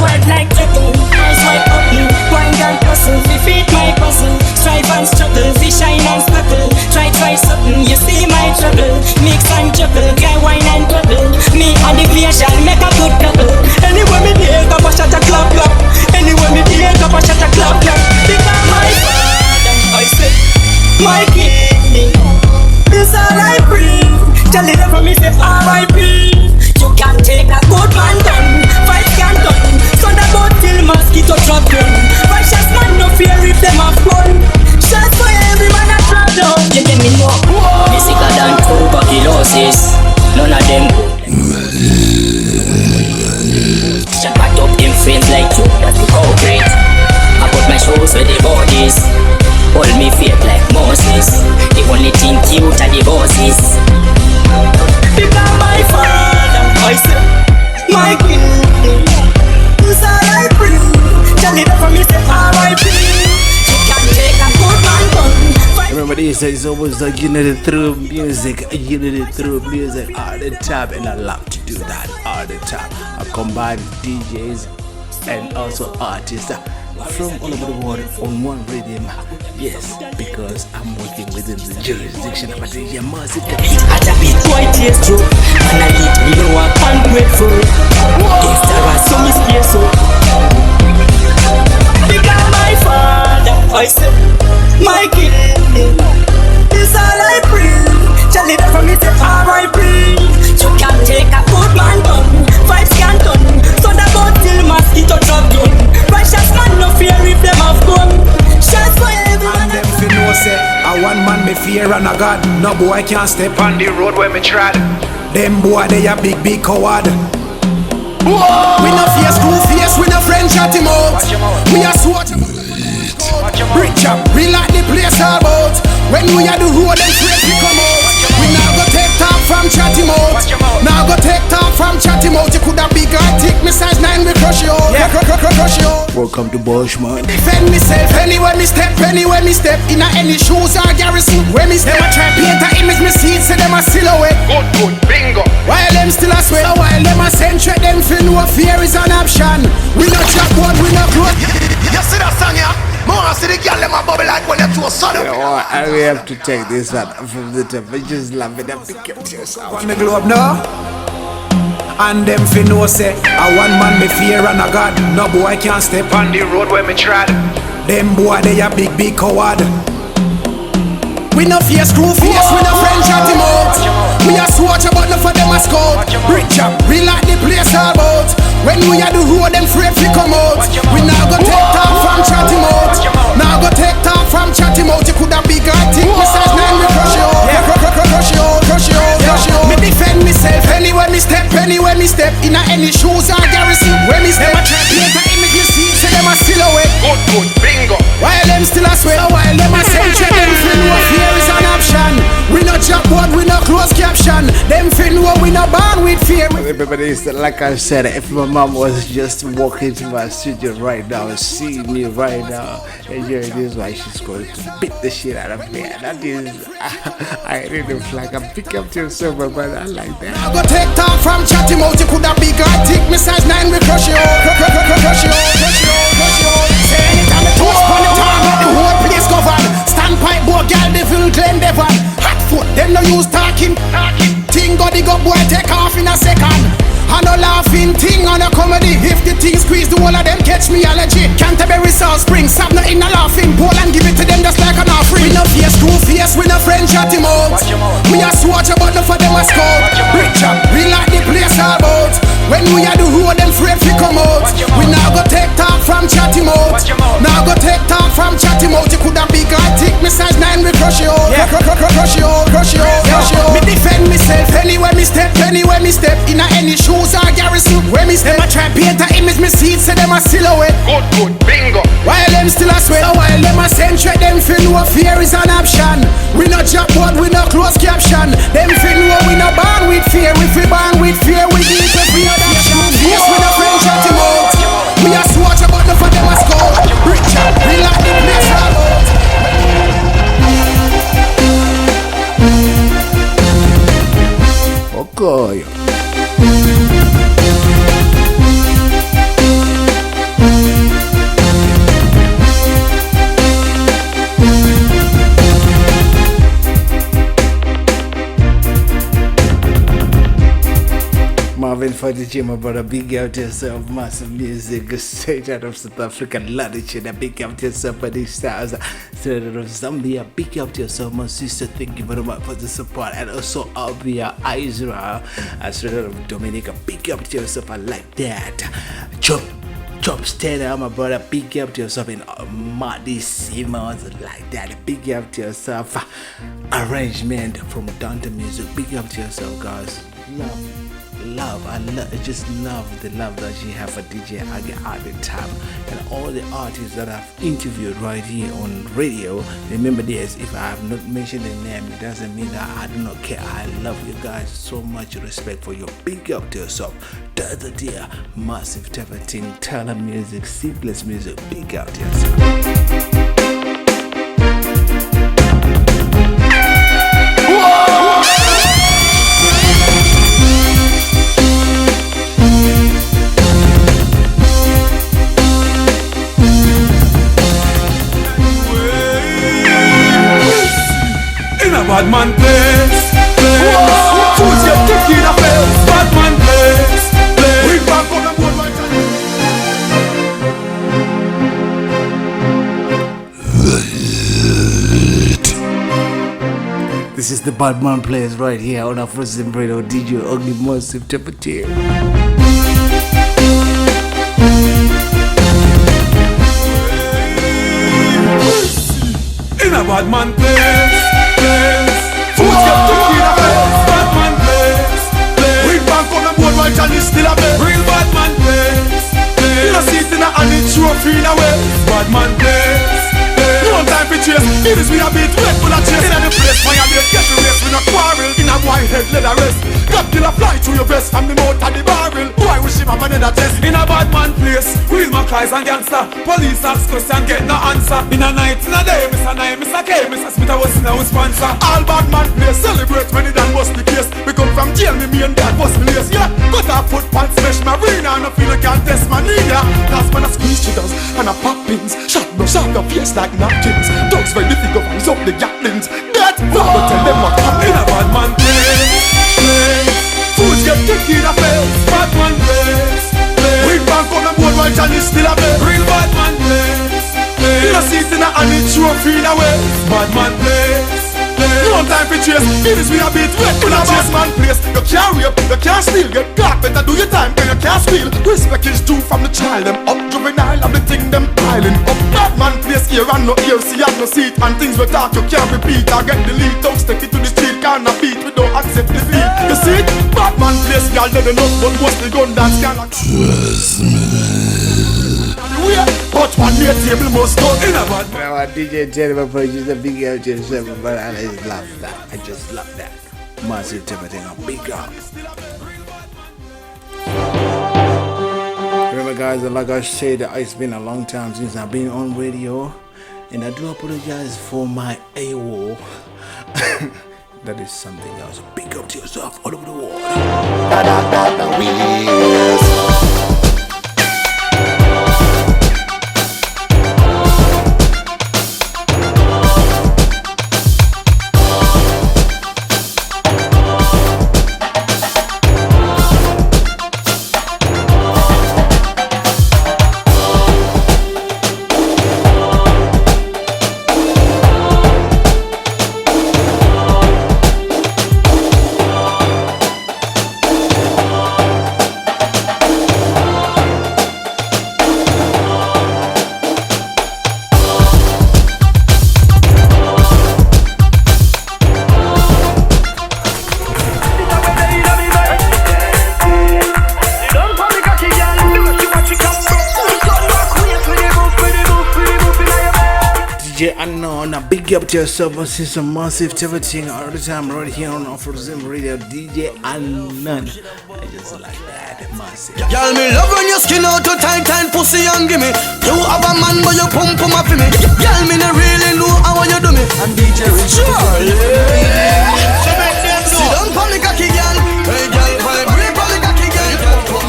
wet like turtle. Eyes wide open. Wine and hustle. Defeat my puzzle. Strive and struggle. Fish shine and sparkle. Try try something, you see my trouble. Mix and juggle, get wine and bubble. Me and the creation make a good couple. Anywhere me take up a shot a clap clap. Anywhere me take up a shot a clap clap. Because my father, I say, my king, this all I bring. Tell it from me say R.I.P. You can take a good man done, fight can done. So the boat till mosquito drop down. Righteous man no fear if them have fun. Shots for every man a drop down. You get me no? Me sicker than tuberculosis. None of them shut back up them friends like you that look how great. I put my shoes with the bodies. Hold me faith like Moses. The only thing cute are the bosses. Because my father, I say, my king, who's all I bring? Tell it from me, say R.I.P. You can take a good man gun. Remember this is always like unity through music all the time, and I love to do that all the time. I combine DJs and also artists from all over the world on one rhythm. Yes, because I'm working within the jurisdiction of a DJ music. At a bit white is true, and I eat below a ungrateful. Gangsta was so misplaced so. Because my father, I say, my king, this all I bring. Tell it from me say R.I.P. You can take a good man gun, vibes can done. So the boat till mosquito drop down. Righteous man no fear if them have gun. Shots for everyone. And them fi know say a one man me fear and a God. No boy can't step on the road where me trod. Them boy they a big coward. We no face two face, we no friend chat him out. We a swat Rich up, we like the place all about. When we are the road and straight we come out. We now go take talk from chatty mouth. Now go take talk from chatty mouth. You could have big guy thick, me size 9 we crush you. Yeah, crush you. Welcome to Bashment. Defend myself anywhere me step in any shoes or garrison. When me step, I try paint a image me see it, say them a silhouette. Good, bingo. While them still a sweat, while them a centric, them feel no fear is an option. We not chop one, we not close. You see that song here? More see the girl them a bubble like when they're too sun. You know what? I will have to take this one from the top. I just love it. I've kept yourself on the globe now. And them fi know say a one man me fear and a God. No boy can't step on the road where me trod. Them boy they a big coward. We no fear screw face, we no friend chat him out. We a swatch about no for them a scout. Rich up, we like the place all about. When we a the road, them afraid fi come out. We now go take talk from chat him out. Now go take talk from chat him out. You coulda big guy think me size 9 we crush you. Yeah, crush you. Me defend myself anywhere me step in any shoes or garrison. When me step, I try paint a image you see, say them a silhouette. Good, bingo. While them still a sweat, while them a centric, them feel no fear is an option. We no chop word, we no close caption. Them feel no we no born with fear. Everybody is like I said, if my mom was just walking to my studio right now and seeing me right now enjoying this, why she's going to beat the shit out of me. And that is, I really flag. I'm picking up to yourself, but I like that. I go take talk from chatty mouth. You coulda big guy thick, me size 9 we crush you. Crush you. Say anytime I touch on the target, the whole place covered. Standpipe boy, girl, devil claim Devon. Hot foot, them no use talking. Thing go dig up, boy, take off in a second. I no laughing thing on a comedy. If the thing squeeze, the whole of them catch me allergy. Canterbury, South Spring, stop no in a laughing pool and give it to them just like an offering. We no face, two face, we no friend chat him out. We a swatch about no for them a scout. Rich up, we like the place all about. When we are the road, them afraid fi come out. We now go take talk from chat him out. Now go take talk from chat him out. You coulda big guy thick, me size 9 we crush you. Yeah, crush you. Me defend myself anywhere me step in any shoes or garrison. When me step, I try paint a image me see it, say them a silhouette. Good, bingo. While them still a sweat, while them a centric, them feel no fear is an option. We no chop word, we no close caption. Them feel no we no born with fear. If we born with fear, we need to fear that shit. Yes, we no friend chat him out. We a swatch about the for them a scout. Rich up, we like the place all out. Okay. loving for the gym, my brother. Big out yourself, massive music, straight out of South Africa, latitude. Big out yourself for these stars, straight out of Zambia. Big out yourself, my sister. Thank you very much for the support, and also Albia, Israel, straight out of Dominica. Big up to yourself, I like that. Chop Steady, my brother. Big up to yourself in Marty Simmons, like that. Big up to yourself. Arrangement from Dante Music. Big up to yourself, guys. I just love the love that you have for DJ Agieh at the time, and all the artists that I've interviewed right here on radio. Remember this, if I have not mentioned the name, it doesn't mean that I do not care. I love you guys so much. Respect for your. Big up to yourself. The other day, massive type of thing, Taylor music, seamless music. Big up to yourself. Bad man place. Fools get kicked in the face. Bad man place. We back on the board right now. This is the Bad Man Place right here on AfroZim Radio. DJ Agieh, massive type of thing. In a bad man place. Fools get kicked in the face. Bad man place. We bank on the board while Johnny still a bed. Real bad man place. You know see it in a hand, it trophy in a way. Bad man place. No time for chase. It is we a beat, wait for the chase. In the place, fire blade, get the race. We no quarrel. In a white head, let her rest. God killer fly through your vest and the mouth of the barrel. Why wish him have another test? In a bad man place, real Mackay's and gangster. Police ask question, get no answer. In a night, in a day, Mr. Nye, Mr. K, Mr. Smith, I was in our sponsor. All bad man place, celebrate when it done bust the case. We come from jail, me and dad bust the lace. Yeah, cut our foot pants, smash my arena. And I feel I can't test my knee. Yeah, that's when I squeeze jitters and I pop pins. Shot brush out your face like napkins. Dogs ready to go rise up the gatlings. That father tell them what happened. In a bad man place. Fools get kicked in the face. Bad man place. We bank on the board while Johnny still a bed. Real bad man place. You know see it in a hand, it trophy in a way. Bad man place. No time for chase. It is we a beat wet in a bad man place. You can't rape, you can't steal. Get caught, better do your time, then you can't steal. Respect is due from the child. Them up juvenile and the thing them piling up. Bad man place here and no ear, see and no seat. And things we talk you can't repeat. I get the lead, don't stick it to the street. Can't beat, we don't accept defeat. You see it? Bad man place, y'all dead enough. But what's the gun dance can't trust me. But one day table must go in a bad man. Now, DJ Jennifer produces a big out yourself, but I just love that. I just love that. Massive Timothy, a big up. Remember, guys, like I said, it's been a long time since I've been on radio, and I do apologize for my AWOL. That is something else. Big up to yourself all over the world. Big up to yourself, and see some massive everything all the time right here on AfroZim Radio. DJ Annan, I just like that massive. Y'all me love when your skin out to tight and pussy and gimme. You have a man but you pump up for me. Y'all me no really know how you do me. And DJ Rich Charlie. Sit down for me cocky girl. Hey girl, vibrate for me cocky girl.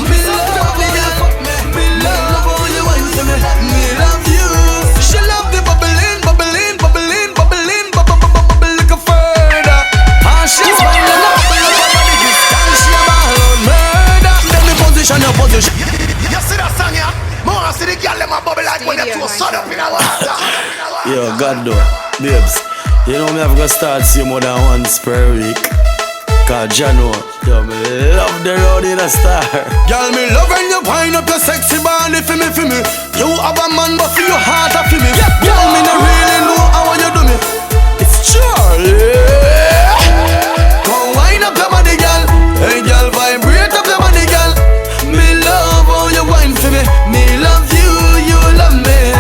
Me love me girl. Me love how you want to me. Me love you. She love the bubbling, bubbling, bubbling, bubbling, bubble like a further. And she's smiling up, bubble up over the distance. She a ball on murder. God though, babes. You know me have to start see more than once per week. Cause Jano, yo, me love the road in a star. Girl, me love when you wind up your sexy body for me, for me. You have a man, but for your heart, I feel me. Girl, me no really know how you do me. It's Charlie. Come wind up your body, girl. Hey, girl, vibrate up your body, girl. Me love how you wind for me. Me love you, you love me.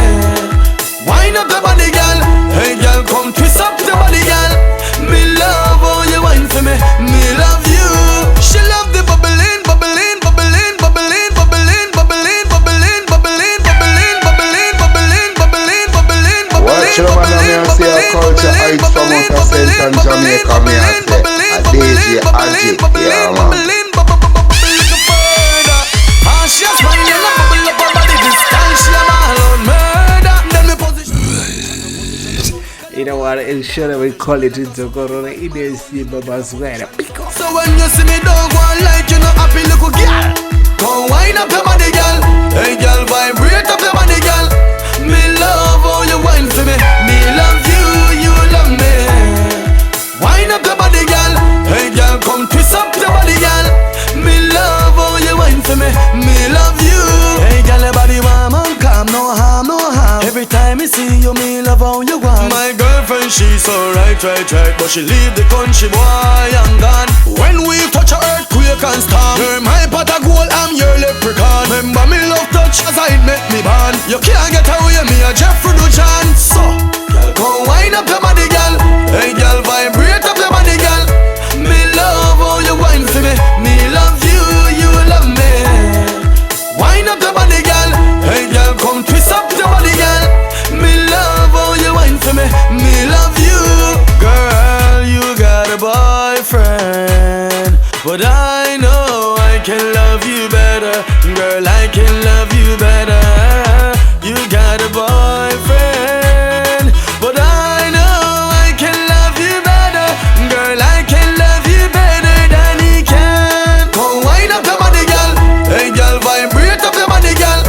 Wind up your body, girl. Hey, girl, come twist up your body, girl. Me love how you wind for me. Me love you. She love the bubbling, bubbling, bubbling, bubbling, bubbling, bubbling, bubbling, bubbling, bubbling, bubbling, bubbling, bubbling, bubbling, bubbling. Watch your man and say a culture height from Outer Central Jamaica. Me a say a DJ Agieh, yeah man. She a smile and a bubble up her body. This time she a ball on murder. Then me position. You know what? It's sure we call it into Corona. It is the Baba's wear. So when you see me don't go on like you know happy little girl. Come wind up your body, girl. Hey, girl, vibrate up your body, girl. Me love how you wine for me. Me love you, you love me. Wind up your body, girl. Hey, girl, come twist up your body, girl. Me love how you wine for me. Me love you. Hey, girl, your body warm and calm, no harm, no harm. Every time I see you, me love how you want. My girlfriend, she's so right, but she leave the country, boy, and gone. When we touch a earthquake and storm, you're my pot of gold, I'm your leprechaun. Remember me love touch as I make me born. You can't get away, me a Jeffrey Duchan. So, girl, come wind up your body, girl. Hey, girl, vibrate up your body, girl. Me love how you wine for me. Me love you, you love me. Wind up your body, girl. Hey, girl, come twist up your body, girl. Me love how you wine for me. Me love you. Girl, you got a boyfriend, but I know I can love you better. Girl, I can love you better. You got a boyfriend, but I know I can love you better. Girl, I can love you better than he can. Come wind up your body, girl. Hey, girl, vibrate up your body, girl.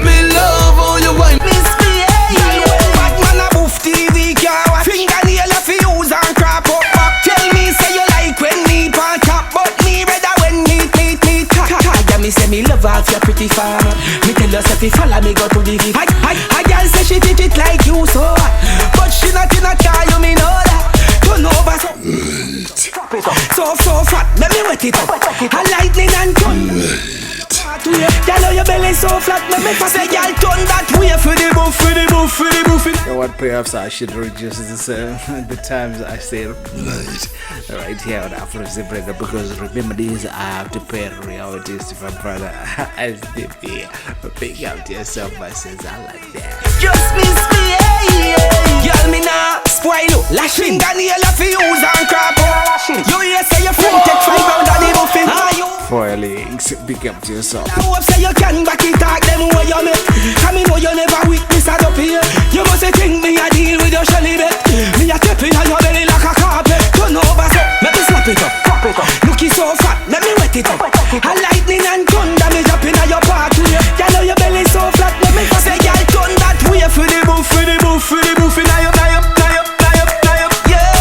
Me love how you wine. Miss me, hey, bad man a boof TV car. Fingernail a fi use and crop up back. Tell me say you like when me pan top, but me rather when me yeah, me say me love off your pretty farm. Me tell her say fi follow me go to the V. I girl say she did it like you so hot, but she not in a car, you me know that. Turn over so fat, let me wet it up. A lightning and thunder. Girl, your belly so flat, let me say, girl, turn that way for the boof, for the boof, for the boof. You know what? Perhaps I should reduce this, the times I say right here on AfroZim Reggae, because remember this, I have to pay royalties to my brother. As they be, pick out yourself, my says I like that. Just miss me, yeah. Girl, me nah spoil you. Lashing Daniel a fi use and crap up. You hear say your friend take 5 round of the buffin. For links, pick up yourself. I hope say you can back it talk them where you make. Cause me know you never witness a up here. You must think me a deal with your shelly bet. Me a tip in your belly like a carpet. Turn over so, let me slap it up, pop it up. Looky so fat, let me wet it up. A lightning and thunder me drop in your party. You know your belly so flat, let me say girl turn that way for the boof, for the boof, for the boof. Now you, now you, now you, now you, now you. Yeah,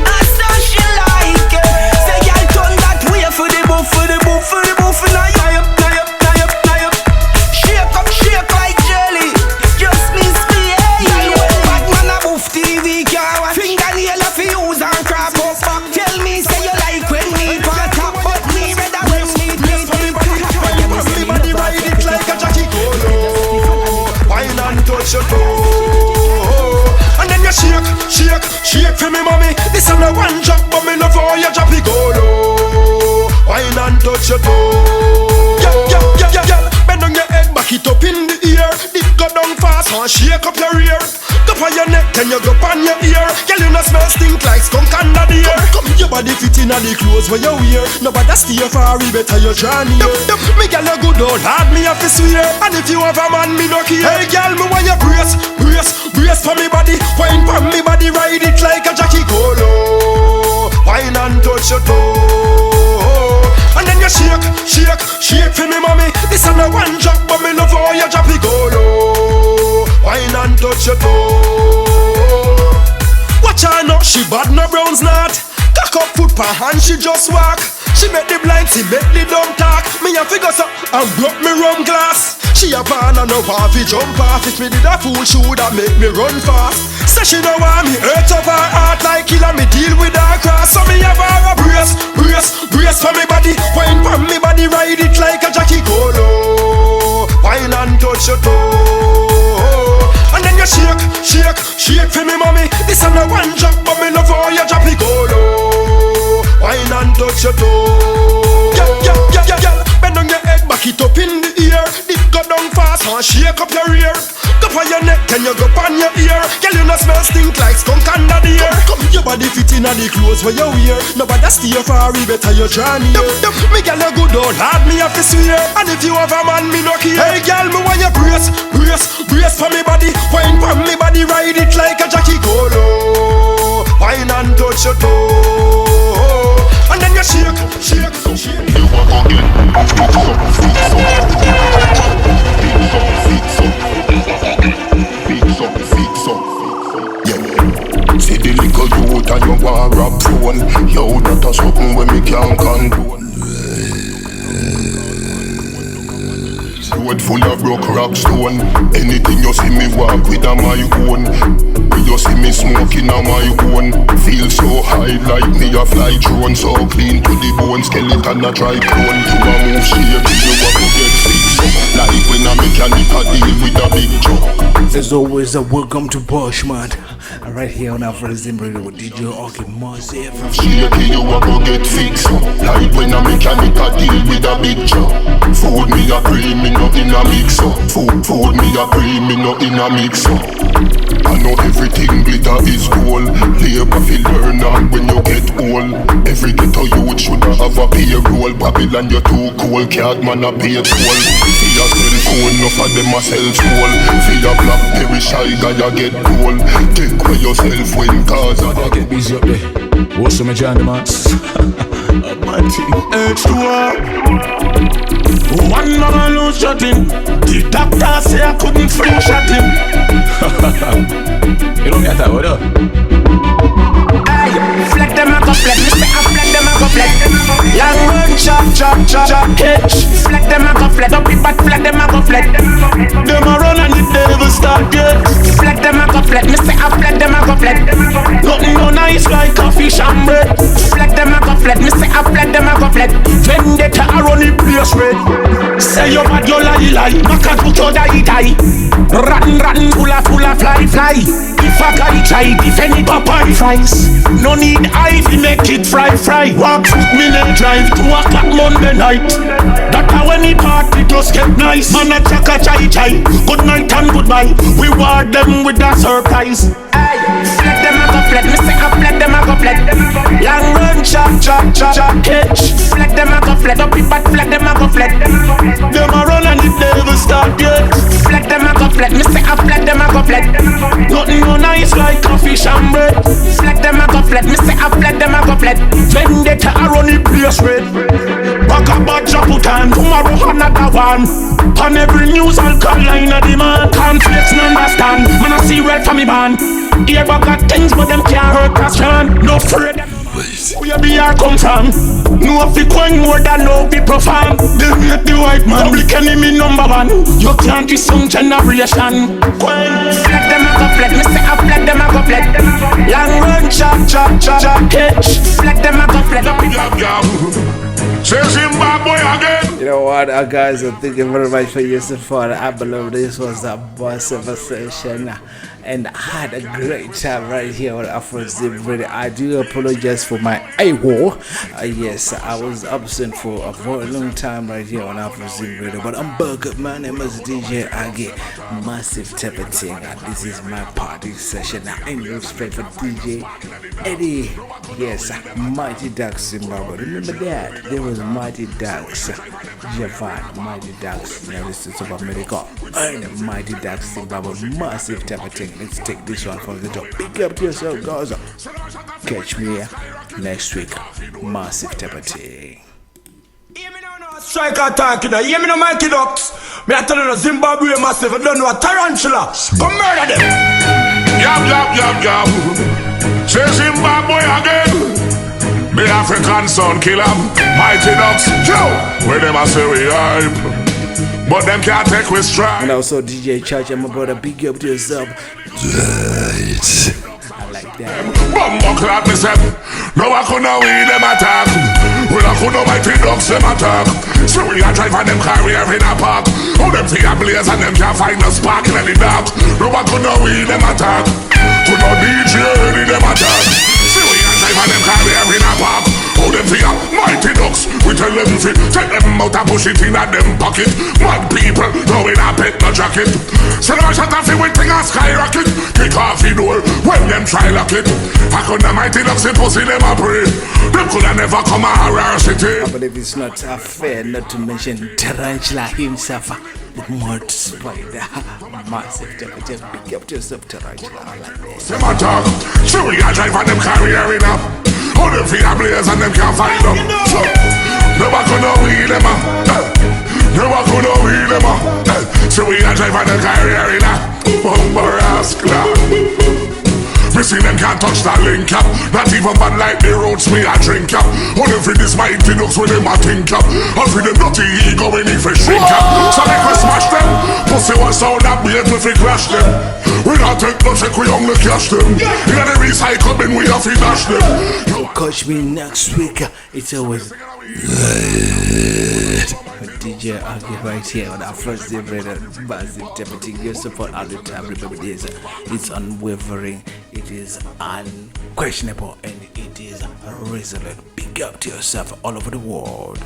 I saw she like it. Say girl turn that way for the boof, for the boof, for the boof. Now you, now you, now you, now you. Shake up, shake like jelly. Just miss me, yeah. Bad man a boof TV car. Fingernail a fi use and crop up back. Tell me say you like when me pan top, but me rather when me ride it like a Jackie Colo. Wine and touch your toe. And then you shake, shake, shake for me mommy. This is a one drop, but me love how you drop it Colo. Wine and touch your toe. Yeah, bend on your head, back it up in the ear. It go down fast, and shake up your rear. Go on your neck, then you go on your ear. Girl, you no smell stink like skunk under the ear. Come, your body fit in the clothes where you wear. Nobody steer far, better you draw near. Me girl, you good old hard, me have to swear. And if you have a man, me no care. Hey girl, me want you brace, brace, brace for me body. Wine for me body, ride it like a Jackie Colo. Wine and touch your toe. And then you shake, shake, shake for me mommy. This is a one drop, but me love how you drop it Colo. Wine and touch touch your toe. Watch her now, she bad no browns not. Cock up foot per hand, she just walk. She make the blind, she make the dumb talk. Me a figure so and broke me rum glass. She a pan and no want fi jump off. If me did a fool, she woulda make me run fast. Say she don't want me hurt of her heart like killer. Me deal with her cross. So me have her a brace for me body. Wine for me body, ride it like a Jackie Colo. Wine and touch your toe. And then you shake for me mommy. This ain't no one drop, but me love how you drop it Colo. Wine and touch your toe. Yeah. Bend on your head, back it up in the ear. Dip go down fast and shake up your rear. Go on your neck and you go on your ear. Girl, you no smell stink like skunk under the ear. Come, your body fit in the clothes where you wear. Nobody stay far, better you draw near. Me girl, you good on hard, me have to swear. And if you have a man, me no care. Hey girl, me want you brace for me body. Wine for me body, ride it like a Jackie Colo. Wine and touch your toe. And then you shake. You walk again. Fix up. Yeah. See the little youth and you want rap phone. Yo, that a something when me can't condone. Road full of broke rock stone. Anything you see me walk with a my own. You see me smoking on my own. Feel so high like me a fly drone. So clean to the bone, skeleton a try clone. You a move shaky, you a go get fixed up. Like when a mechanic a deal with a big truck. As always, welcome to Bashment. Right here on AfroZim Radio with DJ Agieh Massive. Shaky, you a go get fixed up. Like when a mechanic a deal with a big truck. Food me a cream, me not in a mix up. Food me a cream, me not in a mix up. I know everything glitter is gold. Labor fi learn on when you get old. Every ghetto youth shoulda have a payroll. Babylon you too cold, cat man a pay toll. Fi a cell phone, enough of them a sell soul. Fi a blackberry shy guy a get cold. Take away yourself when cause I get busy up there. What's some John the Mass? My team H2R. One man lose shot him. The doctor say I couldn't free shot him. You don't get that, what up? Aye, fleck them a go fleck. Me say I fleck them a go fleck. Long run chop hitch. Fleck them a go fleck. Up the back fleck them a go fleck. Them a run and the devil start get. Fleck them a go fleck. Me say I fleck them a go fleck. Nothing no nice like a fish and bread. Fleck them a go fleck. Me say I fleck them a go fleck. Vendetta a run the place red. Say you bad, you lie. Maka put your die. Rotten, full of fly. If a guy try defend it, Popeye fries. No need ivy, make it fry. Walk foot minute drive 2 o'clock Monday night. That's how when the party just get nice. Man a chaka chai. Good night and goodbye. We ward them with a surprise. Aye, fleck them a go fleck. Me say I fleck them a go fleck. Long run chop hitch. Fleck them a go fleck. Up the back fleck them a go fleck. Them a run and the devil start get. Fleck them a go fleck. Me say I fleck them a go fleck. Nothing no nice like a fish and bread. Fleck them a go fleck. Me say I fleck them a go fleck. Vendetta a run the place red. Back a badge a put on. Tomorrow another one. On every news alkaline a demand. Conflicts no understand. Man a see red for me band. Here I got things but them can't hurt us can. No afraid them. Where be I come from? No fi coin more than no be profane. They make the white man public enemy number one. You can't do some generation. Fleck them a go fleck. Me say I fleck them a go fleck. Long run chop hitch. Fleck them a go fleck. Say Zimbabwe again. You know what, guys, thank you very much for your support. I believe this was a boss of a session, and I had a great time right here on AfroZim Radio. I do apologize for my AWOL. Yes, I was absent for a very long time right here on AfroZim Radio, but I'm back. My name is DJ Agieh, massive type of thing. This is my party session. In respect for DJ Eddie. Yes, Mighty Ducks Zimbabwe. Remember that? There was Mighty Ducks Japan, Mighty Ducks United States of America, and Mighty Ducks Zimbabwe. Massive type of thing. Let's take this one from the top. Pick up to yourself, guys. Catch me next week. Massive type of thing. Strike attack, you know. Hear me no Mikey Ducks. Me I tell you, Zimbabwe massive. I don't know a tarantula. Come murder them. Yab. Say Zimbabwe again. The African son kill 'em. Mighty Ducks, Joe. Where them a say we hype. But them can't take with stride. And also DJ Church and my brother, big up to yourself. I like that. Bumbo clap me say. No I could know we them attack. Well I could know Mighty Ducks them attack. So we a drive and them carrier in a park. How them fire blaze and them can't find no spark in the dark. No I could know we them attack. Could know DJ in them attack. So we a drive and them carrier in a park. How them fear Mighty Ducks. We tell them fit. Take them out and push it in a them pocket. Mad people know in a pet no jacket. So now shut off it with thing and skyrocket. Kick off the door when them try lock it. I could the Mighty Ducks and pussy them a pray. Them coulda never come a our city. I believe it's not fair not to mention Tarantula himself. The mud spider. Massive temperature. Big up to yourself, Tarantula. I like that. Them attack. So we a drive and them carrier in a. How them fire blaze and them can't find them. So never gonna wheel them up. Never gonna wheel them up. So we a drive and them carrier in a. Bumper ass club. Me see them can't touch that link up. Not even bad like the roads me a drink up. Only for this Mighty Ducks with them a think up. Or for them dirty ego when he for shrink up. So make we smash them. Pussy one sound that beat me fi crash them. We not take no check, we only cash them. In the recycle bin we have to dash them. So catch me next week. It's always DJ Agieh right here on AfroZim Radio. Massive temperature. Your support all the time. Remember this. It's unwavering. It is unquestionable. And it is resolute. Big up to yourself all over the world.